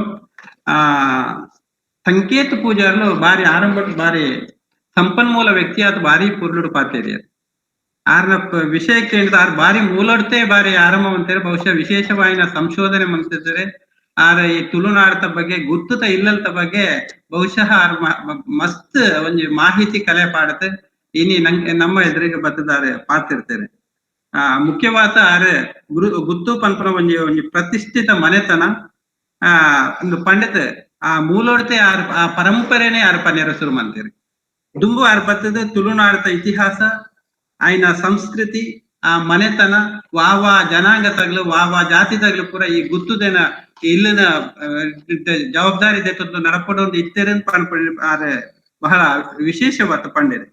ಸಂಕೇತ ಪೂಜಾರ್ಲು ಬಾರಿ ಆರಂಭಟ್ಟು ಬಾರಿ ಸಂಪನ್ಮೂಲ ವ್ಯಕ್ತಿ ಆತ ಬಾರಿ ಪುರ್ಲುಡು ಪಾತೇರಿ ಆರ್ನ ವಿಷಯಕ್ಕೆ ಆರ್ ಬಾರಿ ಮೂಲಡ್ತೆ ಬಾರಿ ಆರಂಭವಂತೇಳಿ ಬಹುಶಃ ವಿಶೇಷವಾಗಿ ಸಂಶೋಧನೆ ಮಾಡ್ತಿದ್ದಾರೆ. ಆರ ಈ ತುಳುನಾಡದ ಬಗ್ಗೆ ಗುರ್ತುತ ಇಲ್ಲದ ಬಗ್ಗೆ ಬಹುಶಃ ಮಸ್ತ್ ಒಂಜಿ ಮಾಹಿತಿ ಕಲೆ ಪಾಡತೆ ಇನಿ ನಮ್ಮ ಎದುರಿಗೆ ಬತ್ತಿದ್ದಾರೆ ಪಾತಿರ್ತೇನೆ. ಮುಖ್ಯವಾದ ಆರೆ ಗುತ್ತು ಪನ್ಪನ ಒಂಜಿ ಪ್ರತಿಷ್ಠಿತ ಮನೆತನ ಒಂದು ಪಂಡಿತ ಮೂಲೋಡ್ತೆ ಆ ಪರಂಪರೆನೇ ಆರು ಪನ್ನೆರ ಶುರು ಮಾಡ್ತೀರಿ ದುಂಬು ಆರು ಬತ್ತದ ತುಳುನಾಡದ ಇತಿಹಾಸ ಆಯ್ನ ಸಂಸ್ಕೃತಿ ಆ ಮನೆತನ ವಾವ ಜನಾಂಗ ತಗ್ಲು ವಾವ ಜಾತಿ ತಗ್ಲು ಪೂರ ಈ ಗುತ್ತುದೇನ ಇಲ್ಲಿನ ಜವಾಬ್ದಾರಿ ದೇತದ್ದು ನಡಪಡೊಂದು ಇತ್ತೇರನ್ ಆರೆ ಬಹಳ ವಿಶೇಷವಾದ ಪಂಡಿತ.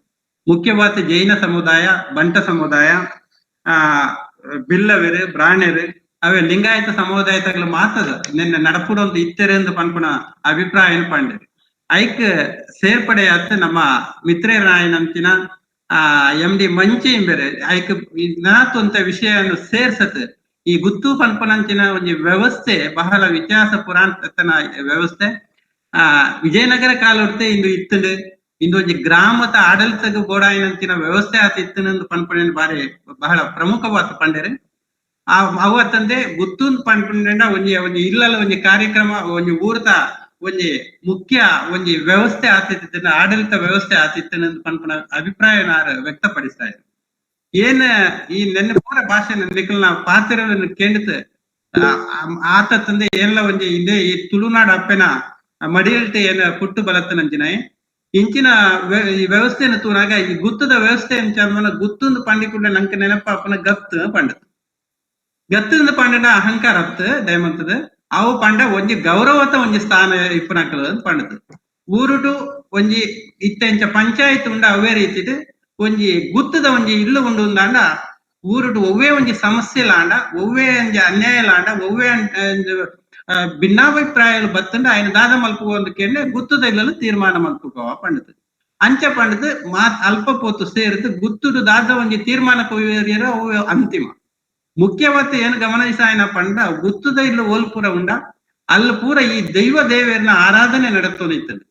ಮುಖ್ಯವಾದ ಜೈನ ಸಮುದಾಯ, ಬಂಟ ಸಮುದಾಯ, ಬಿಲ್ಲವೆರು, ಬ್ರಾಹ್ಮಣರು ಅವೇ ಲಿಂಗಾಯತ ಸಮುದಾಯ ತಗ್ಲು ಮಾತದ ನಿನ್ನೆ ನಡಪಡೊಂದು ಇತ್ತೇರೆಂದು ಪನ್ಪುನ ಅಭಿಪ್ರಾಯ ಪಂಡಿತ ಐಕ್ ಸೇರ್ಪಡೆಯಾತ ನಮ್ಮ ಮಿತ್ರರಾಯನಂಚಿನ MD ಮಂಚಿ ಬೇರೆ ಐಕ್ ನಾತೊಂತ ವಿಷಯವನ್ನು ಸೇರ್ಸತ್ ಈ ಗುತ್ತು ಪನ್ಪನಂಚಿನ ಒಂದು ವ್ಯವಸ್ಥೆ ಬಹಳ ವ್ಯತ್ಯಾಸ ಪುರಾತನ ವ್ಯವಸ್ಥೆ. ವಿಜಯನಗರ ಕಾಲೊಡ್ತೆ ಇಂದು ಇತ್ತಂಡು ಇಂದು ಒಂಜಿ ಗ್ರಾಮದ ಆಡಳಿತಗ ಬೋಡಾಯಿನಂಚಿನ ವ್ಯವಸ್ಥೆ ಆತ ಇತ್ತನಂದು ಪನ್ಪುನ ಬಾರಿ ಬಹಳ ಪ್ರಮುಖವಾದ ಪಂಡರೆ. ಅವತ್ತಂದೆ ಗುತ್ತುಂದು ಪನ್ಪುಂಡ ಒಂಜಿ ಒಂಜಿ ಇಲ್ಲಲ ಒಂಜಿ ಕಾರ್ಯಕ್ರಮ ಒಂಜಿ ಊರ್ದ ಒಂಜಿ ಮುಖ್ಯ ಒಂಜಿ ವ್ಯವಸ್ಥೆ ಆತಿತ್ತಿನ ಆಡಳಿತ ವ್ಯವಸ್ಥೆ ಆತಿತ್ತನಂದು ಪನ್ಪುನ ಅಭಿಪ್ರಾಯ ವ್ಯಕ್ತಪಡಿಸ್ತಾ ಇದ್ರು. ಏನ್ ಈ ನೆನ್ನೆ ಪೂರ ಭಾಷೆ ನಿಖಲ್ ನಾವು ಪಾತ್ರವನ್ನು ಕೇಳಿತು ಆತ ತಂದೆ ಏನ್ಲ ಒಂಜಿ ಇದೇ ಈ ತುಳುನಾಡು ಅಪ್ಪೆನ ಮಡಿಯಲ್ಟೆ ಏನ ಪುಟ್ಟು ಬಲತ್ತನಂಚಿನ ಇಂಚಿನ ಈ ವ್ಯವಸ್ಥೆಯನ್ನು ತೂನಾಗ ಈ ಗುತ್ತದ ವ್ಯವಸ್ಥೆ ಅಂಚ ಗುತ್ತೊಂದು ಪಂಡಿಕುಂಡ ನಂಗೆ ನೆನಪ ಅಪ್ಪನ ಗತ್ತು ಪಂಡತ್ ಗತ್ತದ ಪಂಡನ ಅಹಂಕಾರ ಅತ್ ದಯಮಂತದ ಅವು ಪಂಡ ಒಂಜಿ ಗೌರವತ ಒಂಜಿ ಸ್ಥಾನ ಇಪ್ಪನಕಲ್ ಅಂತ ಪಂಡತ್. ಊರುಟು ಒಂಜಿ ಇತ್ತೆಂಚ ಪಂಚಾಯತ್ ಉಂಡ ಅವೇ ರೀತಿಡ್ ಒಂಜಿ ಗುತ್ತದ ಒಂಜಿ ಇಲ್ಲು ಉಂಡು ಅಂದಾಂಡ ಊರುಟು ಒವ್ವೇ ಒಂಜಿ ಸಮಸ್ಯೆ ಲಾಂಡ ಒವ್ವೇ ಒಂಜಿ ಅನ್ಯಾಯ ಲಾಂಡ ಒವ್ವೇ ಭಿನ್ನಾಭಿಪ್ರಾಯಗಳು ಬತ್ತಂಡ ఆయన ದಾದ ಮಲ್ಪುವ ಒಂದು ಕೇಂದ್ರ ಗುತ್ತದ ಇಲ್ಲಲು ತೀರ್ಮಾನ ಮಲ್ಪುವ ಪಂಡತ್ ಅಂಚ ಪಂಡತ್ ಅಲ್ಪ ಪೋತು ಸೇರಿದು ಗುತ್ತುಡು ದಾದ ಒಂಜಿ ತೀರ್ಮಾನ ಕೊಯ್ಯರ ಅಂತಿಮ ಮುಖ್ಯವಾದ ಏನು ಗಮನಿಸ ఆయన ಪಂಡ ಗುತ್ತದ ಇಲ್ಲು ಓಲ್ಪುರ ಉಂಡ ಅಲ್ಲಿ ಪೂರ ಈ ದೈವ ದೇವರನ್ನ ಆರಾಧನೆ ನಡತೋನಿತ್ತಂದು.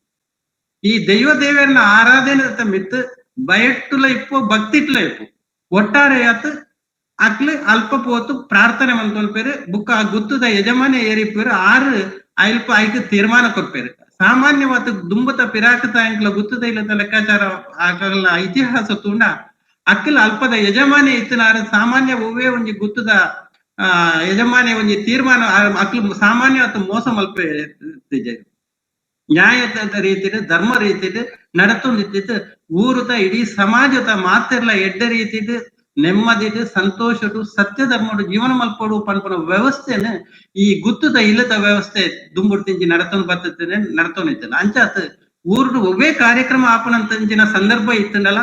ಈ ದೈವ ದೇವರನ್ನ ಆರಾಧನೆ ಮಿತ್ತು ಬಯಟ್ಟುಲ ಇಪ್ಪು ಭಕ್ತಿಟ್ಲ ಇಪ್ಪು ಒಟ್ಟಾರೆಯಾತ್ ಅಕ್ಲು ಅಲ್ಪ ಪೋತು ಪ್ರಾರ್ಥನೆ ಮಂತೊಲ್ಪೇರು ಬುಕ್ಕ ಆ ಗುತ್ತದ ಯಜಮಾನಿ ಏರಿಪೇರು ಆರು ಅಲ್ಪ ಐಕ್ ತೀರ್ಮಾನ ಕೊಡ್ಪೇರು. ಸಾಮಾನ್ಯವಾದ ದುಂಬತ ಪಿರಾಕತ ಅಂಕ್ಲ ಗುತ್ತದ ಇಲ್ಲದ ಲೆಕ್ಕಾಚಾರ ಆಗಲ್ಲ ಇತಿಹಾಸ ತುಂಡ ಅಕ್ಕಲ್ ಅಲ್ಪದ ಯಜಮಾನಿ ಇತ್ತನಾರ ಸಾಮಾನ್ಯ ಒವ್ವೇ ಒಂಜಿ ಗುತ್ತದ ಯಜಮಾನಿ ಒಂಜಿ ತೀರ್ಮಾನ ಅಕ್ಲು ಸಾಮಾನ್ಯವಾದ ಮೋಸ ಮಲ್ಪೆ ನ್ಯಾಯದ ರೀತಿಡ್ ಧರ್ಮ ರೀತಿಡ್ ನಡತೊಂದಿತ್ತಿದ್ದು ಊರುದ ಇಡೀ ಸಮಾಜದ ಮಾತೆರ್ಲ ಎಡ್ಡ ರೀತಿಡ್ ನೆಮ್ಮದಿಡ್ ಸಂತೋಷಡು ಸತ್ಯ ಧರ್ಮಡು ಜೀವನ ಮಲ್ಪಡು ಪನ್ಪುನ ವ್ಯವಸ್ಥೆನ ಈ ಗುತ್ತದ ಇಲ್ಲದ ವ್ಯವಸ್ಥೆ ದುಂಬುಡ್ತಿಂಜಿ ನಡತೊಂದು ಬರ್ತೇನೆ ನಡತೊಂದಿತ್ತಲ್ಲ ಅಂಚಾತ್ ಊರುಡು ಒವ್ವೇ ಕಾರ್ಯಕ್ರಮ ಆಪನಂತಂಚಿನ ಸಂದರ್ಭ ಇತ್ತಂಡಲ್ಲ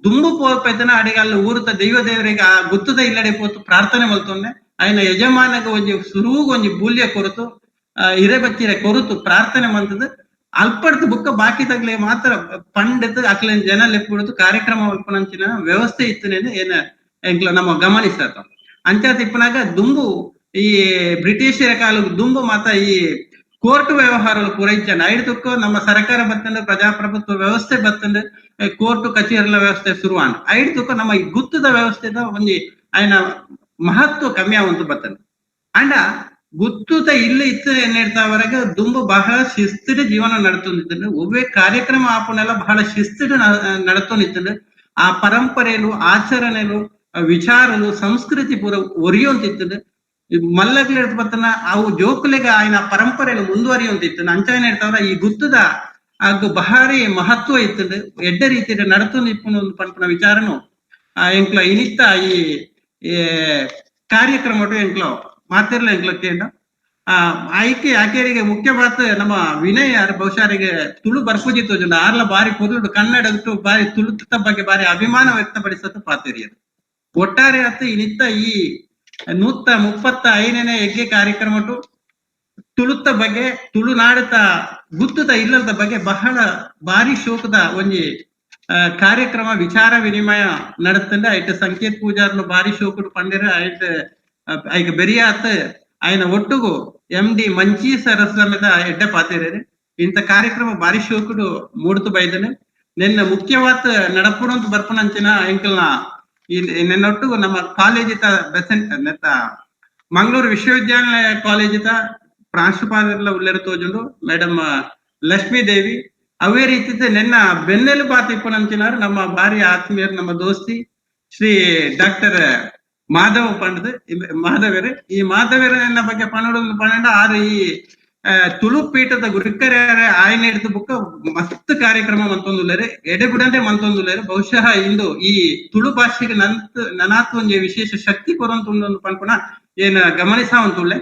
ದುಂಬು ಪೋಪೆತನ ಅಡಿಗಲ್ಲ ಊರುತ ದೈವ ದೇವರಿಗೆ ಆ ಗುತ್ತದ ಇಲ್ಲಡೆ ಪೋತು ಪ್ರಾರ್ಥನೆ ಮಲ್ತೊಂಡೆ ಆಯ್ನ ಯಜಮಾನಗ ಒಂಜಿ ಸುರುವುಗ ಒಂಜಿ ಬೂಲ್ಯ ಕೊರತು ಹಿರೇಬಚ್ಚಿರೆ ಕೊರತು ಪ್ರಾರ್ಥನೆ ಮಂತದ ಅಲ್ಪಡ್ತು ಬುಕ್ಕ ಬಾಕಿ ತಗ್ಲೆ ಮಾತ್ರ ಪಂಡಿತ ಅಕ್ಲೇನ್ ಜನ ಲೆಪ್ಪುಡ್ತು ಕಾರ್ಯಕ್ರಮ ಅಲ್ಪನಂಚಿನ ವ್ಯವಸ್ಥೆ ಇತ್ತನೇನು ಏನ ಎಂಕ್ಲ ನಮ್ಮ ಗಮನಿಸ್ತಾತ ಅಂಚಾತ ಇಪ್ಪನಾಗ ದುಂಬು ಈ ಬ್ರಿಟಿಷರ ಕಾಲದ ದುಂಬು ಮಾತ ಈ ಕೋರ್ಟ್ ವ್ಯವಹಾರಗಳು ಪೂರೈಸನ ಐಡ್ತಕ್ಕ ನಮ್ಮ ಸರ್ಕಾರ ಬತ್ತಂಡ ಪ್ರಜಾಪ್ರಭುತ್ವ ವ್ಯವಸ್ಥೆ ಬತ್ತಂಡ ಕೋರ್ಟ್ ಕಚೇರಿಗಳ ವ್ಯವಸ್ಥೆ ಶುರುವಾನ ಐಡ್ತಕ್ಕ ನಮ್ಮ ಈ ಗುತ್ತದ ವ್ಯವಸ್ಥೆದ ಒಂಜಿ ಆಯ್ನ ಮಹತ್ವ ಕಮ್ಮಿ ಆವಂತು ಬತ್ತಂಡ ಅಂಡ ಗುತ್ತುದ ಇಲ್ಲ ಇತ್ತು ಎನ್ನಿಡ್ತಾವರೆಗೆ ದುಂಬು ಬಹಳ ಶಿಸ್ತಿಡ ಜೀವನ ನಡತೊಂದಿತ್ತಂಡು ಒವ್ವೇ ಕಾರ್ಯಕ್ರಮ ಆಪನೆಲ್ಲ ಬಹಳ ಶಿಸ್ತಿಡ ನಡತೊಂದಿತ್ತಂಡು ಆ ಪರಂಪರೆಲು ಆಚರಣೆಲು ವಿಚಾರಲು ಸಂಸ್ಕೃತಿ ಪೂರ ಒರಿಯೊಂತಿತ್ತಂಡು ಮಲ್ಲಗ್ಲ ಬತ್ತನ ಅವು ಜೋಕುಲೆಗ ಆಯ್ನ ಪರಂಪರೆಲು ಮುಂದುವರಿಯೊಂತಿತ್ತಂಡು ಅಂಚ ಏನ್ ಹೇಳ್ತಾವ್ರ ಈ ಗುತ್ತದ ಅದು ಬಹಾರಿ ಮಹತ್ವ ಇತ್ತಂಡು ಎಡ್ಡ ರೀತಿಯ ನಡತೊಂದಿಪ್ಪುನ ಒಂದು ಪನ್ಪುನ ವಿಚಾರನು ಎಂಕ್ಲ ಇನಿತ್ತ ಈ ಕಾರ್ಯಕ್ರಮ ಎಂಕ್ಲ ಮಾತಿರ್ಲ ಎಂಕ್ಲ ಕೇಂದ್ರ ಆಯ್ಕೆ ಆಕೆರಿಗೆ ಮುಖ್ಯ ಮಾತು ನಮ್ಮ ವಿನಯ್ ಬಹುಶಃರಿಗೆ ತುಳು ಬರ್ಪುಜಿ ತೋಜುಂಡ ಆರ್ಲ ಬಾರಿ ಪೊರ್ಲುಡು ಕನ್ನಡದ್ದು ಬಾರಿ ತುಳುತ ಬಗ್ಗೆ ಬಾರಿ ಅಭಿಮಾನ ವ್ಯಕ್ತಪಡಿಸತ್ತು ಪಾತಿರಿಯರು ಒಟ್ಟಾರೆ ಆತು ಇನಿತ್ತ ಈ 135ನೇ ಹೆಗ್ಗೆ ಕಾರ್ಯಕ್ರಮಟು ತುಳುತ ಬಗ್ಗೆ ತುಳುನಾಡತ ಗುತ್ತದ ಇಲ್ಲದ ಬಗ್ಗೆ ಬಹಳ ಬಾರಿ ಶೋಕದ ಒಂಜಿ ಕಾರ್ಯಕ್ರಮ ವಿಚಾರ ವಿನಿಮಯ ನಡತಂಡ ಐಟ್ ಸಂಕೇತ್ ಪೂಜಾರ್ನು ಬಾರಿ ಶೋಕಡು ಪಂಡಿರ ಐಟ್ ಐಕ್ ಬೆರಿಯಾತ್ ఆయన ಒಟ್ಟುಗು MD ಮಂಚಿ ಸರಸ್ವಮದ ಎಡ್ಡ ಪಾತಿರೇರಿ ಇಂಥ ಕಾರ್ಯಕ್ರಮ ಬಾರಿ ಶೋಕುಡು ಮೂಡ್ತು ಬೈದನೆ ನಿನ್ನ ಮುಖ್ಯವಾದ ನಡಪುರಂತ ಬರ್ಪನಂಚಿನ ಎಂಕಲ್ನ ನಿನ್ನೊಟ್ಟಿಗೂ ನಮ್ಮ ಕಾಲೇಜಿತ ಬೆಸೆಂಟ್ ನೆತ್ತ ಮಂಗಳೂರು ವಿಶ್ವವಿದ್ಯಾನಿಲಯ ಕಾಲೇಜಿತ ಪ್ರಾಂಶುಪಾಲರೆಲ್ಲ ಉಲ್ಲೇರು ತೋಜುಂಡು ಮೇಡಮ್ ಲಕ್ಷ್ಮೀ ದೇವಿ ಅವೇ ರೀತಿ ನಿನ್ನ ಬೆನ್ನೆಲು ಬಾತಿಪ್ಪನಂಚಿನಾರು ನಮ್ಮ ಬಾರಿ ಆತ್ಮೀಯರು ನಮ್ಮ ದೋಸ್ತಿ ಶ್ರೀ ಡಾಕ್ಟರ್ ಮಾಧವ ಪಂಡದ ಮಾಧವರೇ ಈ ಮಾಧವರನ್ನ ಬಗ್ಗೆ ಪನ್ನಡ ಆರು ಈ ತುಳು ಪೀಠದ ಗುರುಕರ್ಯಾರ ಆಯ್ನ ಹಿಡಿದು ಬುಕ್ಕ ಮಸ್ತ್ ಕಾರ್ಯಕ್ರಮ ಮಂತೊಂದುಲ್ಲೇರು ಎಡೆಬಿಡಂತೆ ಮಂತೊಂದುಲ್ಲೇರು ಬಹುಶಃ ಇಂದು ಈ ತುಳು ಭಾಷೆಗೆ ನನಾತ್ ಒಂಜಿ ವಿಶೇಷ ಶಕ್ತಿ ಕೊರಂತುಂಡು ಪನ್ಪುನ ಏನ ಗಮನಿಸಾವಂತುಳ್ಳೆ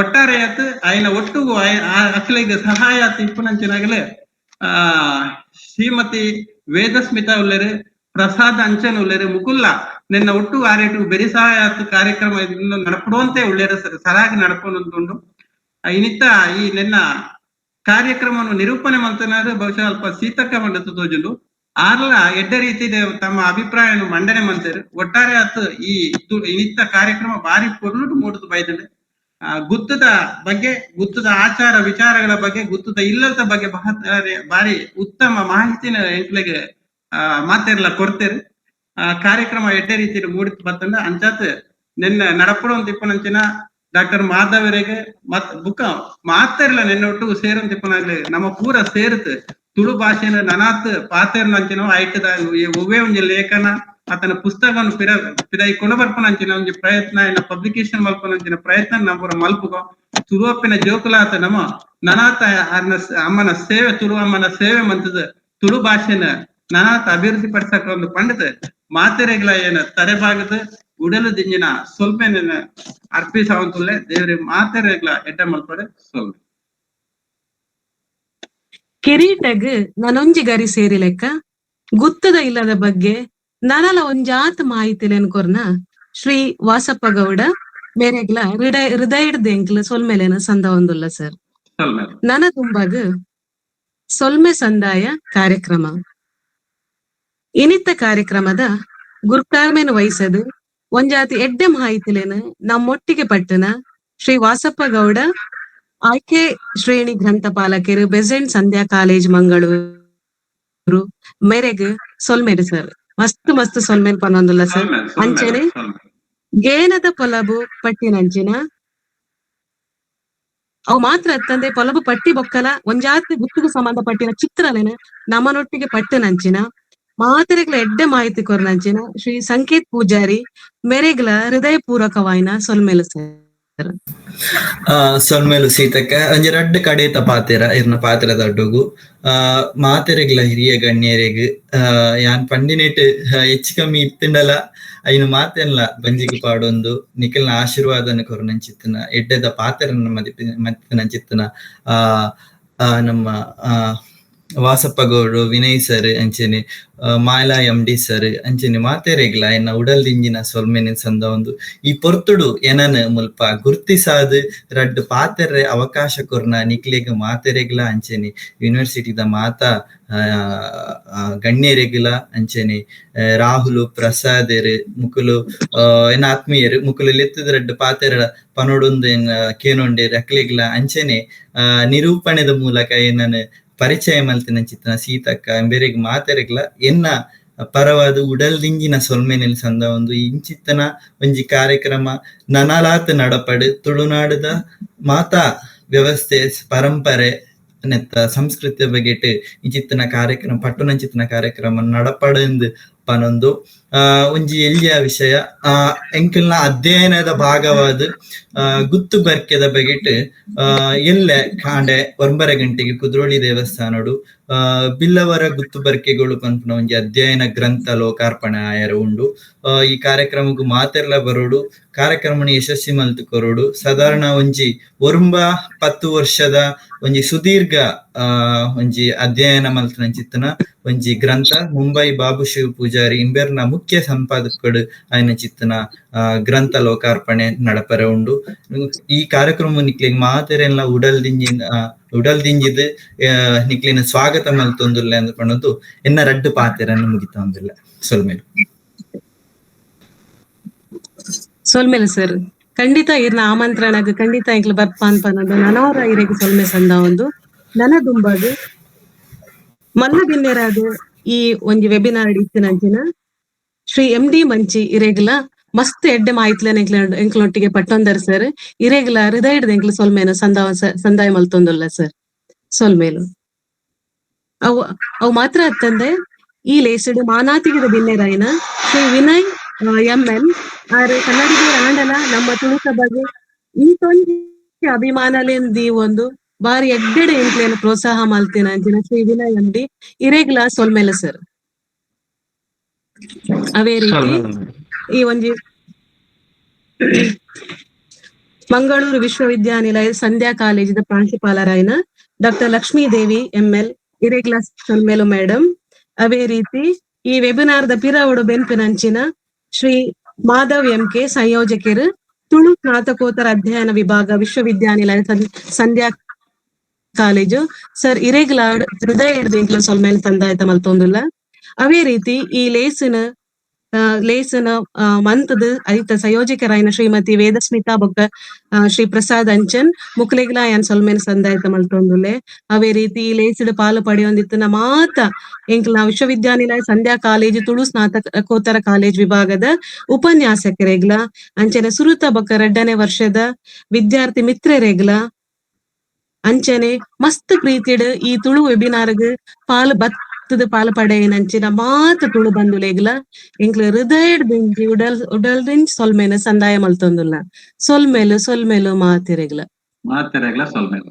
ಒಟ್ಟಾರೆ ಆತ್ ಆಯ್ನ ಒಟ್ಟುಗು ಅಕ್ಲಿಗೆ ಸಹಾಯ ಆತ್ ಇಪ್ಪುನಂಚಿನಾಗಲೇ ಶ್ರೀಮತಿ ವೇದಸ್ಮಿತಾ ಉಲ್ಲೇರು ಪ್ರಸಾದ್ ಅಂಚನ್ ಉಲ್ಲೇರು ಮುಕುಲ್ಲ ನಿನ್ನ ಒಟ್ಟು ಆರೇಟು ಬೆರಿ ಸಹಾಯ ಕಾರ್ಯಕ್ರಮ ನಡಪಡುವಂತೆ ಉಳ್ಳೇರ ಸರಾಗಿ ನಡಪುಂಡು ಇನಿತ್ತ ಈ ನಿನ್ನ ಕಾರ್ಯಕ್ರಮವನ್ನು ನಿರೂಪಣೆ ಮಂತನಾದ್ರು ಬಹುಶಃ ಅಲ್ಪ ಸೀತಕ್ಕ ಮಂಡತ ತೋಜುಂಡು ಆರ್ಲ ಎಡ್ಡೆ ರೀತಿದ ತಮ್ಮ ಅಭಿಪ್ರಾಯ ಮಂಡನೆ ಮಾಡ್ತಾರೆ. ಒಟ್ಟಾರೆ ಆತು ಈ ಇನಿತ್ತ ಕಾರ್ಯಕ್ರಮ ಬಾರಿ ಪೊರ್ಲುಟು ಮೂಡುದು ಬೈದಂಡೆ ಗುತ್ತದ ಬಗ್ಗೆ, ಗುತ್ತದ ಆಚಾರ ವಿಚಾರಗಳ ಬಗ್ಗೆ, ಗುತ್ತದ ಇಲ್ಲದ ಬಗ್ಗೆ ಬಾರಿ ಉತ್ತಮ ಮಾಹಿತಿನ ಎಂಕ್ಲೆಗೆ ಮಾತೆರ್ಲ ಕೊಡ್ತೇವೆ. ಕಾರ್ಯಕ್ರಮ ಎಡ್ಡೆ ರೀತಿ ಮೂಡಿತು ಬತ್ತಂಡ ಅಂಚಾತ್ ನಿನ್ನ ನಡಪಡೊಂದು ತಿಪ್ಪನಂಚಿನ ಡಾಕ್ಟರ್ ಮಾಧವರಿಗೆ ಮತ್ ಬುಕ್ಕ ಮಾತೆರ್ಲ ನಿನ್ನೊಟ್ಟು ಸೇರೊಂದು ತಿಪ್ಪನಾಗ್ಲಿ ನಮ್ಮ ಪೂರ ಸೇರ್ತ್ ತುಳು ಭಾಷೆನ ನನಾತ್ ಪಾತೆರ್ನಂಚಿನ ಐಟದ ಒವ್ವೇ ಒಂಜಿ ಲೇಖನ ಆತನ ಪುಸ್ತಕವನ್ನು ಪಿದೈ ಕೊಣಬರ್ಪನಂಚಿನ ಒಂಜಿ ಪ್ರಯತ್ನ ಇನ್ನ ಪಬ್ಲಿಕೇಶನ್ ಮಲ್ಪನಂಚಿನ ಪ್ರಯತ್ನ ನಮ್ಮರ ಮಲ್ಪುಗೋ ತುಳುವಪ್ಪಿನ ಜೋಕುಲಾತ ನಮ್ಮ ನನಾತ ಅಮ್ಮನ ಸೇವೆ ತುಳು ಅಮ್ಮನ ಸೇವೆ ಮಂತದ ತುಳು ಭಾಷೆನ ನನಾತ ಅಭಿವೃದ್ಧಿ ಪಡಿಸಕ ಒಂದು ಪಂಡಿತ ಮಾತೆರೆಗಳ ಏನ ತರೆಭಾಗದ ಉಡಲು ದಿಂಜಿನ ಸೊಲ್ಮೆನ ಅರ್ಪಿಸವಂತುಲ್ಲೆ ದೇವ್ರಿ ಮಾತೆರೆಗಳ ಎಡ್ಡ ಮಲ್ಪಡೆ ಸೊಲ್ಮೆ ಕಿರೀಟಗ್ ನನೊಂಜಿ ಗರಿ ಸೇರಿ ಲೆಕ್ಕ ಗುತ್ತದ ಇಲ್ಲದ ಬಗ್ಗೆ ನನಲ ಒಂಜಾತ್ ಮಾಹಿತಿ ನೆನ್ಕೊರ್ನ ಶ್ರೀ ವಾಸಪ್ಪ ಗೌಡ ಮೇರೆಗ್ಲ ಹೃದಯದ ಎಂಕ್ಲು ಸೊಲ್ಮೆಲೆನ ಸಂದ ಒಂದುಲ್ಲ ಸರ್. ನನ ತುಂಬಾಗ ಸೊಲ್ಮೆ ಸಂದಾಯ ಕಾರ್ಯಕ್ರಮ ಇನಿತ್ತ ಕಾರ್ಯಕ್ರಮದ ಗುರ್ಕಾರ್ಮೆನ್ ವಹಿಸದು ಒಂಜಾತಿ ಎಡ್ಡೆ ಮಾಹಿತಿಲೇನ ನಮ್ಮೊಟ್ಟಿಗೆ ಪಟ್ಟನ ಶ್ರೀ ವಾಸಪ್ಪ ಗೌಡ ಆಯ್ಕೆ ಶ್ರೇಣಿ ಗ್ರಂಥಪಾಲಕರು ಬೆಸೆಂಟ್ ಸಂಧ್ಯಾ ಕಾಲೇಜ್ ಮಂಗಳೂರು ಮೇರೆಗ್ ಸೊಲ್ಮೆರು ಸರ್ ಮಸ್ತ್ ಮಸ್ತ್ ಸೊಲ್ಮೆಲ್ ಪನ್ನೊಂದುಲ್ಲ ಸರ್. ಅಂಚನೆ ಗೇನದ ಪೊಲಬು ಪಟ್ಟಿನಂಚಿನ ಅವು ಮಾತ್ರ ತಂದೆ ಪೊಲಬು ಪಟ್ಟಿ ಬೊಕ್ಕಲ ಒಂಜಾತಿ ಗುತ್ತಿಗೆ ಸಂಬಂಧಪಟ್ಟಿನ ಚಿತ್ರಲೇನ ನಮ್ಮನೊಟ್ಟಿಗೆ ಪಟ್ಟಿನಂಚಿನ ಮಾತೆರೆಗ್ಲ ಎಡ್ಡೆ ಮಾಹಿತಿ ಕೊರ್ನಂಚಿನ ಶ್ರೀ ಸಂಕೇತ್ ಪೂಜಾರಿ ಮೇರೆಗ್ಲ ಹೃದಯ ಪೂರ್ವಕವಾಯಿನ ಸೊಲ್ಮೆಲು ಸರ್. ಸೊಲ್ಮೆಲು ಸೀತಕ್ಕ ಒಂಜಿ ರಡ್ಡ್ ಕಡೆತ ಪಾತೆರ ಇರ್ನ ಪಾತ್ರದ ಅಡ್ಡುಗು ಮಾತೆರೆಗ್ಲ ಹಿರಿಯ ಗಣ್ಯರೆಗ್ ಯಾನ್ ಪಂಡಿನೆಟ್ ಹೆಚ್ಚು ಕಮ್ಮಿ ಇತ್ತಿಂಡಲ ಐನು ಮಾತೆನ್ಲ ಬಂಜಿಗೆ ಪಾಡೊಂದು ನಿಖಿಲ್ನ ಆಶೀರ್ವಾದನ ಕೊರನಂಚಿತ್ತನ ಎಡ್ಡೆದ ಪಾತೆರನ್ನ ಮತ್ತಿನಂಚಿತ್ತನ ನಮ್ಮ ವಾಸಪ್ಪ ಗೌಡು, ವಿನಯ್ ಸರ್ ಅಂಚೆನೆ ಮಾಯಲಾ MD ಸರ್ ಅಂಚೆನೆ ಮಾತೆರೆಗ್ಲ ಎನ್ನ ಉಡಲ್ ದಿಂಜಿನ ಸೊಲ್ಮೆನೆ ಸಂದ ಒಂದು ಈ ಪೊರ್ತುಡು ಎನನ್ ಮುಲ್ಪ ಗುರ್ತಿಸಾದ್ ರಡ್ಡ್ ಪಾತೆರೆ ಅವಕಾಶ ಕೊರ್ನ ನಿಕ್ಲೆಗ್ ಮಾತೆರೆಗ್ಲ ಅಂಚೆನೆ ಯೂನಿವರ್ಸಿಟಿದ ಮಾತಾ ಗಣ್ಯರೆಗ್ಲ ಅಂಚೆನೆ ರಾಹುಲ್ ಪ್ರಸಾದರ್ ಮುಕುಲು ಎನ್ನ ಆತ್ಮೀಯರು ಮುಕುಲು ಲೆತ್ತದ ರಡ್ಡ್ ಪಾತೆರ ಪನೊಡೊಂದು ಕೇನೊಂಡೆ ರಕ್ಲೆಗ್ಲ ಅಂಚೆನೆ ನಿರೂಪಣೆದ ಮೂಲಕ ಏನನ್ ಪರಿಚಯ ಮಲ್ತಿನ ಚಿತ್ತನ ಸೀತಕ್ಕ ಬೇರೆಗ್ ಮಾತೆರೆಗ್ಲ ಎನ್ನ ಪರವಾದ ಉಡಲ್ ದಿಂಜಿನ ಸೊಲ್ಮೆನೆಲ್ ಸಂದ ಒಂದು ಇಂಚಿತ್ತನ ಒಂಜಿ ಕಾರ್ಯಕ್ರಮ ನನಲಾತ್ ನಡಪಡು ತುಳುನಾಡದ ಮಾತಾ ವ್ಯವಸ್ಥೆ ಪರಂಪರೆ ನೆತ್ತ ಸಂಸ್ಕೃತಿಯ ಬಗೆಟ್ ಇಂಚಿತ್ತನ ಕಾರ್ಯಕ್ರಮ ಪಟ್ಟುನಂಚಿತ್ತನ ಕಾರ್ಯಕ್ರಮ ನಡಪಡೆಂದು ಪನೊಂದು ಒಂಜಿ ಎಲ್ಲಿಯ ವಿಷಯ ಎಂಕಲ್ನ ಅಧ್ಯಯನದ ಭಾಗವಾದ ಗುತ್ತು ಬರ್ಕೆದ ಬಗೆಟ್ ಎಲ್ಲೆ ಕಾಂಡೆ 9 ಗಂಟೆಗೆ ಕುದ್ರೋಳಿ ದೇವಸ್ಥಾನಡು ಬಿಲ್ಲವರ ಗುತ್ತು ಬರ್ಕೆಗಳು ಪನ್ಪುನ ಒಂಜಿ ಅಧ್ಯಯನ ಗ್ರಂಥ ಲೋಕಾರ್ಪಣೆ ಆಯರ ಉಂಡು. ಈ ಕಾರ್ಯಕ್ರಮಕ್ಕೂ ಮಾತೆರ್ಲ ಬರೋಡು ಕಾರ್ಯಕ್ರಮನ ಯಶಸ್ವಿ ಮಲ್ತು ಕೊರೋಡು ಸಾಧಾರಣ ಒಂಜಿ 10 ವರ್ಷದ ಒಂಜಿ ಸುದೀರ್ಘ ಒಂಜಿ ಅಧ್ಯಯನ ಮಲ್ತನಂಚಿತ್ತನ ಒಂಜಿ ಗ್ರಂಥ ಮುಂಬೈ ಬಾಬು ಶಿವ್ ಪೂಜಾರಿ ಇಂಬೇರ್ನ ಮುಖ್ಯ ಸಂಪಾದಕಡು ಆಯ್ನ ಚಿತ್ತನ ಗ್ರಂಥ ಲೋಕಾರ್ಪಣೆ ನಡಪರೆ ಉಂಡು. ಈ ಕಾರ್ಯಕ್ರಮ ನಿಕ್ಲಿಗ್ ಮಾತೆರೆಲ್ಲ ಉಡಲ್ ದಿಂಜಿದ್ ನಿಕ್ಲಿನ ಸ್ವಾಗತ ಮಲ್ತೊಂದುಲ್ಲೆ ಅಂದ್ಕೊಂಡದ್ದು ಎನ್ನ ರಡ್ಡು ಪಾತೆರನ್ನು ಮುಗಿತೊಂದಿಲ್ಲ ಸೊಲ್ಮೆಲು ಸರ್ ಖಂಡಿತ ಇರ್ನ ಆಮಂತ್ರಣಗ್ ಖಂಡಿತ ಎಂಕ್ಲು ಬರ್ಪ ಅನ್ಪನ್ನದು ನನವರ ಇರೆಗ್ ಸೊಲ್ಮೆ ಸಂದ ಒಂದು ನನ ದುಂಬಾಗ ಮಲ್ಲ ದಿನ್ನೆರಾದ ಈ ಒಂಜಿ ವೆಬಿನಾರ್ ಇತ್ತಿನಂಚಿನ ಶ್ರೀ MD ಮಂಚಿ ಇರೆಗ್ಲ ಮಸ್ತ್ ಎಡ್ಡೆ ಮಾಹಿತ್ಲೆನ ಎಂಕ್ಲೊಟ್ಟಿಗೆ ಪಟ್ಟೊಂದರ್ ಸರ್ ಇರೆಗ್ಲ ಹೃದಯದ ಎಂಕ್ಲು ಸೊಲ್ಮೆನು ಸಂದಾಯ ಮಲ್ತೊಂದುಲ್ಲ ಸರ್. ಸೊಲ್ಮೇಲು ಅವು ಮಾತ್ರ ಅತ್ತಂದೆ ಈ ಲೇಸಡು ಮಾನಾತಿಗಿದ ಬಿನ್ನೆರಾಯಿನ ಶ್ರೀ ವಿನಯ್ MN ಆರು ಕನ್ನಡಿಗರ ಆಂಡಲ ನಮ್ಮ ತುಳುಕ ಬಗ್ಗೆ ಇಂತೊಂದು ಅಭಿಮಾನಲೆಂದಿ ಒಂದು ಬಾರಿ ಎಡ್ಡೆಡೆ ಎಂಕ್ಲೇನ ಪ್ರೋತ್ಸಾಹ ಮಲ್ತಿನ ಅಂಚಿನ ಶ್ರೀ ವಿನಯ್ MD ಇರೆಗ್ಲ ಸೊಲ್ಮೆಲು ಸರ್. ಅವೇ ರೀತಿ ಈ ಒಂಜಿ ಮಂಗಳೂರು ವಿಶ್ವವಿದ್ಯಾನಿಲಯ ಸಂಧ್ಯಾ ಕಾಲೇಜಿದ ಪ್ರಾಂಶುಪಾಲರಾಯಿನ ಡಾಕ್ಟರ್ ಲಕ್ಷ್ಮೀ ದೇವಿ ML ಇರೆಗ್ಲ ಸೊಲ್ಮೆಲು ಮೇಡಮ್. ಅವೇ ರೀತಿ ಈ ವೆಬಿನಾರ್ದ ಪಿರವುಡು ಬೆನ್ಪಿನಂಚಿನ ಶ್ರೀ ಮಾಧವ್ MK ಸಂಯೋಜಕರು ತುಳು ಸ್ನಾತಕೋತ್ತರ ಅಧ್ಯಯನ ವಿಭಾಗ ವಿಶ್ವವಿದ್ಯಾನಿಲಯ ಸಂಧ್ಯಾ ಕಾಲೇಜು ಸರ್ ಇರೆಗ್ಲ ಹೃದಯ ಹಿಡ್ದು ಸೊಲ್ಮೇಲ್ ತಂದಾಯತ ಮಲ್ತೊಂದುಲ್ಲ. ಅವೇ ರೀತಿ ಈ ಲೇಸನ ಮಂತದ ಐತ ಸಂಯೋಜಕರಾಯಿನ ಶ್ರೀಮತಿ ವೇದಸ್ಮಿತಾ ಬೊಕ್ಕ ಶ್ರೀ ಪ್ರಸಾದ್ ಅಂಚನ್ ಮುಕ್ಲೆಗ್ಲ ಯಾನ್ ಸೊಲ್ಮೆನ್ ಸಂದಾಯತ ಮಲ್ತೊಂದುಲ್ಲೆ. ಅವೇ ರೀತಿ ಈ ಲೇಸಡ್ ಪಾಲು ಪಡೆಯೊಂದಿತ್ತನ ಮಾತ ಎಂಕ್ಲ ವಿಶ್ವವಿದ್ಯಾನಿಲಯ ಸಂಧ್ಯಾ ಕಾಲೇಜ್ ತುಳು ಸ್ನಾತಕೋತ್ತರ ಕಾಲೇಜ್ ವಿಭಾಗದ ಉಪನ್ಯಾಸಕರೆಗ್ಲ ಅಂಚನೆ ಸುರುತ ಬೊಕ್ಕ 2ನೇ ವರ್ಷದ ವಿದ್ಯಾರ್ಥಿ ಮಿತ್ರರೆಗ್ಲ ಅಂಚನೆ ಮಸ್ತ್ ಪ್ರೀತಿಡ್ ಈ ತುಳು ವೆಬಿನಾರ್ಗ್ ಪಾಲು ಪಡೆಯನಂಚಿನ ಮಾತ ತುಳು ಬಂದುಲೆಗ್ಲ ಎಂಕ್ಲ ಹೃದಯಡ್ ಬೆಂಕಿ ಉಡಲ್ದಿಂಚ್ ಸೊಲ್ಮೆನ ಸಂದಾಯ ಮಲ್ತೊಂದುಲ್ಲ. ಸೊಲ್ಮೆಲು ಮಾತಿರೆಗ್ಲ ಮಾತೆರೆಗ್ಲ ಸೊಲ್ಮೆಲು.